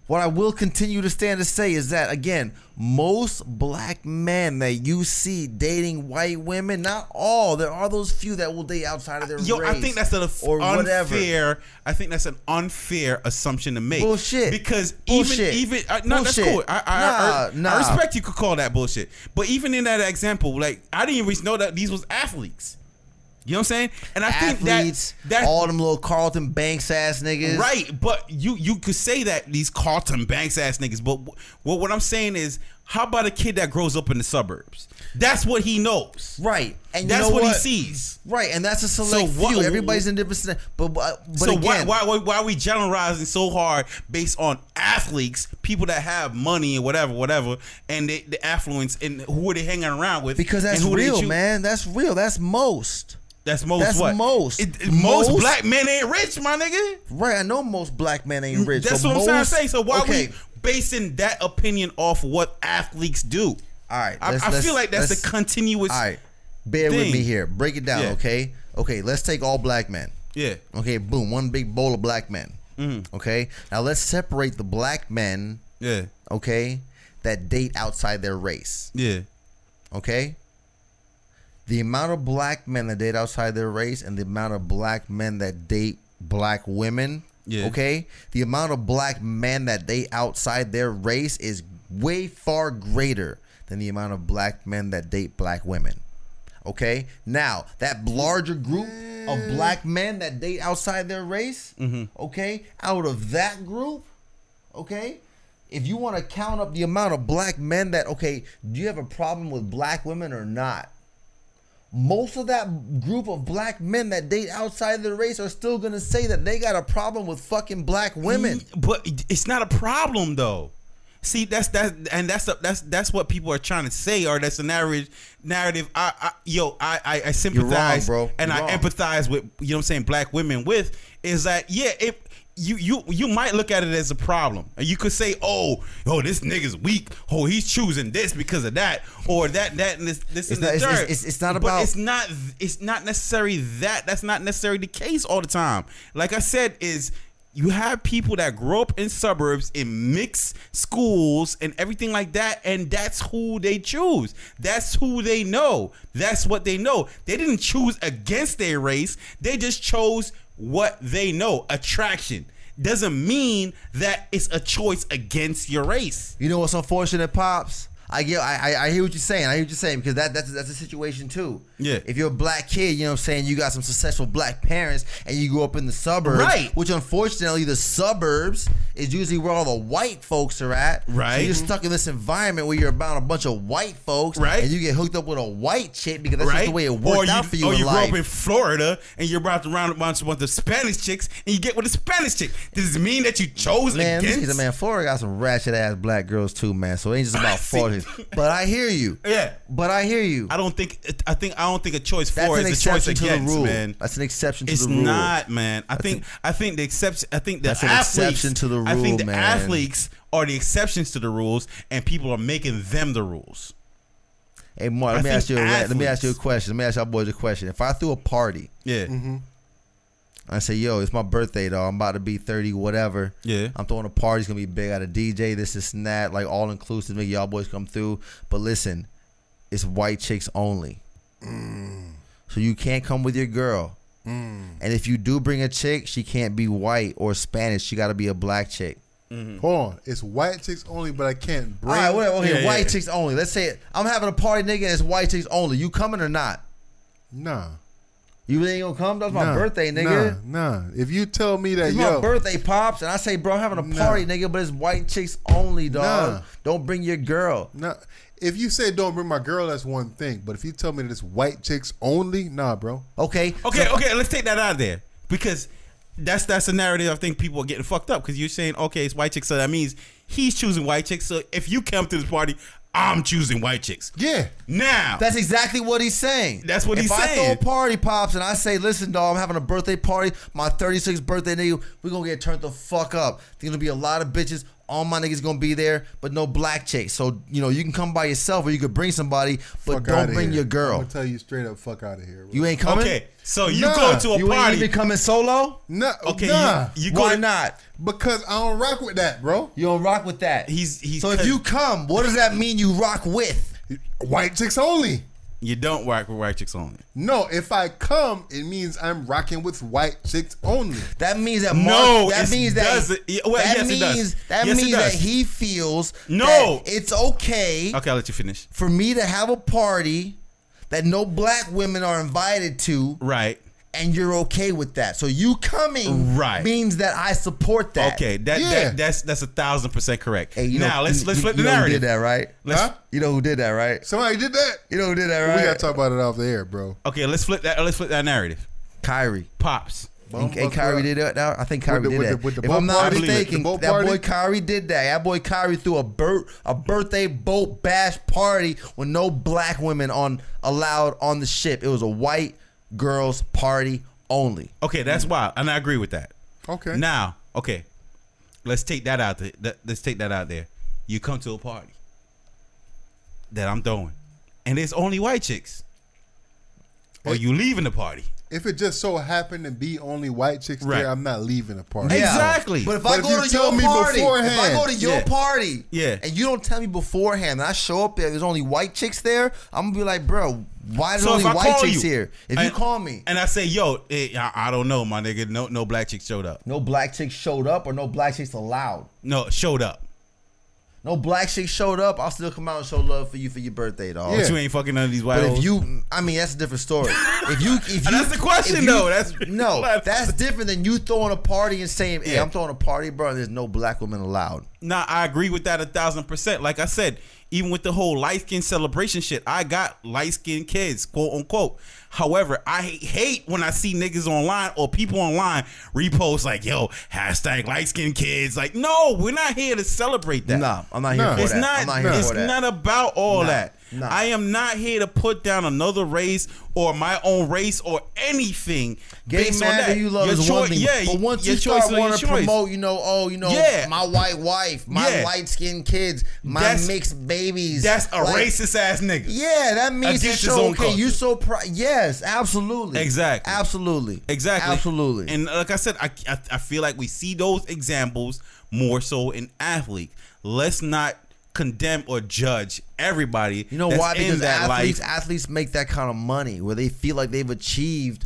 what I will continue to stand to say is that, again, most black men that you see dating white women, not all, there are those few that will date outside of their race. I think that's whatever. I think that's an unfair assumption to make. Bullshit. Because Bullshit. no, that's cool. I Nah. respect you could call that bullshit. But even in that example, like I didn't even know that these was athletes. You know what I'm saying? And I Athletes, think that all them little Carlton Banks ass niggas. right, but you could say that these Carlton Banks ass niggas, but what I'm saying is, how about a kid that grows up in the suburbs? That's what he knows. Right. And that's you know what he sees. Right, and that's a select So few. Everybody's in different. But so again, why are we generalizing so hard based on athletes, people that have money and whatever, and the affluence and who are they hanging around with? Because that's and who real, man. That's real. That's most. That's most. That's what? most. Most black men ain't rich, my nigga. Right, I know most black men ain't rich. That's so what I'm trying to say. So why okay. we basing that opinion off what athletes do? All right, I feel like that's a continuous. All right, bear with me here. Break it down, okay? Okay, let's take all black men. Yeah. Okay, boom, one big bowl of black men. Okay, now let's separate the black men. Yeah. Okay, that date outside their race. Yeah. Okay. The amount of black men that date outside their race and the amount of black men that date black women. Yeah. Okay, the amount of black men that date outside their race is way far greater than the amount of black men that date black women. Okay, now that larger group of black men that date outside their race, okay, out of that group, okay, if you want to count up the amount of black men that, okay, do you have a problem with black women or not? Most of that group of black men that date outside their race are still gonna say that they got a problem with fucking black women. But it's not a problem though. See, that's what people are trying to say, or that's a narrative. I sympathize, You're wrong, bro. and You're I wrong. empathize with, you know what I'm saying, black women with, is that you might look at it as a problem, and you could say, oh, this nigga's weak. Oh, he's choosing this because of that, or that, and this and the third. It's not about. But it's not necessarily that. That's not necessarily the case all the time. Like I said, is you have people that grow up in suburbs in mixed schools and everything like that, and that's who they choose. That's who they know. That's what they know. They didn't choose against their race. They just chose what they know. Attraction doesn't mean that it's a choice against your race. You know what's unfortunate, Pops? I hear what you're saying. I hear what you're saying, because that's a situation too. Yeah. If you're a black kid, you know what I'm saying, you got some successful black parents and you grew up in the suburbs. Right. Which unfortunately the suburbs is usually where all the white folks are at. Right. So you're stuck in this environment where you're around a bunch of white folks. Right. And you get hooked up with a white chick because that's Right. just the way it worked out for you or in you life. grow up in Florida and you're about to round a bunch of Spanish chicks and you get with a Spanish chick. Does it mean that you chose Man, against? man, Florida got some ratchet ass black girls too, man. So it ain't just about Florida. But I hear you. Yeah. But I hear you. I don't think a choice That's for an is a choice exception to against, the rule. man. That's an exception to It's the rule. not, man. I think the exception. I think the That's an athletes. exception to the I think rule, the man. athletes are the exceptions to the rules, and people are making them the rules. Hey, Mark, let me ask you a question. Let me ask y'all boys a question. If I threw a party, Yeah. I say, yo, it's my birthday, though. I'm about to be 30, whatever. Yeah. I'm throwing a party. It's going to be big. I got a DJ, this and that, like all inclusive. Make y'all boys come through. But listen, it's white chicks only. So you can't come with your girl. And if you do bring a chick, she can't be white or Spanish. She got to be a black chick. Hold on, it's white chicks only, but I can't bring. All right, whatever. Okay, Yeah, white yeah. chicks only. Let's say I'm having a party, nigga, and it's white chicks only. You coming or not? Nah. You really ain't gonna come? That's my Nah, birthday, nigga. Nah. If you tell me that, It's my birthday, Pops, and I say, bro, I'm having a party, nigga, but it's white chicks only, dog. Nah. Don't bring your girl. nah. If you say don't bring my girl, that's one thing. But if you tell me that it's white chicks only, nah, bro. Okay. Okay. Let's take that out of there, because that's a narrative I think people are getting fucked up, because you're saying, okay, it's white chicks, so that means he's choosing white chicks. So if you come to this party, I'm choosing white chicks. Yeah. Now That's exactly what he's saying. That's what he's If I saying. throw a party, Pops, and I say, listen, dog, I'm having a birthday party, my 36th birthday, nigga, we're going to get turned the fuck up. There's going to be a lot of bitches. All my niggas going to be there, but no black chicks. So, you know, you can come by yourself or you could bring somebody, but Fuck don't outta bring here. your I'm girl. gonna tell you straight up, fuck out of here, bro. You ain't coming? okay, so you Nah. go to a You ain't party. even coming solo? Nah. Okay, Nah. you go Why to, not? Because I don't rock with that, bro. You don't rock with that. He's So if you come, what does that mean you rock with? White chicks only. you don't rock with white chicks only. No, if I come, it means I'm rocking with white chicks only. That means that No, that it means that doesn't. Well, that yes, it does. means that Yes, it means that does. he feels No. that it's okay Okay, I'll let you finish. for me to have a party that no black women are invited to, Right. and you're okay with that. So you coming means that I support that. Okay, that's 1,000% correct. Hey, now let's flip the narrative. You did that, right? You know who did that, right? Somebody did that. You know who did that, right? We gotta talk about it off the air, bro. Okay, let's flip that narrative. Kyrie. Pops. And Kyrie did that. I think Kyrie did that. If I'm not mistaken, that boy Kyrie did that. That boy Kyrie threw a birthday boat bash party with no black women allowed on the ship. It was a white girls party only. Okay, that's wild, and I agree with that. Okay. Now, okay, let's take that out there. Let's take that out there. You come to a party that I'm throwing, and there's only white chicks. Or you leaving the party. If it just so happened to be only white chicks there, I'm not leaving the party. Yeah. Exactly. But if I go to your party, yeah, and you don't tell me beforehand, and I show up there, there's only white chicks there, I'm gonna be like, bro, why is only white chicks here? If you call me and I say, yo, I don't know, my nigga, no black chicks showed up. No black chicks showed up, or no black chicks allowed? No, showed up. No black chicks showed up, I'll still come out and show love for you for your birthday, dog. But you ain't fucking none of these white hoes. But if you, I mean, that's a different story. If you, that's the question, though. That's different than you throwing a party and saying, hey, I'm throwing a party, bro, and there's no black women allowed. Nah, I agree with that 1,000%. Like I said, even with the whole light skin celebration shit, I got light skinned kids, quote unquote. However, I hate when I see niggas online or people online repost like, yo, hashtag light skinned kids. Like, no, we're not here to celebrate that. Nah, I'm not here for that. It's not about all that. Nah. I am not here to put down another race or my own race or anything based on that. You love is one thing, but once you start wanting to promote, my white wife, my light skinned kids, my mixed babies. That's a racist ass nigga. Yeah, that means to show, okay, you so proud. Yes, absolutely. Exactly. Absolutely. Exactly. Absolutely. And like I said, I feel like we see those examples more so in athletes. Let's not condemn or judge everybody. You know why? Because athletes make that kind of money where they feel like they've achieved,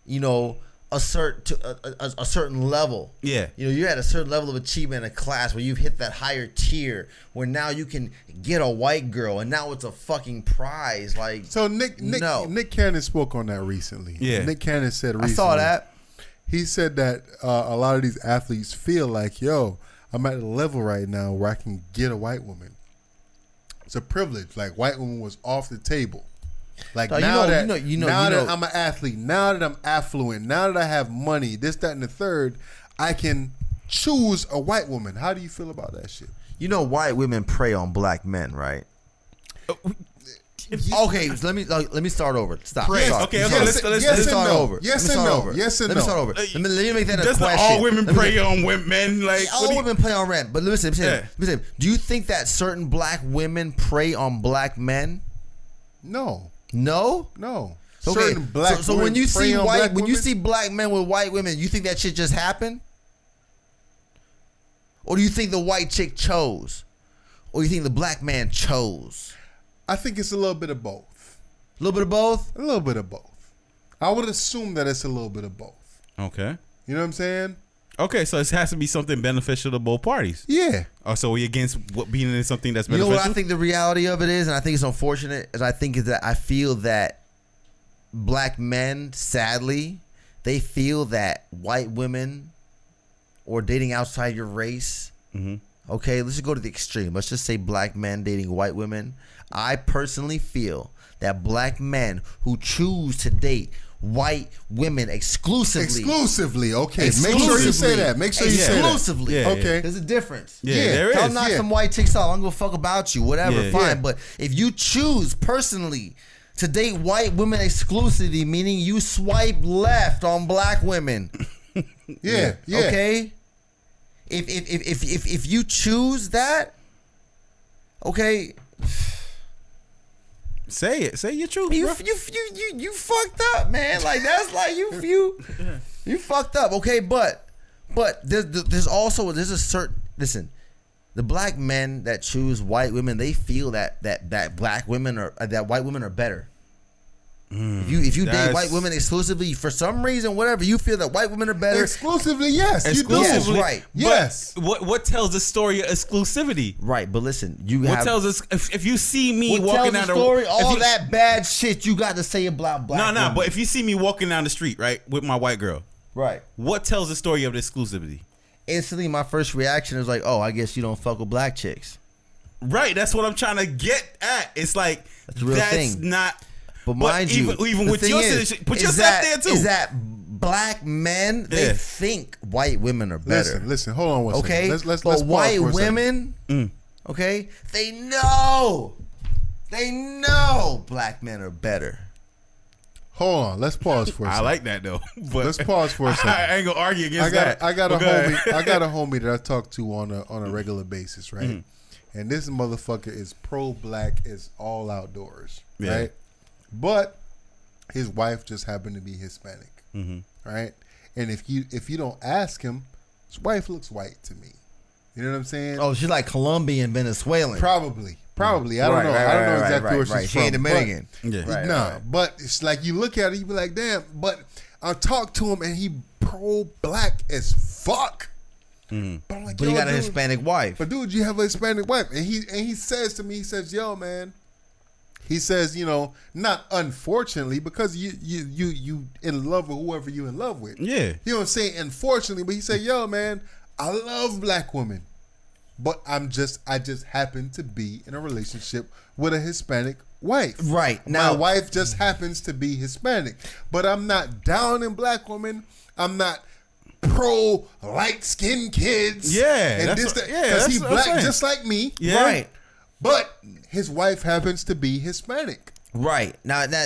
a certain level. Yeah. You're at a certain level of achievement in a class where you've hit that higher tier where now you can get a white girl and now it's a fucking prize. Like, so Nick Cannon spoke on that recently. Yeah. Nick Cannon said recently. I saw that. He said that a lot of these athletes feel like, yo, I'm at a level right now where I can get a white woman. It's a privilege. Like, white woman was off the table. Like, now that I'm an athlete, now that I'm affluent, now that I have money, this, that, and the third, I can choose a white woman. How do you feel about that shit? White women prey on black men, right? Okay, so let me start over. Stop. Okay, let's start over. Yes and no. Yes and no. Let me start over. Let me make that a question. Doesn't all women prey on men? Like, all women prey on men. But listen. Do you think that certain black women prey on black men? No. No. Okay. Certain black. So when you see you see black men with white women, you think that shit just happened? Or do you think the white chick chose? Or do you think the black man chose? I think it's a little bit of both. A little bit of both? A little bit of both. I would assume that it's a little bit of both. Okay. You know what I'm saying? Okay, so it has to be something beneficial to both parties. Yeah. Oh, so we against being in something that's beneficial? You know what I think the reality of it is, and I think it's unfortunate, is that I feel that black men, sadly, they feel that white women or dating outside your race, okay, let's just go to the extreme. Let's just say black men dating white women. I personally feel that black men who choose to date white women exclusively, okay. Make sure you say that. Exclusively. Yeah, okay. There's a difference. Yeah, there is. I'll knock some white chicks off. I'm gonna fuck about you, whatever, fine. But if you choose personally to date white women exclusively, meaning you swipe left on black women. Yeah. Okay? If you choose that, okay. Say it. Say your truth. You fucked up, man. Like, that's like you fucked up. Okay, but there's a certain, listen, the black men that choose white women, they feel that black women are that white women are better. If you date white women exclusively for some reason, whatever, you feel that white women are better. Exclusively, yes. Exclusively, You do. right. Yes. What tells the story of exclusivity? Right, but listen, What tells us if you see me walking down the story, all that bad shit you got to say about black No, women. but if you see me walking down the street, right, with my white girl, right, what tells the story of the exclusivity? Instantly, my first reaction is like, oh, I guess you don't fuck with black chicks. Right, that's what I'm trying to get at. It's like that's a real thing. Not. But mind you, even with your situation, put yourself there too. Is that black men? They think white women are better. Listen. Hold on one second. Okay, let's but white women, okay, they know black men are better. Hold on, let's pause for a second. I like that though. But let's pause for a second. I ain't gonna argue against that. I got a homie that I talk to on a regular basis, right? And this motherfucker is pro-black, is all outdoors, right? But his wife just happened to be Hispanic, right? And if you don't ask him, his wife looks white to me. You know what I'm saying? Oh, she's like Colombian, Venezuelan. Probably. I don't know. I don't know exactly where she's from. She ain't Dominican. But it's like you look at it, you be like, damn. But I talk to him and he pro-black as fuck. But I'm like, but you got a Hispanic wife. But dude, you have a Hispanic wife, and he says to me, he says, yo, man. He says, you know, not unfortunately, because you in love with whoever you in love with. Yeah. You don't say unfortunately, but he said, yo, man, I love black women. But I just happen to be in a relationship with a Hispanic wife. Right. Now, my wife just happens to be Hispanic. But I'm not down in black women. I'm not pro light skinned kids. Yeah. And because he's black just like me. Yeah. Right. But his wife happens to be Hispanic. Right. Now dude,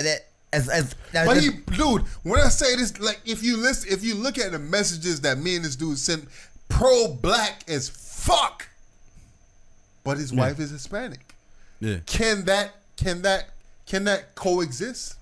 when I say this, like if you look at the messages that me and this dude sent, pro-black as fuck. But his wife is Hispanic. Yeah. Can that coexist?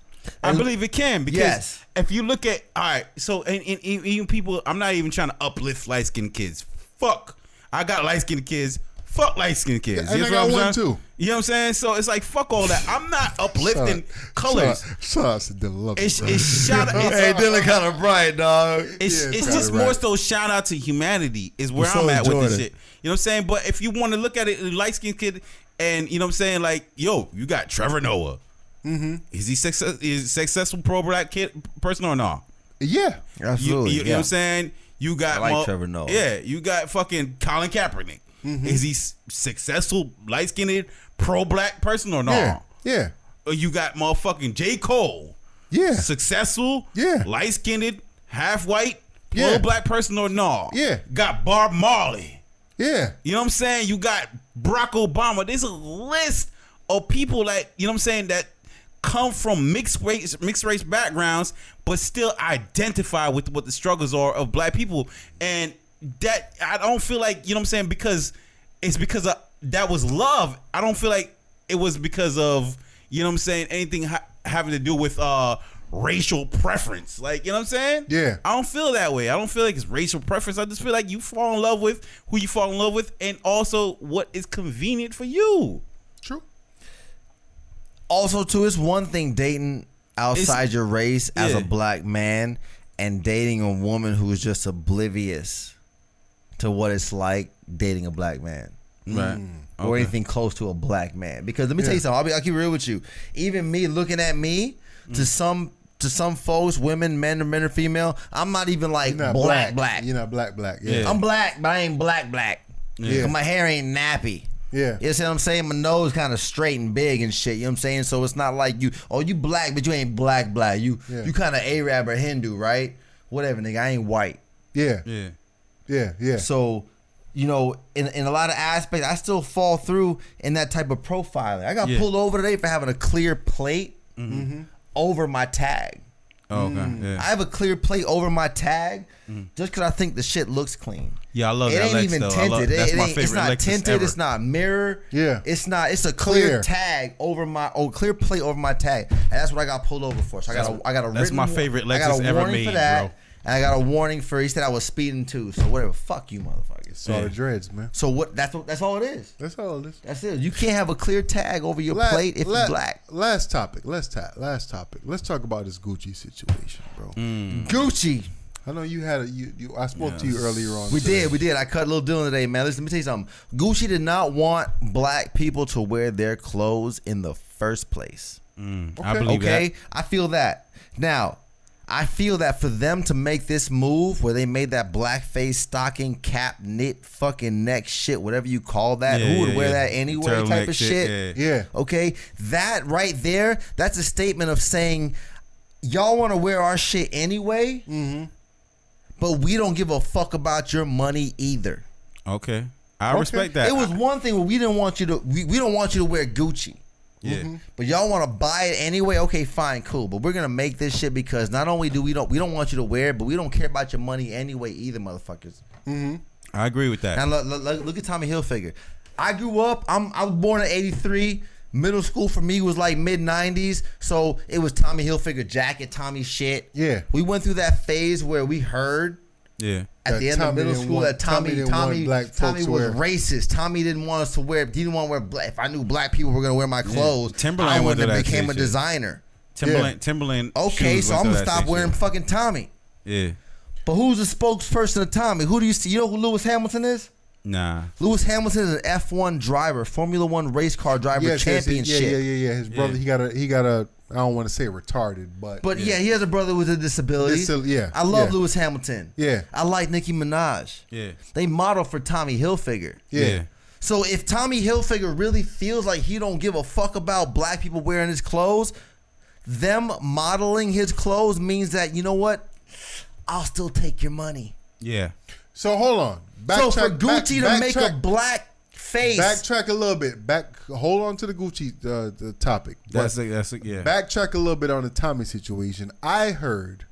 I believe it can, because if you look at, all right, so and even people, I'm not even trying to uplift light skinned kids. Fuck, I got light skinned kids. Fuck light skinned kids. And I got one too. You know what I'm saying? So it's like fuck all that. I'm not uplifting colors. Shout out to Dylan. It's shout out. Hey, Dylan kind of bright, dog. It's just more so shout out to humanity is where I'm at with this shit. You know what I'm saying? But if you want to look at it, light skinned kid, and you know what I'm saying, like, yo, you got Trevor Noah. Is he successful pro-black person or not? Yeah, absolutely. You know what I'm saying? You got I like Trevor Noah. Yeah, you got fucking Colin Kaepernick. Is he successful light-skinned pro-black person or not? Yeah. Or you got motherfucking J. Cole. Yeah. Successful. Yeah. Light-skinned, half-white, pro-black person or not? Yeah. Got Bob Marley. Yeah. You know what I'm saying? You got Barack Obama. There's a list of people that, you know what I'm saying, that come from mixed race backgrounds, but still identify with what the struggles are of black people. And that, I don't feel like, you know what I'm saying, because it's because of, that was love. I don't feel like it was because of, you know what I'm saying, anything having to do with racial preference. Like, you know what I'm saying? Yeah. I don't feel that way. I don't feel like it's racial preference. I just feel like you fall in love with who you fall in love with, and also what is convenient for you. True. Also, too, it's one thing dating outside your race as a black man and dating a woman who is just oblivious to what it's like dating a black man. Right. Or anything close to a black man. Because let me tell you something. I'll keep it real with you. Even me looking at me, to some folks, women, men or female, I'm not even like black. You're not black. Yeah. I'm black, but I ain't black. Yeah. 'Cause my hair ain't nappy. Yeah. You see what I'm saying? My nose kind of straight and big and shit. You know what I'm saying? So it's not like you black, but you ain't black. You kind of Arab or Hindu, right? Whatever, nigga. I ain't white. Yeah. So, you know, in a lot of aspects, I still fall through in that type of profiling. I got pulled over today for having a clear plate over my tag. Oh, okay. Yeah. I have a clear plate over my tag just because I think the shit looks clean. Yeah, I love it. That. It ain't even tinted. That's my favorite it's not Lexus tinted. ever. It's not mirror. Yeah. It's not. It's a clear tag over my clear plate over my tag. And that's what I got pulled over for. So I got a That's written, my favorite I got Lexus a ever warning made, for that. bro. and I got a warning for. He said I was speeding too. So whatever. Fuck you, motherfuckers. Saw the dreads, man. So what? That's all it is. That's all it is. That's it. You can't have a clear tag over your plate if you're black. Last topic. Last topic. Let's talk about this Gucci situation, bro. Gucci. I know you had I spoke to you earlier on. We did. I cut a little deal today, man. Listen, let me tell you something. Gucci did not want black people to wear their clothes in the first place. I believe that. I feel that. Now, I feel that for them to make this move where they made that blackface stocking cap knit fucking neck shit, whatever you call that, who would wear that anyway type of shit. Yeah. Okay? That right there, that's a statement of saying y'all want to wear our shit anyway. But we don't give a fuck about your money either. Okay. I respect that. It was one thing where we didn't want you to we don't want you to wear Gucci. Yeah. But y'all want to buy it anyway? Okay, fine, cool. But we're gonna make this shit because not only do we don't want you to wear it, but we don't care about your money anyway either, motherfuckers. I agree with that. Now look at Tommy Hilfiger. I grew up. I was born in '83. Middle school for me was like mid '90s, so it was Tommy Hilfiger jacket, Tommy shit. Yeah, we went through that phase where we heard. Yeah. At the end of middle school, that Tommy was racist. Tommy didn't want us to wear. He didn't want to wear black. If I knew black people were gonna wear my clothes, Timberland I wouldn't have that became a designer. Timberland. Okay, so I'm gonna stop wearing fucking Tommy. Yeah. But who's the spokesperson of Tommy? Who do you see? You know who Lewis Hamilton is? Nah. Lewis Hamilton is an F1 driver, Formula One race car driver, championship. Yeah. His brother, he got a. I don't want to say retarded, but yeah, he has a brother with a disability. I love Lewis Hamilton. Yeah, I like Nicki Minaj. Yeah, they model for Tommy Hilfiger. Yeah. So if Tommy Hilfiger really feels like he don't give a fuck about black people wearing his clothes, them modeling his clothes means that, you know what? I'll still take your money. Yeah. So hold on. So for Gucci to make a black face. Backtrack a little bit. Hold on to the Gucci the topic. That's yeah. Backtrack a little bit on the Tommy situation. I heard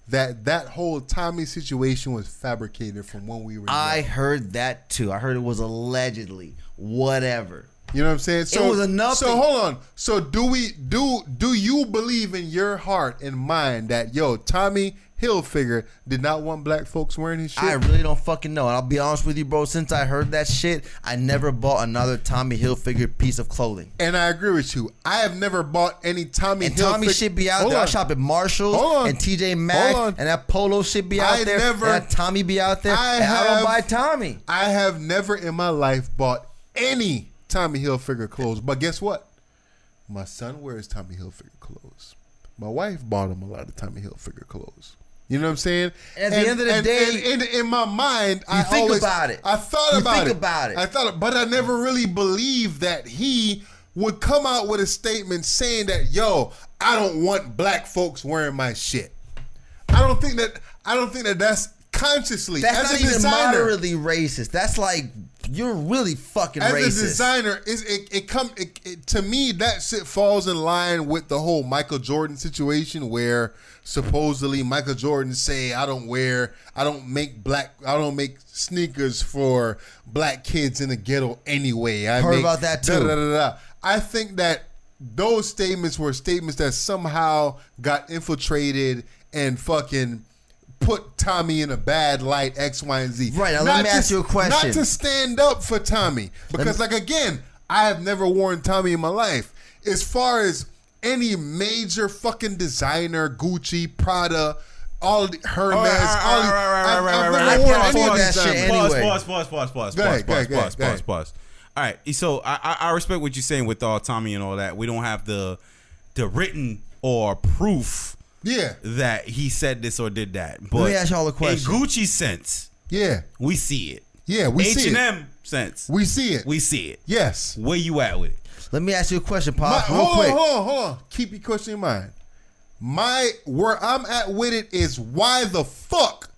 that whole Tommy situation was fabricated from when we were young. I heard that too. I heard it was allegedly whatever. You know what I'm saying? So it was enough. So hold on. So do you believe in your heart and mind that Tommy Hilfiger did not want black folks wearing his shit? I really don't fucking know. And I'll be honest with you, bro. Since I heard that shit, I never bought another Tommy Hilfiger piece of clothing. And I agree with you. I have never bought any Tommy Hilfiger. Tommy shit be out there. I shop at Marshalls and TJ Maxx, and that polo shit be out there. And that Tommy be out there. I don't buy Tommy. I have never in my life bought any Tommy Hilfiger clothes. But guess what? My son wears Tommy Hilfiger clothes. My wife bought him a lot of Tommy Hilfiger clothes. You know what I'm saying? At the end of the day, in my mind, I think about it. I thought about it. I thought, but I never really believed that he would come out with a statement saying that, I don't want black folks wearing my shit. I don't think that that's consciously. That's as not a even designer, moderately racist. That's like you're really fucking racist. As a designer, to me that shit falls in line with the whole Michael Jordan situation where supposedly Michael Jordan say I don't make sneakers for black kids in the ghetto anyway. I heard about that too. I think that those statements were statements that somehow got infiltrated and fucking put Tommy in a bad light, X, Y, and Z. Right, now let me ask you a question. Not to stand up for Tommy. Because, again, I have never worn Tommy in my life. As far as any major fucking designer, Gucci, Prada, all the Hermes, I've never worn any of that shit anyway. Pause. All right, so I respect what you're saying with Tommy and all that. We don't have the written or proof that he said this or did that. But let me ask y'all a question. In Gucci's sense, we see it. Yeah, we see it. H&M sense, we see it. We see it. Yes. Where you at with it? Let me ask you a question, Pop. Hold on. Keep your question in mind. Where I'm at with it is why the fuck,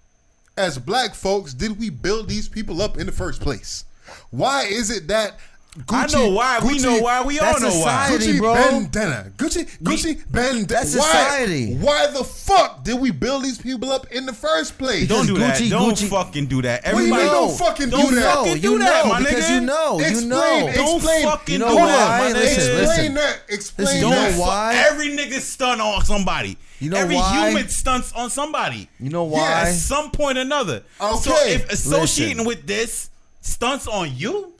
as black folks, did we build these people up in the first place? Why is it that I know why. We know why. We all know why. Gucci bro. bandana. Gucci bandana. That's society. Why the fuck did we build these people up in the first place? Don't do that. Gucci- Don't Gucci- fucking do that. What do you Everybody mean don't fucking do that? fucking do that, my because nigga. you know. Don't fucking You know do why? that, my nigga. Listen. Explain that. Explain You know that. why? Every nigga stunt on somebody. You know Every why? human stunts on somebody. You know At why? some point or another. Okay. So if associating Listen. with this stunts on you,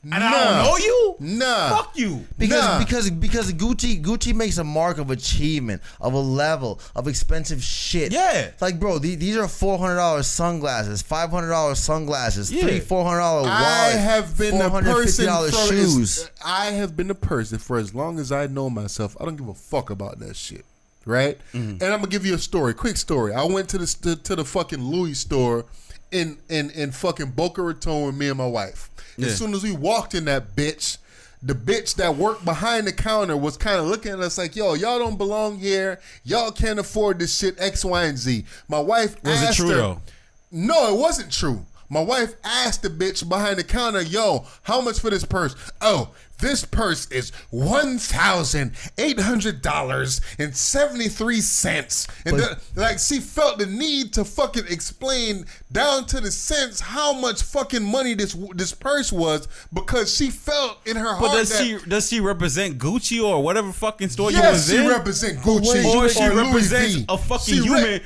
and I Nah. don't know you, Nah. fuck you. Nah. Because Gucci makes a mark of achievement, of a level, of expensive shit. Yeah. Like, bro, these are $400 sunglasses, $500 sunglasses, Yeah. $400 watch. I have been a person $450 for shoes. I have been a person for as long as I know myself. I don't give a fuck about that shit, right? And I'm gonna give you a story, quick story. I went to the fucking Louis store in fucking Boca Raton with me and my wife. Yeah. As soon as we walked in that bitch, the bitch that worked behind the counter was kind of looking at us like, yo, y'all don't belong here. Y'all can't afford this shit, X, Y, and Z. My wife Was it asked true, her. though? No, it wasn't true. My wife asked the bitch behind the counter, yo, how much for this purse? Oh, this purse is $1,800.73. And like, she felt the need to fucking explain down to the cents how much fucking money this purse was, because she felt in her But heart does she represent Gucci or whatever fucking store you yes, was she in? represent Gucci Or she Louis represents V. a fucking She human,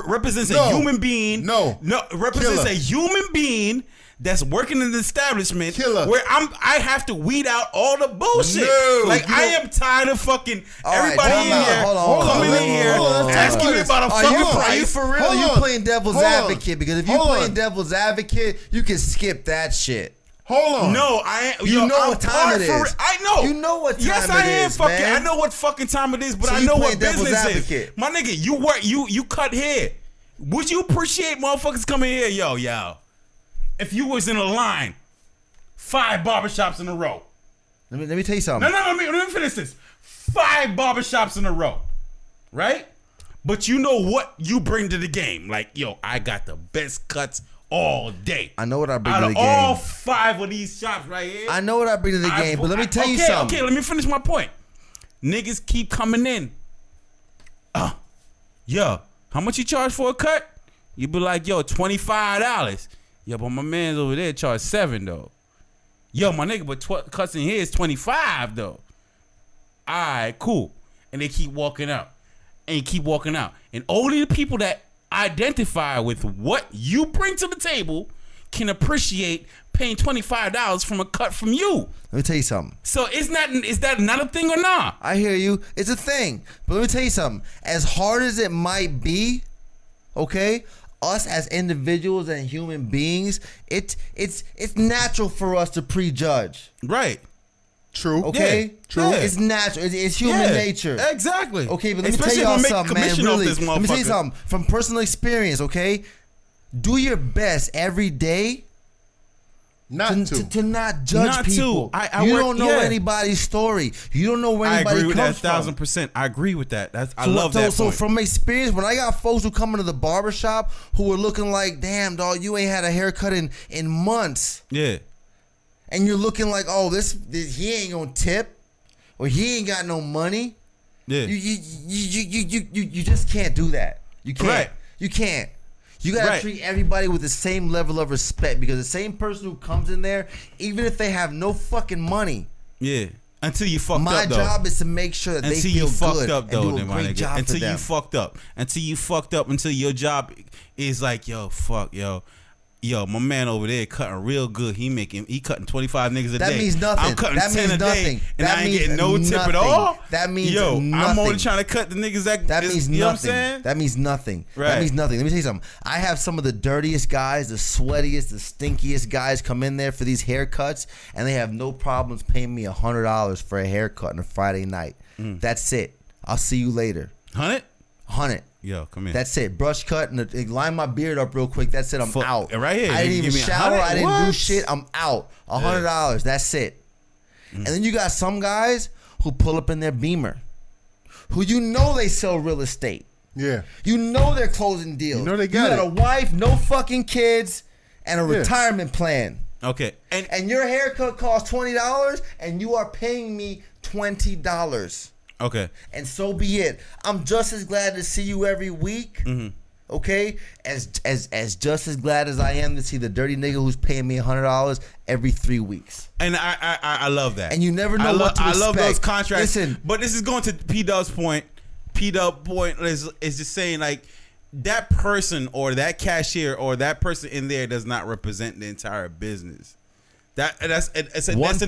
represents No. a human being. No. Represents Killer. a human being that's working in the establishment. Killer. Where I have to weed out all the bullshit. No, like you I don't- am tired of fucking All right, everybody hold in on, here hold on, coming hold in on, here hold on, let's asking talk me about about a this. fucking Hold on. price. Are you for real? Hold You on. playing devil's Hold on. advocate? Because if you Hold playing on. devil's advocate, you can skip that shit. Hold on. No, I ain't. You yo, know I'm what time hard it for is. I know. You know what time yes, it I am is, fucking. man. I know what fucking time it is, but So I you know playing what devil's business advocate. is. My nigga, you work. You cut hair. Would you appreciate motherfuckers coming here, yo? If you was in a line, 5 barbershops in a row. Let me tell you something. No, let me finish this. 5 barbershops in a row, right? But you know what you bring to the game. Like, yo, I got the best cuts all day. I know what I bring Out to of the game. all 5 of these shops right here. I know what I bring to the game, but let me tell you something. Okay, let me finish my point. Niggas keep coming in. Yo, how much you charge for a cut? You be like, yo, $25. Yo, but my man's over there charge $7 though. Yo, my nigga, but cuts in here is $25 though. Alright, cool. And they keep walking out. And keep walking out. And only the people that identify with what you bring to the table can appreciate paying $25 from a cut from you. Let me tell you something. So is that not a thing or not? I hear you. It's a thing. But let me tell you something. As hard as it might be, okay, us as individuals and human beings, it's natural for us to prejudge. Right. True. Okay? Yeah. True. Yeah. It's natural. It's human nature. Exactly. Okay, but let me Especially tell y'all if I make something, man. commission off Really, this let me tell you motherfucker. something from personal experience. Okay, do your best every day Not to. to not judge Not to. people. I You work- don't know yeah. anybody's story. You don't know where I anybody agree with comes that from. 1000%. I agree with that. I So love that. So point. from experience, when I got folks who come into the barbershop who are looking like, damn, dog, you ain't had a haircut in months. Yeah. And you're looking like, oh, this he ain't gonna tip, or he ain't got no money. Yeah. You just can't do that. You can't. Right. You can't. You gotta Right. treat everybody with the same level of respect, because the same person who comes in there, even if they have no fucking money, Yeah. Until you fucked my up though. job is to make sure that they Until feel you fucked good up and though, do a then my great nigga. job Until for them. you fucked up. Until you fucked up. Until your job is like, yo, fuck, yo. Yo, my man over there cutting real good. He cutting 25 niggas a That day. means nothing. I'm cutting That 10 means a day, nothing. and That I ain't means getting no tip at nothing. all. That means yo, I'm nothing. only trying to cut the niggas that That means you know what I'm nothing. saying? That means nothing. That Right. means nothing. Let me tell you something. I have some of the dirtiest guys, the sweatiest, the stinkiest guys come in there for these haircuts, and they have no problems paying me $100 for a haircut on a Friday night. That's it. I'll see you later. 100? 100. Yo, come here. That's it. Brush cut and line my beard up real quick. That's it. I'm Fuck, out. right here. I didn't You even give me shower. 100? I didn't do What? shit. I'm out. $100. That's it. And then you got some guys who pull up in their Beamer, who you know they sell real estate. Yeah. You know they're closing deals. You know they got You got it. a wife, no fucking kids, and a Yeah. retirement plan. Okay. And your haircut costs $20 and you are paying me $20. Okay. And so be it. I'm just as glad to see you every week. Mm-hmm. Okay? As just as glad as I am to see the dirty nigga who's paying me $100 every 3 weeks. And I love that. And you never know what to expect. I love those contracts. Listen, but this is going to P-Dub's point. P-Dub point is just saying like that person or that cashier or that person in there does not represent the entire business. That's one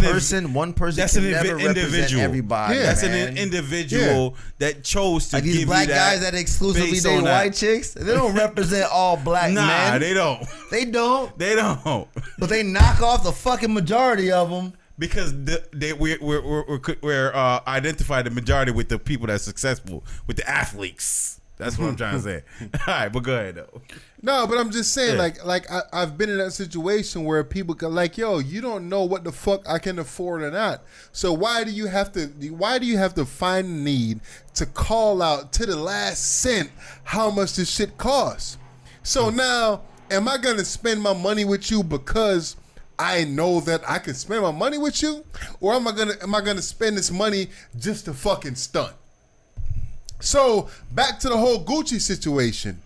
person that's can an never represent individual. everybody. Yeah. That's man. an individual that chose to Like give these black you that guys that exclusively based date on that. white chicks, they don't represent all black Nah, men. they don't. They don't. They don't. But they knock off the fucking majority of them. Because we're identify the majority with the people that's successful, with the athletes. That's what I'm trying to say. All right, but go ahead though. No, but I'm just saying, Yeah. I've been in that situation where people go like, yo, you don't know what the fuck I can afford or not. So why do you have to find a need to call out to the last cent how much this shit costs? So now, am I gonna spend my money with you because I know that I can spend my money with you, or am I gonna spend this money just to fucking stunt? So back to the whole Gucci situation.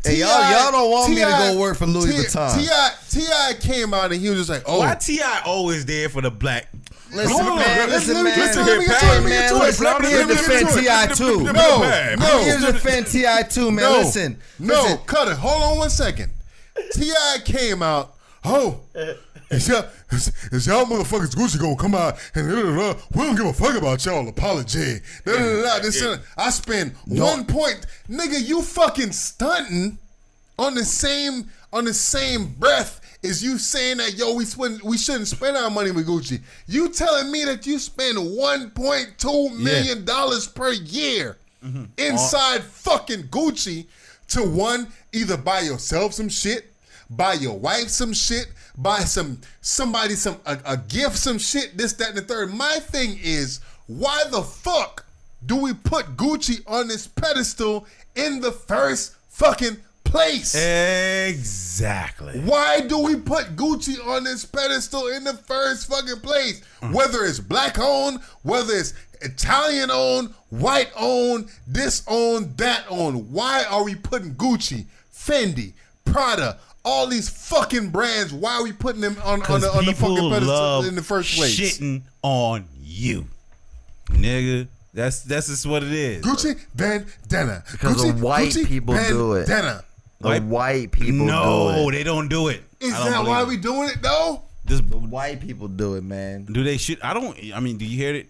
Hey, y'all don't want me to go work for Louis Vuitton. T.I. came out and he was just like, oh. Why T.I. always there for the black? Listen, man. Listen here, Hey, man, listen, I'm here to defend T.I. too. No. I'm here to defend T.I. too, man. Listen. Cut it. Hold on one second. T.I. came out, is y'all motherfuckers Gucci gonna come out and we don't give a fuck about y'all apology. I spend 1 point. Nigga, you fucking stunting on the same breath as you saying that, yo, we shouldn't spend our money with Gucci. You telling me that you spend $1.2 million per year inside fucking Gucci to one, either buy yourself some shit, buy your wife some shit, buy somebody a gift, some shit, this, that, and the third. My thing is, why the fuck do we put Gucci on this pedestal in the first fucking place? Exactly. Why do we put Gucci on this pedestal in the first fucking place? Whether it's black owned, whether it's Italian owned, white owned, this owned, that owned. Why are we putting Gucci, Fendi, Prada, all these fucking brands? Why are we putting them on the fucking pedestal in the first place? Shitting on you, nigga. That's just what it is. Gucci bandana. Because Gucci, the white Gucci people do it. Bandana. The white people do it. No, they don't do it. Is that why we doing it though? The white people do it, man. Do they shit? I mean, do you hear it?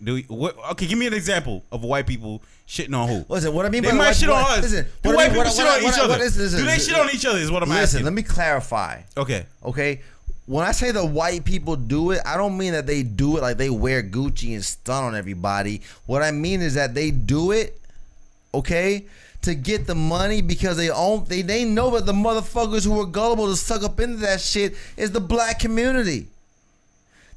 Okay, give me an example of white people shitting on who? Listen, what I mean they by might shit on us. Listen, do white people shit on each other? Do they shit on each other is what I'm asking. Listen, let me clarify. Okay. When I say the white people do it, I don't mean that they do it like they wear Gucci and stunt on everybody. What I mean is that they do it, okay, to get the money because they know that the motherfuckers who are gullible to suck up into that shit is the black community.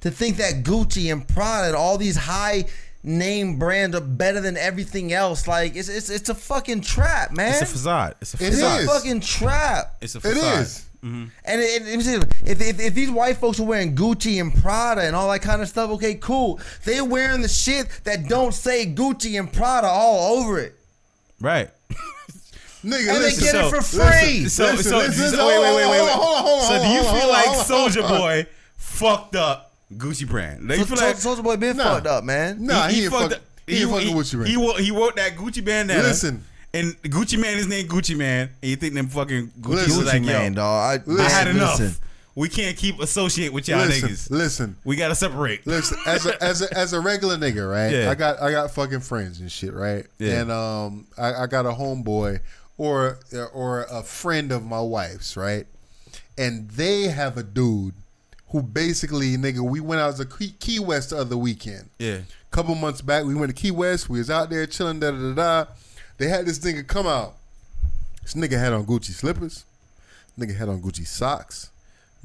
To think that Gucci and Prada and all these high name brands are better than everything else, like it's a fucking trap, man. It's a facade. It's a fucking trap. It's a facade. It is. Mm-hmm. And if these white folks are wearing Gucci and Prada and all that kind of stuff, okay, cool. They wearing the shit that don't say Gucci and Prada all over it. Right. Nigga, and listen, they get it for free. Wait. Hold So on, do you feel like hold on. Soulja Boy fucked up Gucci brand? Do you feel like Soulja Boy been fucked up, man? Nah, he ain't fucked Gucci brand. He wrote that Gucci bandana. Listen. And Gucci Man is named Gucci Man. And you think them fucking Gucci was Gucci like, man, yo, dog. I had enough. We can't keep associate with y'all niggas. Listen. We gotta separate. Listen, as a regular nigga, right? Yeah. I got fucking friends and shit, right? Yeah. And I got a homeboy or a friend of my wife's, right? And they have a dude who basically, nigga, we went out to Key West the other weekend. Yeah. Couple months back, we went to Key West. We was out there chilling, da-da-da-da. They had this nigga come out. This nigga had on Gucci slippers. Nigga had on Gucci socks,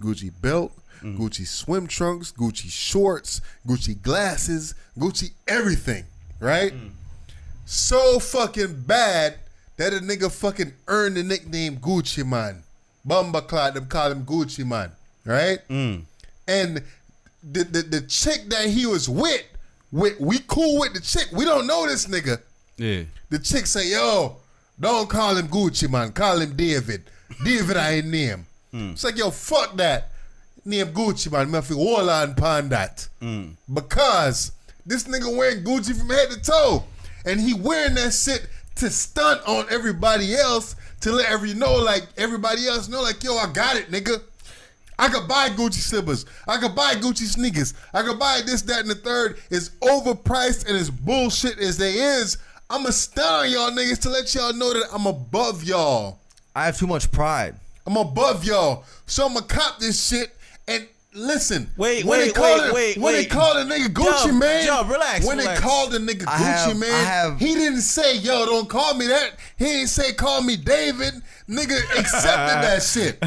Gucci belt, Gucci swim trunks, Gucci shorts, Gucci glasses, Gucci everything, right? So fucking bad that a nigga fucking earned the nickname Gucci Man. Bumba Clot, them call him Gucci Man. right? And the chick that he was with, we cool with the chick. We don't know this nigga. Yeah. The chick say, yo, don't call him Gucci, man. Call him David. David I ain't name. It's like, yo, fuck that. Name Gucci, man. Me have to hold on upon that. Because this nigga wearing Gucci from head to toe. And he wearing that shit to stunt on everybody else, to let everybody else know, like, yo, I got it, nigga. I could buy Gucci slippers. I could buy Gucci sneakers. I could buy this, that, and the third. It's overpriced and as bullshit as they is. I'ma stunt on y'all niggas to let y'all know that I'm above y'all. I have too much pride. I'm above y'all. So I'ma cop this shit and listen. Wait. When they call the nigga Gucci Mane. Yo, relax. When they called the nigga Gucci Mane, he didn't say, yo, don't call me that. He didn't say, call me David. Nigga accepted that shit.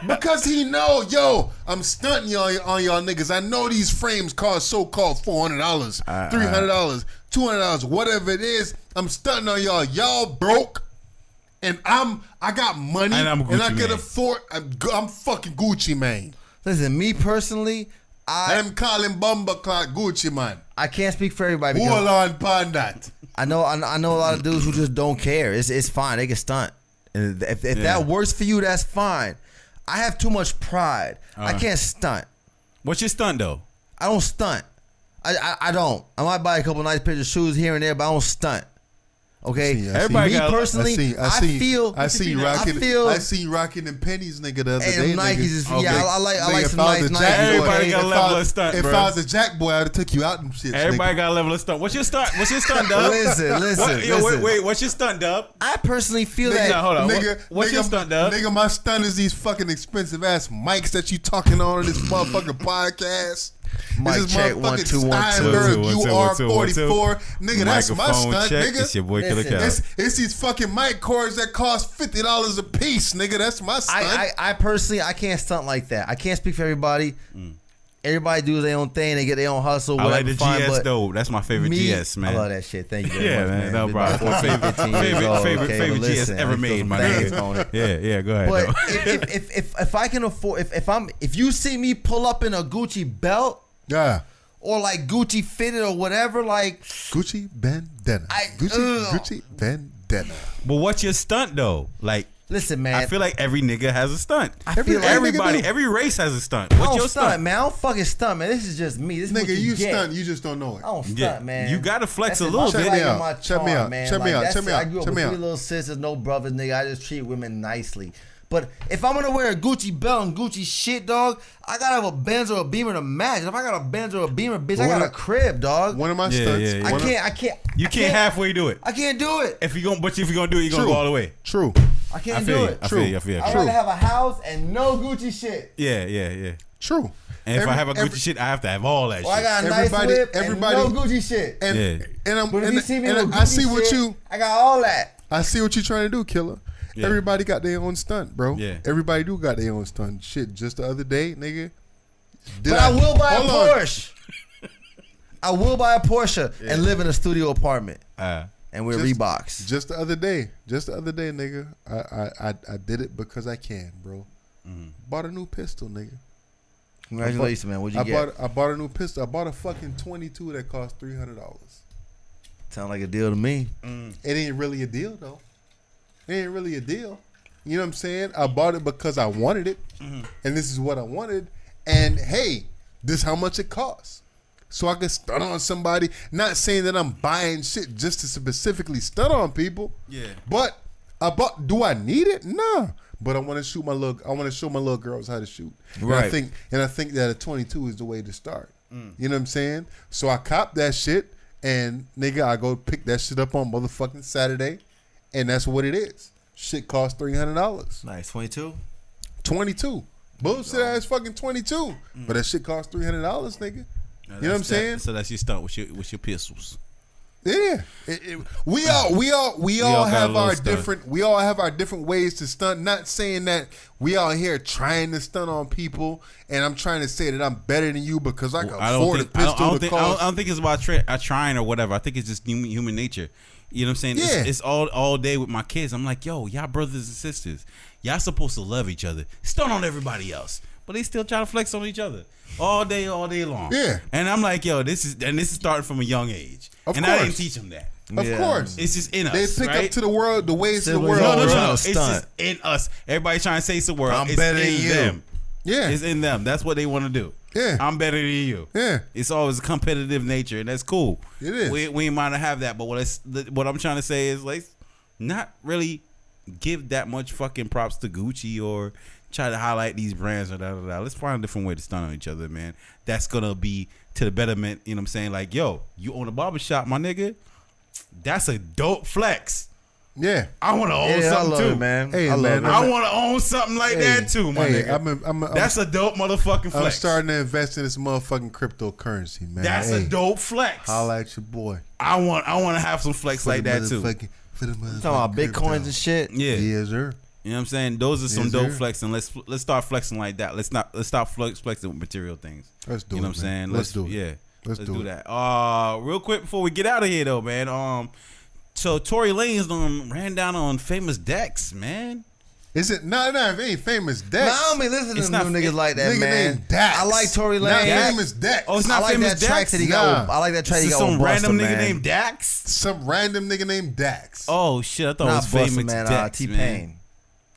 Because he know, yo, I'm stunting on y'all niggas. I know these frames cost so-called $400, $300, $200, whatever it is. I'm stunting on y'all. Y'all broke. And I got money. And I can afford. I'm fucking Gucci Mane. Listen, me personally, I'm calling Bumba Clock Gucci man. I can't speak for everybody. Hold on upon that. I know a lot of dudes who just don't care. It's fine. They can stunt. And if that works for you, that's fine. I have too much pride. I can't stunt. What's your stunt though? I don't stunt. I don't. I might buy a couple nice pairs of shoes here and there, but I don't stunt. Okay, everybody. Me personally, I see you rocking them pennies, nigga, the other day. Nikes, I like some nice Nikes. Everybody got a level of stunt, bro. If I was a jack boy, I'd have took you out and shit. Everybody got a level of stunt. What's your stunt? Dub? Listen. Wait. What's your stunt, Dub? I personally feel that. Hold on. What's your stunt, Dub? Nigga, my stunt is these fucking expensive ass mics that you talking on this motherfucking podcast. Mic check 1 2 1 2 UR44. Nigga, that's my stunt, check. nigga. It's your boy Killer Cal. It's these fucking mic cords that cost $50 a piece, nigga. That's my stunt. I personally, I can't stunt like that. I can't speak for everybody. Everybody do their own thing. They get their own hustle. I like the GS though. That's my favorite GS, man. I love that shit. Thank you very much, man. No problem. Favorite GS ever made, my nigga. Yeah. Go ahead. But if I can afford, if you see me pull up in a Gucci belt, or like Gucci fitted or whatever, like Gucci bandana, Gucci bandana. But what's your stunt though? Like, listen, man. I feel like every nigga has a stunt. Every race has a stunt. What's your stunt, man? I don't fucking stunt, man. This is just me. This is nigga, you stunt. You just don't know it. I don't stunt, man. You gotta flex a little bit. Check me out. I grew up with 3 little sisters, no brothers, nigga. I just treat women nicely. But if I'm gonna wear a Gucci belt and Gucci shit, dog, I gotta have a Benz or a Beamer to match. And if I got a Benz or a Beamer, bitch, I got a crib, dog. One of my stunts. I can't. You can't halfway do it. I can't do it. If you're gonna do it, you're gonna go all the way. True. I can't do it. I feel you. I'd rather have a house and no Gucci shit. Yeah. True. And if I have a Gucci shit, I have to have all that shit. I got a nice whip and no Gucci shit. I see what you. I got all that. I see what you're trying to do, Killer. Yeah. Everybody got their own stunt, bro. Yeah. Everybody do got their own stunt. Shit, just the other day, nigga. I will buy a Porsche. I will buy a Porsche and live in a studio apartment. And wear Reeboks. Just the other day, nigga. I did it because I can, bro. Bought a new pistol, nigga. Congratulations, man. What'd you get? I bought a new pistol. I bought a fucking 22 that cost $300. Sound like a deal to me. It ain't really a deal though. It ain't really a deal. You know what I'm saying? I bought it because I wanted it, and this is what I wanted. And hey, this is how much it costs. So I can stunt on somebody. Not saying that I'm buying shit just to specifically stunt on people. Yeah. But do I need it? Nah. But I want to show my little girls how to shoot. Right. And I think that a 22 is the way to start. You know what I'm saying? So I copped that shit, and nigga, I go pick that shit up on motherfucking Saturday. And that's what it is. Shit costs $300. Nice. 22? 22. Bullshit ass fucking 22. But that shit costs $300, nigga. You know what I'm saying? So that's your stunt with your pistols. Yeah. We all have our different ways to stunt. Not saying that we out here trying to stunt on people, and I'm trying to say that I'm better than you because I can afford a pistol. I don't think it's about trying or whatever. I think it's just human nature. You know what I'm saying? Yeah. It's all day with my kids. I'm like, yo, y'all brothers and sisters. Y'all supposed to love each other. Stunt on everybody else. but they still try to flex on each other all day long. Yeah. And I'm like, yo, this is starting from a young age. Of and course. I didn't teach them that. Of course. It's just in us. They pick right? up to the world, the ways of the world. No. It's just in us. Everybody trying to say it's the world. I'm it's better in than you. them. Yeah. It's in them. That's what they want to do. Yeah. I'm better than you. Yeah. It's always a competitive nature, and that's cool. It is. We ain't mind to have that, but what I'm trying to say is, like, not really give that much fucking props to Gucci or try to highlight these brands or da. Let's find a different way to stun on each other, man. That's gonna be to the betterment. You know what I'm saying? Like, yo, you own a barbershop, my nigga. That's a dope flex. Yeah. I want to own something too, man. Hey, I love man, it. I want to own something like that too, my nigga. I'm That's a dope motherfucking flex. I'm starting to invest in this motherfucking cryptocurrency, man. That's a dope flex. Holla at your boy. I want to have some flex like that too. For the Talking about bitcoins and shit. Yeah. Yes, sir. You know what I'm saying? Those are some Yes, dope sir. flexing. Let's start flexing like that. Let's stop flexing with material things. Let's do it. You know what I'm man. saying? Let's do it. Yeah. Let's do it. that. Real quick before we get out of here though, man. So Tory Lanez ran down on Famous Dex, man. Is it? No, it ain't Famous Dex. Nah, I don't be listening It's to not- them niggas like that, Nigga man. named Dax. I like Tory Not Lanez. Famous Dex. Oh, it's I not like Famous that track Dex? that he got. Nah. I like that track This he is got some with random Busta, nigga man. named Dax. Some random nigga named Dax. Oh shit! I thought Not it was Famous Busta, man. Dex, T man. Pain.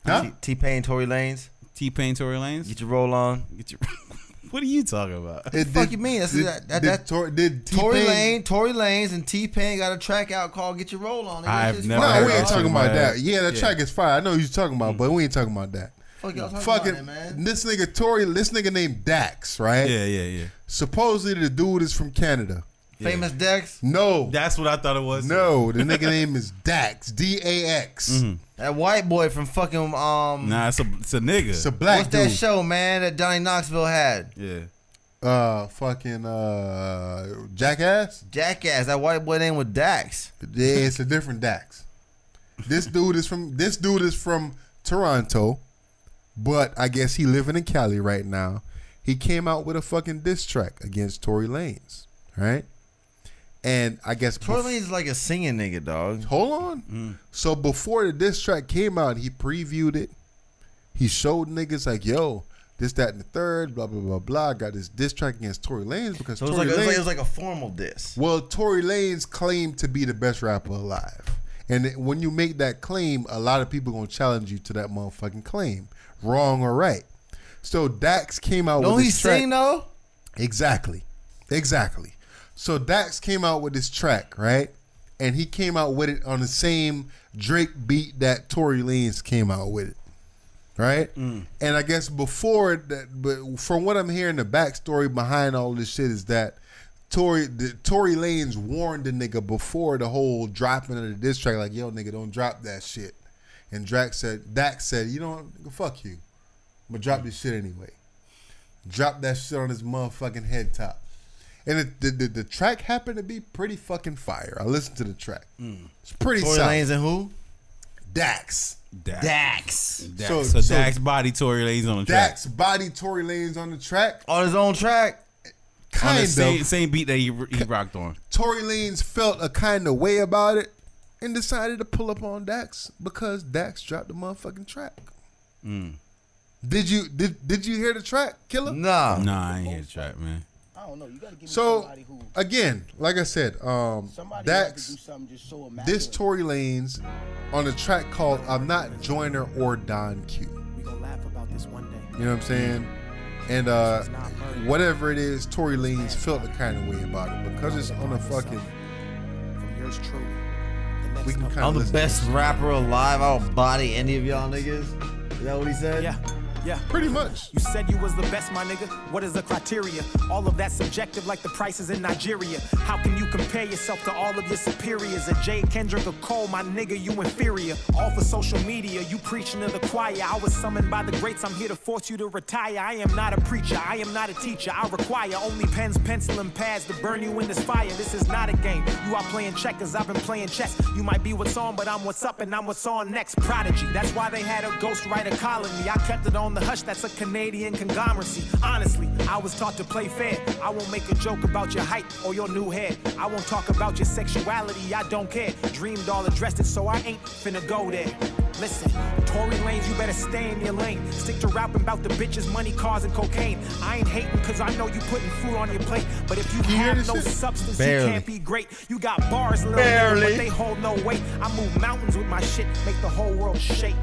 Huh? T Pain, Tory Lanez. T-Pain, Tory Lanez. Get your roll on. Get your. What are you talking about? It fuck you mean? That's Did Tory T-Pain? Lanez, and T Pain got a track out called "Get Your Roll On." I've never No, heard we ain't that talking shit, about man. that. Yeah, that track is fire. I know what you're talking about, but we ain't talking about that. Fuck y'all talking Fucking about, it, man. this nigga named Dax, right? Yeah. Supposedly the dude is from Canada. Famous Dex. No, That's what I thought it was. no, the nigga name is Dax, D-A-X. That white boy from fucking Nah, it's a nigga. It's a black what's dude. that show, man? That Johnny Knoxville had. Yeah. Jackass. Jackass. That white boy name was Dax. Yeah, it's a different Dax. This dude is from Toronto, but I guess he living in Cali right now. He came out with a fucking diss track against Tory Lanez, right? And I guess Tory Lanez is like a singing nigga, dog. hold on. So before the diss track came out, he previewed it. He showed niggas like, yo, this, that, and the third, blah, blah, blah, blah. I got this diss track against Tory Lanez because So it Tory was Lanez. like a formal diss. Well, Tory Lanez claimed to be the best rapper alive. And when you make that claim, a lot of people going to challenge you to that motherfucking claim. Wrong or right. So Dax came out Don't with he this track. sing though? Exactly. So Dax came out with this track, right? And he came out with it on the same Drake beat that Tory Lanez came out with it. Right? And I guess before that, but from what I'm hearing, the backstory behind all this shit is that Tory Lanez warned the nigga before the whole dropping of the diss track, like, yo, nigga, don't drop that shit. And Dax said, you know what, fuck you. I'm gonna drop this shit anyway. Drop that shit on his motherfucking head top. And the track happened to be pretty fucking fire. I listened to the track. It's pretty Tory solid. Lanez and who? Dax. Dax. So So Dax body Tory Lanez on the track. Dax body Tory Lanez on the track. On his own track. On Kind the of. same beat that he rocked on. Tory Lanez felt a kind of way about it and decided to pull up on Dax because Dax dropped the motherfucking track. Did you hear the track, Killer? Nah. Nah, I ain't hear the track, man. I don't know. You gotta give me So somebody who again, like I said, somebody has to Dax, do something just so immaculate. this Tory Lanez on a track called "I'm Not Joyner or Don Q." We gonna laugh about this one day. You know what I'm saying? And whatever it is, Tory Lanez felt the kind of way about it because it's on a fucking. From yours truly. The next We can couple- kind I'm of the listen best rapper alive. I'll body any of y'all niggas. Is that what he said? Yeah. pretty much. You said you was the best, my nigga. What is the criteria? All of that subjective like the prices in Nigeria. How can you compare yourself to all of your superiors? A Jay, Kendrick, or Cole, my nigga, you inferior. All for social media, you preaching to the choir. I was summoned by the greats, I'm here to force you to retire. I am not a preacher, I am not a teacher. I require only pens, pencil, and pads to burn you in this fire. This is not a game. You are playing checkers, I've been playing chess. You might be what's on, but I'm what's up, and I'm what's on next. Prodigy, that's why they had a ghostwriter calling me. I kept it on the hush, that's a Canadian conglomeracy. Honestly, I was taught to play fair. I won't make a joke about your height or your new hair. I won't talk about your sexuality, I don't care. Dreamed all addressed it, so I ain't finna go there. Listen, Tory Lanez, you better stay in your lane. Stick to rapping about the bitches, money, cars, and cocaine. I ain't hating cause I know you putting food on your plate. But if you have no substance, Barely. you can't be great. You got bars, little nigga, but they hold no weight. I move mountains with my shit, make the whole world shake.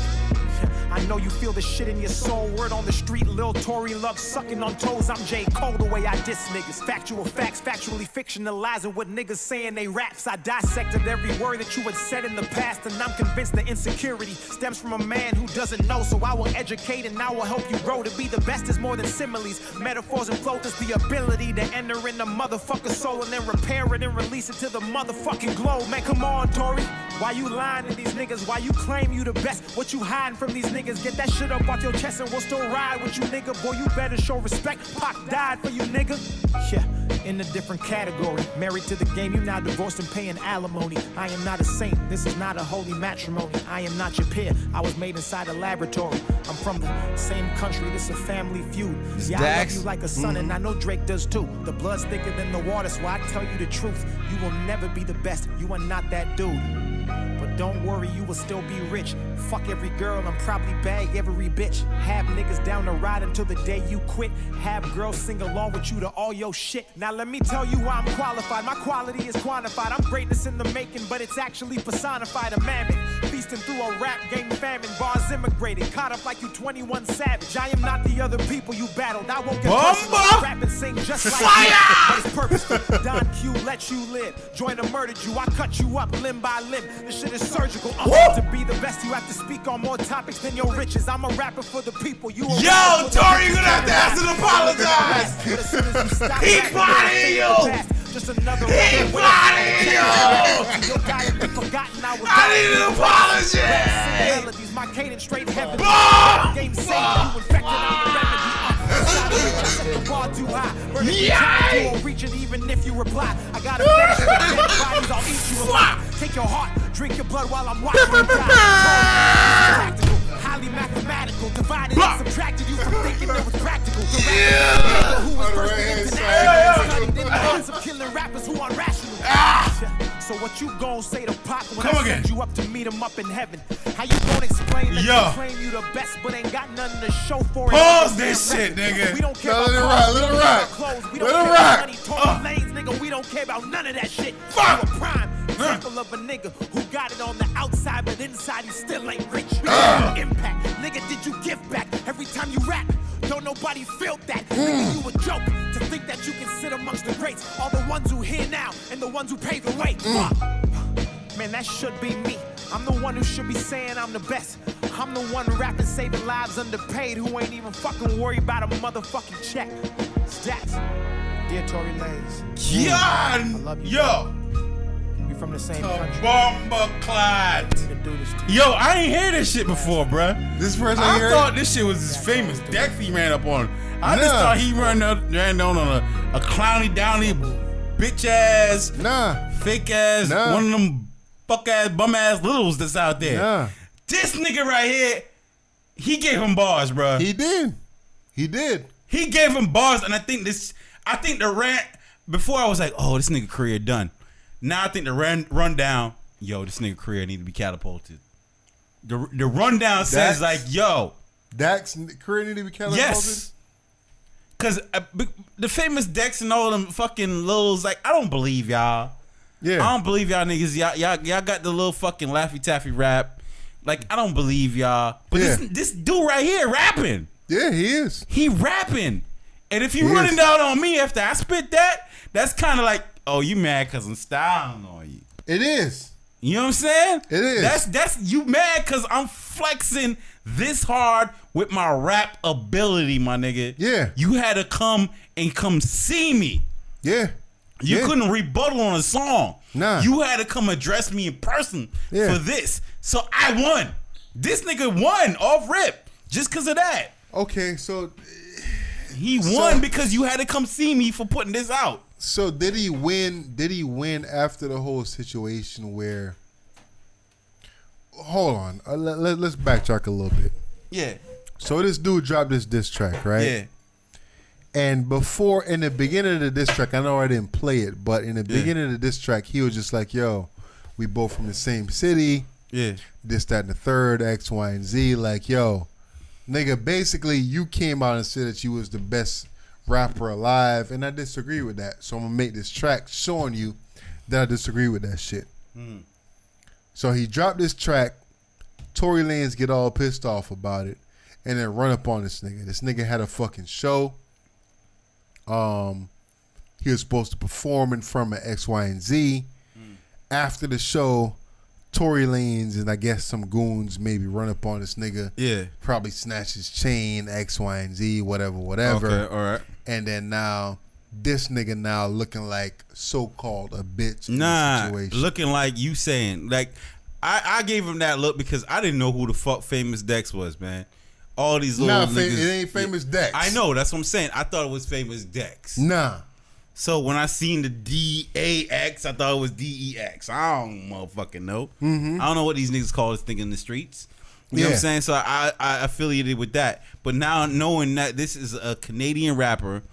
I know you feel the shit in your soul. Word on the street, Lil Tory love sucking on toes. I'm J. Cole the way I diss niggas. Factual facts, factually fictionalizing what niggas saying they raps. I dissected every word that you had said in the past, and I'm convinced the insecurity stems from a man who doesn't know. So I will educate and I will help you grow. To be the best is more than similes, metaphors and flow. Is the ability to enter in the motherfucker's soul and then repair it and release it to the motherfucking globe. Man, come on, Tory. Why you lying to these niggas? Why you claim you the best? What you hiding from these niggas? Get that shit up off your chest and we'll still ride with you, nigga. Boy, you better show respect. Pac died for you, nigga. Yeah, in a different category. Married to the game, you now divorced and paying alimony. I am not a saint. This is not a holy matrimony. I am not your peer. I was made inside a laboratory. I'm from the same country. This a family feud. Yeah, I love you like a son, and I know Drake does too. The blood's thicker than the water, so I tell you the truth. You will never be the best. You are not that dude. But don't worry, you will still be rich. Fuck every girl and probably bag every bitch. Have niggas down to ride until the day you quit. Have girls sing along with you to all your shit. Now let me tell you why I'm qualified. My quality is quantified. I'm greatness in the making, but it's actually personified. A mammoth feasting through a rap game famine. Bars immigrated, caught up like you 21 Savage. I am not the other people you battled. I won't get personal. Rap and sing just like you. But it's purposeful. Don Q let you live. Joyner murdered you. I cut you up limb by limb. This shit is surgical. To be the best, you have to speak on more topics than your riches. I'm a rapper for the people. You Yo, Tory, you're gonna have to ask and apologize. He plotting you. Just another He plotting you. I need an apology. Melodies, my cadence straight heaven. Game saved you infected on the remedy. The bar too high. You won't reach it even if you reply. I got a fetish for dead bodies. I'll eat you alive. Take your heart, drink your blood while I'm watching you die. Practical, highly mathematical. Divided and subtracted you from thinking it was practical. Who was first to international? Studied in the hands of killing rappers who are rational. So what you gon' say to Pac when I send you up to meet him up in heaven? How you gon' explain that you claim you the best but ain't got nothing to show for it? Pause this shit, nigga. We don't care about let it rock. clothes. We don't care about money, Tory Lanez, nigga. We don't care about none of that shit. You a prime example of a nigga who got it on the outside, but inside he still ain't rich. Impact, nigga. Did you give back every time you rap? Don't nobody feel that. Nigga, you a joke to think that you can sit amongst the greats. All the ones who here now and the ones who paved the way. Man, that should be me. I'm the one who should be saying I'm the best. I'm the one rapping, saving lives underpaid, who ain't even fucking worried about a motherfucking check. Stats. Dear Tory Lanez. I love you. Yo. We from the same country. Bomber clad. Yo, I ain't heard this shit before, bruh. This person I here. thought this shit was his famous Dexy ran up on. I just thought he ran down on a clowny downy bitch ass, fake ass, one of them fuck ass bum ass littles that's out there. This nigga right here, he gave him bars, bruh. He did. He gave him bars, and I think the rant before I was like, oh, this nigga career done. Now I think the rundown, yo, this nigga career need to be catapulted. The rundown says like, yo, Dax career need to be catapulted. Yes, because the famous Dex and all them fucking littles, like, I don't believe y'all. Yeah, I don't believe y'all niggas. Y'all got the little fucking Laffy Taffy rap. Like, I don't believe y'all. But this dude right here rapping. Yeah, he is. He rapping. And if you running down on me after I spit that, that's kind of like, oh, you mad because I'm styling on you. It is. You know what I'm saying? It is. That's you mad because I'm flexing this hard with my rap ability, my nigga. Yeah. You had to come see me. Yeah. You couldn't rebuttal on a song. Nah. You had to come address me in person for this. So I won. This nigga won off rip just because of that. Okay, so he won because you had to come see me for putting this out. So did he win? Did he win after the whole situation where? Hold on, let's backtrack a little bit. Yeah. So this dude dropped this diss track, right? Yeah. And before, in the beginning of the diss track, I know I didn't play it, but in the beginning of the diss track, he was just like, "Yo, we both from the same city. Yeah. This, that, and the third, X, Y, and Z. Like, yo, nigga, basically you came out and said that you was the best rapper alive, and I disagree with that. So I'm gonna make this track showing you that I disagree with that shit. So he dropped this track. Tory Lanez get all pissed off about it, and then run up on this nigga. This nigga had a fucking show. He was supposed to perform in front of X, Y, and Z. After the show, Tory Lanez and I guess some goons maybe run up on this nigga. Yeah. Probably snatch his chain, X, Y, and Z, whatever. Okay, all right. And then now, this nigga now looking like so-called a bitch in Nah, the situation. looking like you saying, like, I gave him that look because I didn't know who the fuck Famous Dex was, man. All these little niggas. It ain't Famous Dex. I know, that's what I'm saying. I thought it was Famous Dex. Nah. So when I seen the DAX, I thought it was DEX. I don't motherfucking know. I don't know what these niggas call this thing in the streets. You know what I'm saying? So I affiliated with that. But now knowing that this is a Canadian rapper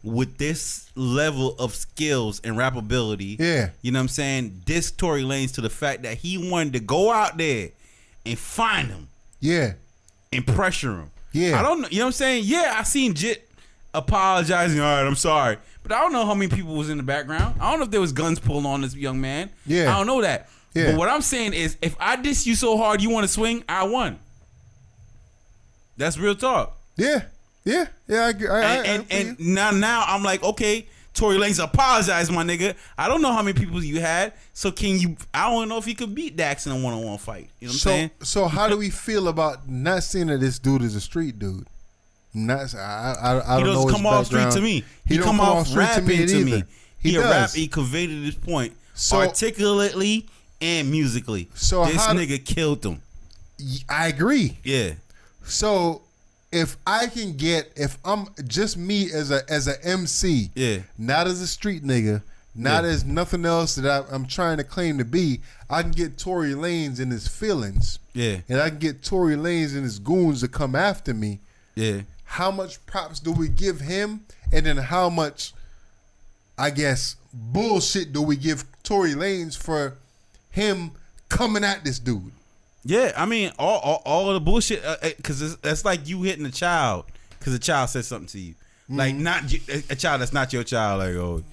with this level of skills and rappability, you know what I'm saying? This Tory Lanez to the fact that he wanted to go out there and find him. And pressure him. I don't know. You know what I'm saying? Yeah, I seen Jit apologizing. All right, I'm sorry. But I don't know how many people was in the background. I don't know if there was guns pulled on this young man. I don't know that. But what I'm saying is, if I diss you so hard you want to swing, I won. That's real talk. I agree. And now I'm like, okay, Tory Lanez apologized, my nigga. I don't know how many people you had, so can you? I don't know if he could beat Dax in a one-on-one fight. You know what I'm saying? So how do we feel about not seeing that this dude is a street dude? Not, I don't know. He doesn't come off street to me. He come off rapping to me. He rap. He conveyed his point articulately and musically. So this nigga killed him. I agree. Yeah. So if I'm just me as a MC, not as a street nigga, not as nothing else that I'm trying to claim to be, I can get Tory Lanez in his feelings. And I can get Tory Lanez and his goons to come after me. How much props do we give him? And then how much, I guess, bullshit do we give Tory Lanez for him coming at this dude? Yeah, I mean, all of the bullshit, because that's like you hitting a child because a child said something to you. Like, not a child that's not your child. Like,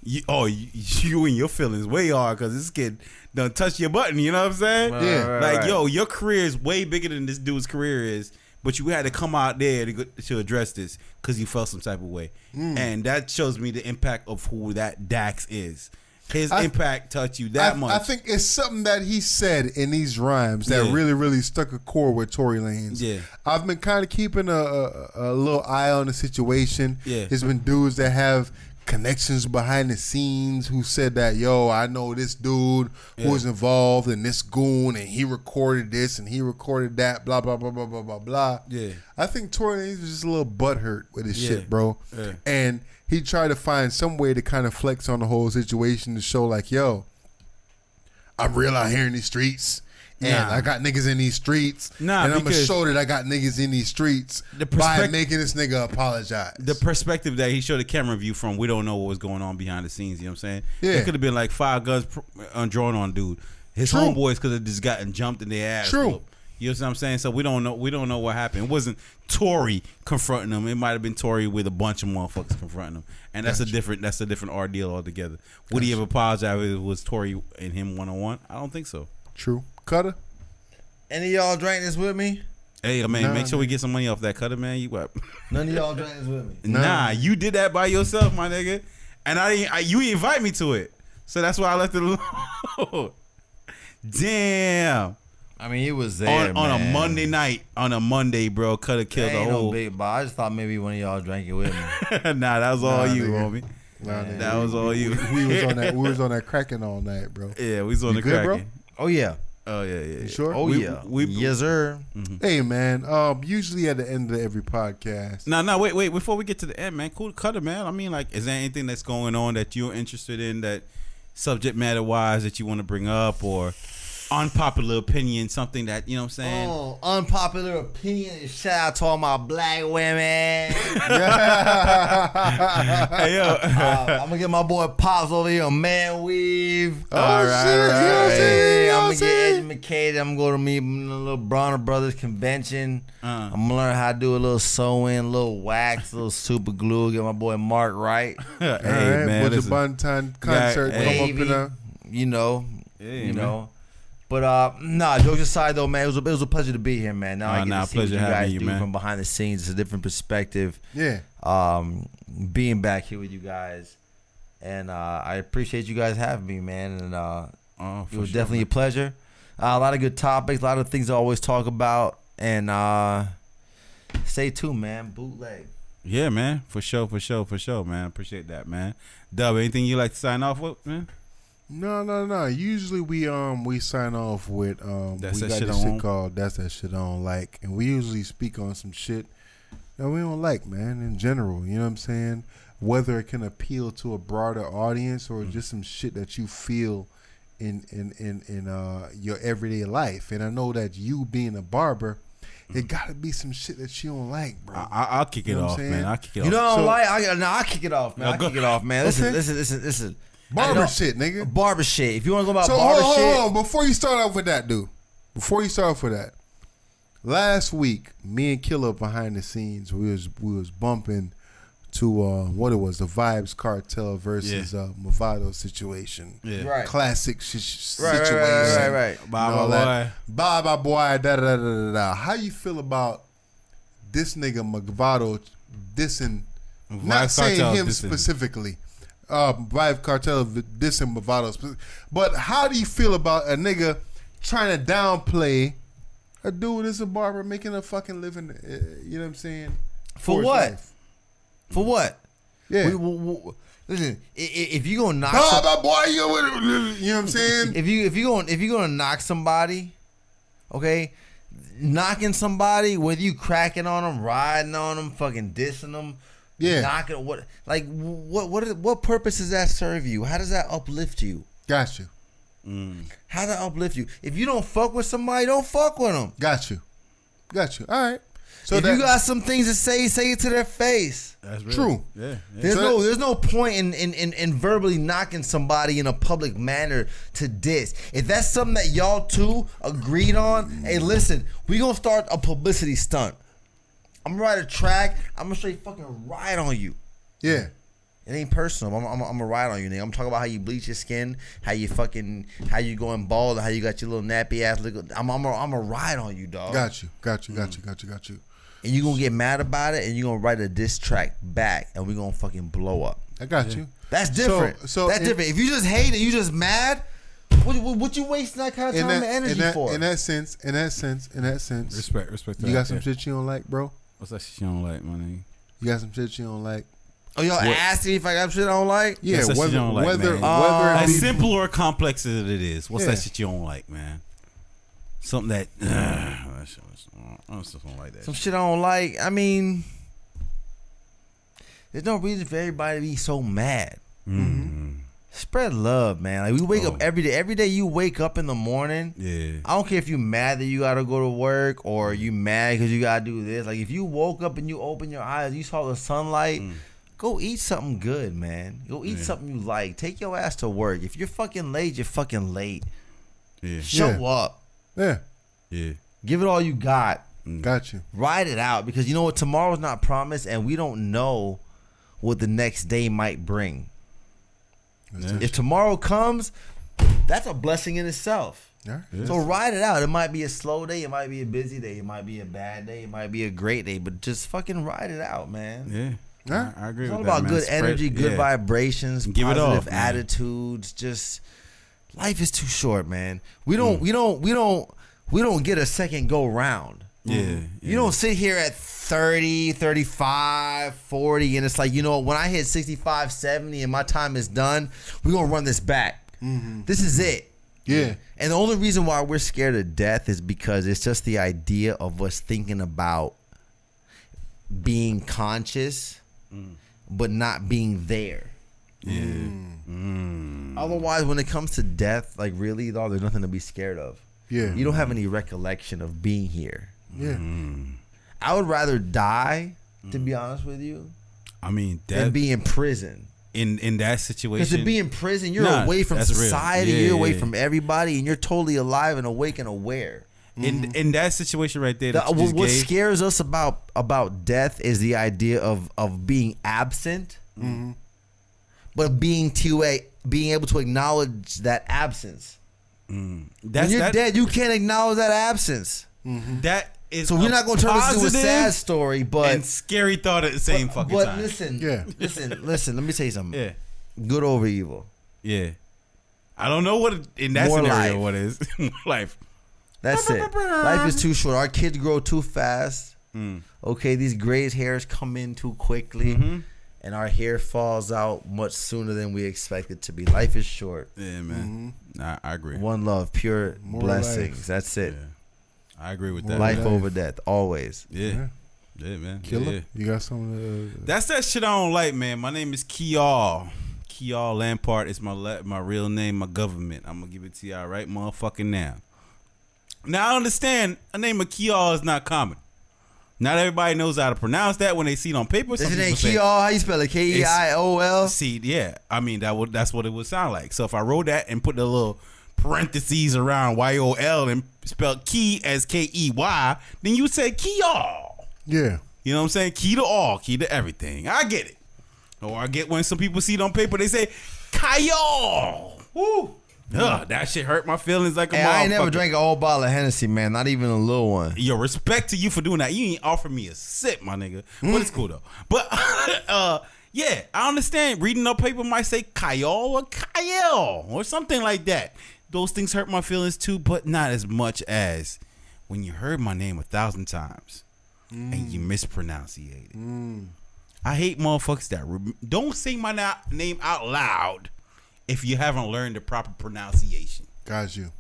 you and your feelings way hard because this kid done touch your button. You know what I'm saying? Like, yo, your career is way bigger than this dude's career is. But you had to come out there to address this because you felt some type of way. And that shows me the impact of who that Dax is. His impact touched you that much. I think it's something that he said in these rhymes that really, really stuck a chord with Tory Lanez. I've been kind of keeping a little eye on the situation. There's been dudes that have connections behind the scenes who said that, yo, I know this dude who was involved in this goon and he recorded this and he recorded that, blah, blah, blah, blah, blah, blah, blah. I think Tory Lanez was just a little butthurt with his shit, bro. And he tried to find some way to kind of flex on the whole situation to show like, yo, I'm real out here in these streets. And I got niggas in these streets. And I'm going to show that I got niggas in these streets by making this nigga apologize. The perspective that he showed the camera view from, we don't know what was going on behind the scenes. You know what I'm saying? It could have been like 5 guns drawn on dude. His homeboys could have just gotten jumped in their ass. You know what I'm saying? So we don't know what happened. It wasn't Tory confronting him. It might have been Tory with a bunch of motherfuckers confronting him. And that's a different ordeal altogether. Would he have apologized if it was Tory and him one-on-one? I don't think so. True. Cutter? Any of y'all drank this with me? Hey, man, make sure we get some money off that Cutter, man. You up? None of y'all drank this with me. Nah, you did that by yourself, my nigga. And you invite me to it. So that's why I left it alone. Damn. I mean, he was there, on a Monday night. On a Monday, bro. Cutter killed the whole. No big bar. I just thought maybe one of y'all drank it with me. Nah, that was all you, homie. That was all you. We was on that cracking all night, bro. Yeah, we was on the cracking. Bro? Oh yeah. Oh yeah. You sure? Oh yeah. Yes sir. Hey man, usually at the end of every podcast. No, wait. Before we get to the end, man, cool Cutter, man. I mean, like, is there anything that's going on that you're interested in, that subject matter wise, that you want to bring up, or unpopular opinion, something that, you know what I'm saying? Oh, unpopular opinion. Shout out to all my black women. Hey, yo. I'm gonna get my boy Pops over here on Man Weave. All right. I'm gonna get McKay. I'm going to meet a little Bronner Brothers convention. I'm going to learn how to do a little sewing, a little wax, a little super glue. Get my boy Mark right. Hey, man. With the Bunton concert come up in a... You know. Hey, you man. know. But, nah, jokes aside, though, man, it was a pleasure to be here, man. Now I get to see what you guys do from behind the scenes. It's a different perspective. Yeah. Being back here with you guys. And I appreciate you guys having me, man. And it was definitely a pleasure. A lot of good topics, a lot of things I always talk about. And stay tuned, man. Bootleg. Yeah, man. For sure, man. Appreciate that, man. Dub, anything you like to sign off with, man? No. Usually we sign off with That's we That got Shit this I shit Don't. called That's That Shit I Don't Like. And we usually speak on some shit that we don't like, man, in general. You know what I'm saying? Whether it can appeal to a broader audience or just some shit that you feel in your everyday life. And I know that you being a barber, it gotta be some shit that you don't like, bro. I'll kick it off, man. I'll kick it off. You know what I don't like? I'll kick it off, man. I'll kick it off, man. Listen. Barber shit, nigga. Barber shit. If you want to go about so barber shit. Hold on. Before you start off with that, dude. Last week, me and Killer behind the scenes, we was bumping to what it was, the Vibes Cartel versus Movado situation. Yeah. Right. Classic situation. Right. Bye, boy. Da. How you feel about this nigga Movado dissing? Not saying him specifically. Vibe Cartel dissing Movado, but how do you feel about a nigga trying to downplay a dude that's a barber making a fucking living? You know what I'm saying? For what? For what? Yeah. Listen, if you gonna knock, boy, you know what I'm saying? if you gonna knock somebody, okay, knocking somebody, whether you cracking on them, riding on them, fucking dissing them, knocking what purpose does that serve you? How does that uplift you? Got you. How does that uplift you? If you don't fuck with somebody, don't fuck with them. Got you. All right. So if you got some things to say it to their face. That's real. True. Yeah. There's no point in verbally knocking somebody in a public manner to diss. If that's something that y'all two agreed on, hey, listen, we gonna start a publicity stunt. I'm gonna ride a track. I'm gonna straight fucking ride on you. Yeah. It ain't personal. I'm gonna ride on you, nigga. I'm talking about how you bleach your skin, how you going bald, how you got your little nappy ass. I'm gonna ride on you, dog. Got you. And you gonna get mad about it, and you gonna write a diss track back, and we gonna fucking blow up. I got you. That's different. So that's different. If you just hate and you just mad, what you wasting that kind of time and energy for? In that sense. Respect. You got some shit you don't like, bro? What's that shit you don't like, my nigga? You got some shit you don't like? Oh, y'all asking if I got shit I don't like? Yeah, whether you don't like, whether it as be simple or complex as it is. What's that shit you don't like, man? Something that I just don't like that. Some shit I don't like. I mean, there's no reason for everybody to be so mad. Spread love, man. Like we wake up every day. Every day you wake up in the morning. Yeah. I don't care if you mad that you gotta go to work or you mad because you gotta do this. Like if you woke up and you open your eyes, you saw the sunlight. Go eat something good, man. Go eat something you like. Take your ass to work. If you're fucking late, you're fucking late. Yeah. Show up. Yeah. Give it all you got. Got you. Ride it out because you know what? Tomorrow's not promised, and we don't know what the next day might bring. If tomorrow comes, that's a blessing in itself. So ride it out. It might be a slow day. It might be a busy day. It might be a bad day. It might be a great day. But just fucking ride it out, man. Yeah. I agree it's with all that, about man. good energy, good vibrations, give it positive off, attitudes. Just life is too short, man. We don't get a second go round. You don't sit here at 30, 35, 40 and it's like, you know, when I hit 65, 70 and my time is done, we're going to run this back. This is it. Yeah. And the only reason why we're scared of death is because it's just the idea of us thinking about being conscious but not being there. Otherwise, when it comes to death, like really, though, there's nothing to be scared of. You don't have any recollection of being here. I would rather die, to be honest with you, I mean, than be in prison. in that situation. Because to be in prison, you're away from society, you're away from everybody, and you're totally alive and awake and aware. In that situation right there, What scares us about death is the idea of being absent, but being able to acknowledge that absence. When you're dead, you can't acknowledge that absence. That is so we're not going to turn this into a sad story, but and scary thought at the same fucking time. But listen. Let me say something. Yeah, good over evil. Yeah, I don't know what in that scenario what is life. That's it. Life is too short. Our kids grow too fast. Okay, these gray hairs come in too quickly, and our hair falls out much sooner than we expect it to be. Life is short. Yeah, man. I agree. One love, pure blessings. Life. That's it. Yeah. I agree with that. Life over death, always. Yeah, man. Killer, yeah. You got something? That's that shit I don't like, man. My name is Kial. Kial Lampard is my real name, my government. I'm gonna give it to y'all right motherfucking now. Now I understand a name of Kial is not common. Not everybody knows how to pronounce that when they see it on paper. Is it ain't Kial? How you spell it? K-E-I-O-L? See, yeah. I mean that's what it would sound like. So if I wrote that and put the little parentheses around Y-O-L and spelled key as K-E-Y, then you would say Kial. Yeah. You know what I'm saying? Key to all, key to everything. I get it. Or I get when some people see it on paper, they say Kyle. Woo. Ugh, that shit hurt my feelings like a motherfucker. I ain't never drank a whole bottle of Hennessy, man. Not even a little one. Yo, respect to you for doing that. You ain't offer me a sip, my nigga. But it's cool though. But yeah, I understand. Reading the paper might say Kyle or Kyle or something like that. Those things hurt my feelings too, but not as much as when you heard my name 1,000 times and you mispronunciate it. I hate motherfuckers that don't say my name out loud if you haven't learned the proper pronunciation. Got you.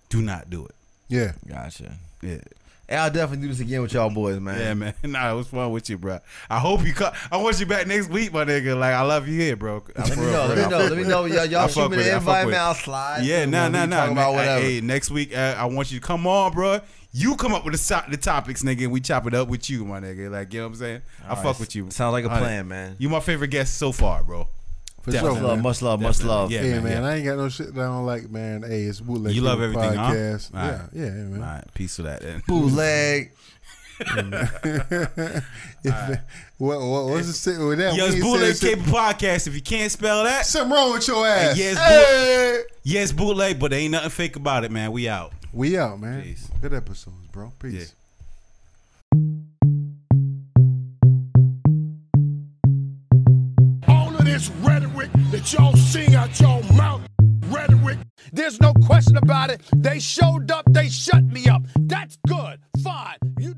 Do not do it. Yeah. Gotcha. Yeah. Hey, I'll definitely do this again with y'all boys, man. Yeah, man. Nah, it was fun with you, bro. I hope you come. I want you back next week, my nigga. Like, I love you here, bro. Let me know. Y'all shoot me the invite, man. I'll slide. Yeah, nah. Talk about whatever. Hey, next week, I want you to come on, bro. You come up with the topics, nigga, and we chop it up with you, my nigga. Like, you know what I'm saying? I fuck with you. Sounds like a plan, man. You my favorite guest so far, bro. For sure, much love. Yeah, hey, man, I ain't got no shit that I don't like, man. Hey, it's Bootleg. You love everything, podcast. Huh? Yeah, man. All right, peace to that, then. Bootleg. What's the shit with that? Yo, it's Bootleg Capable Podcast. If you can't spell that, something wrong with your ass. Yes, Bootleg, but there ain't nothing fake about it, man. We out. We out, man. Peace. Good episodes, bro. Peace. Yeah. This rhetoric that y'all sing out y'all mouth, rhetoric, there's no question about it. They showed up, they shut me up. That's good, fine. You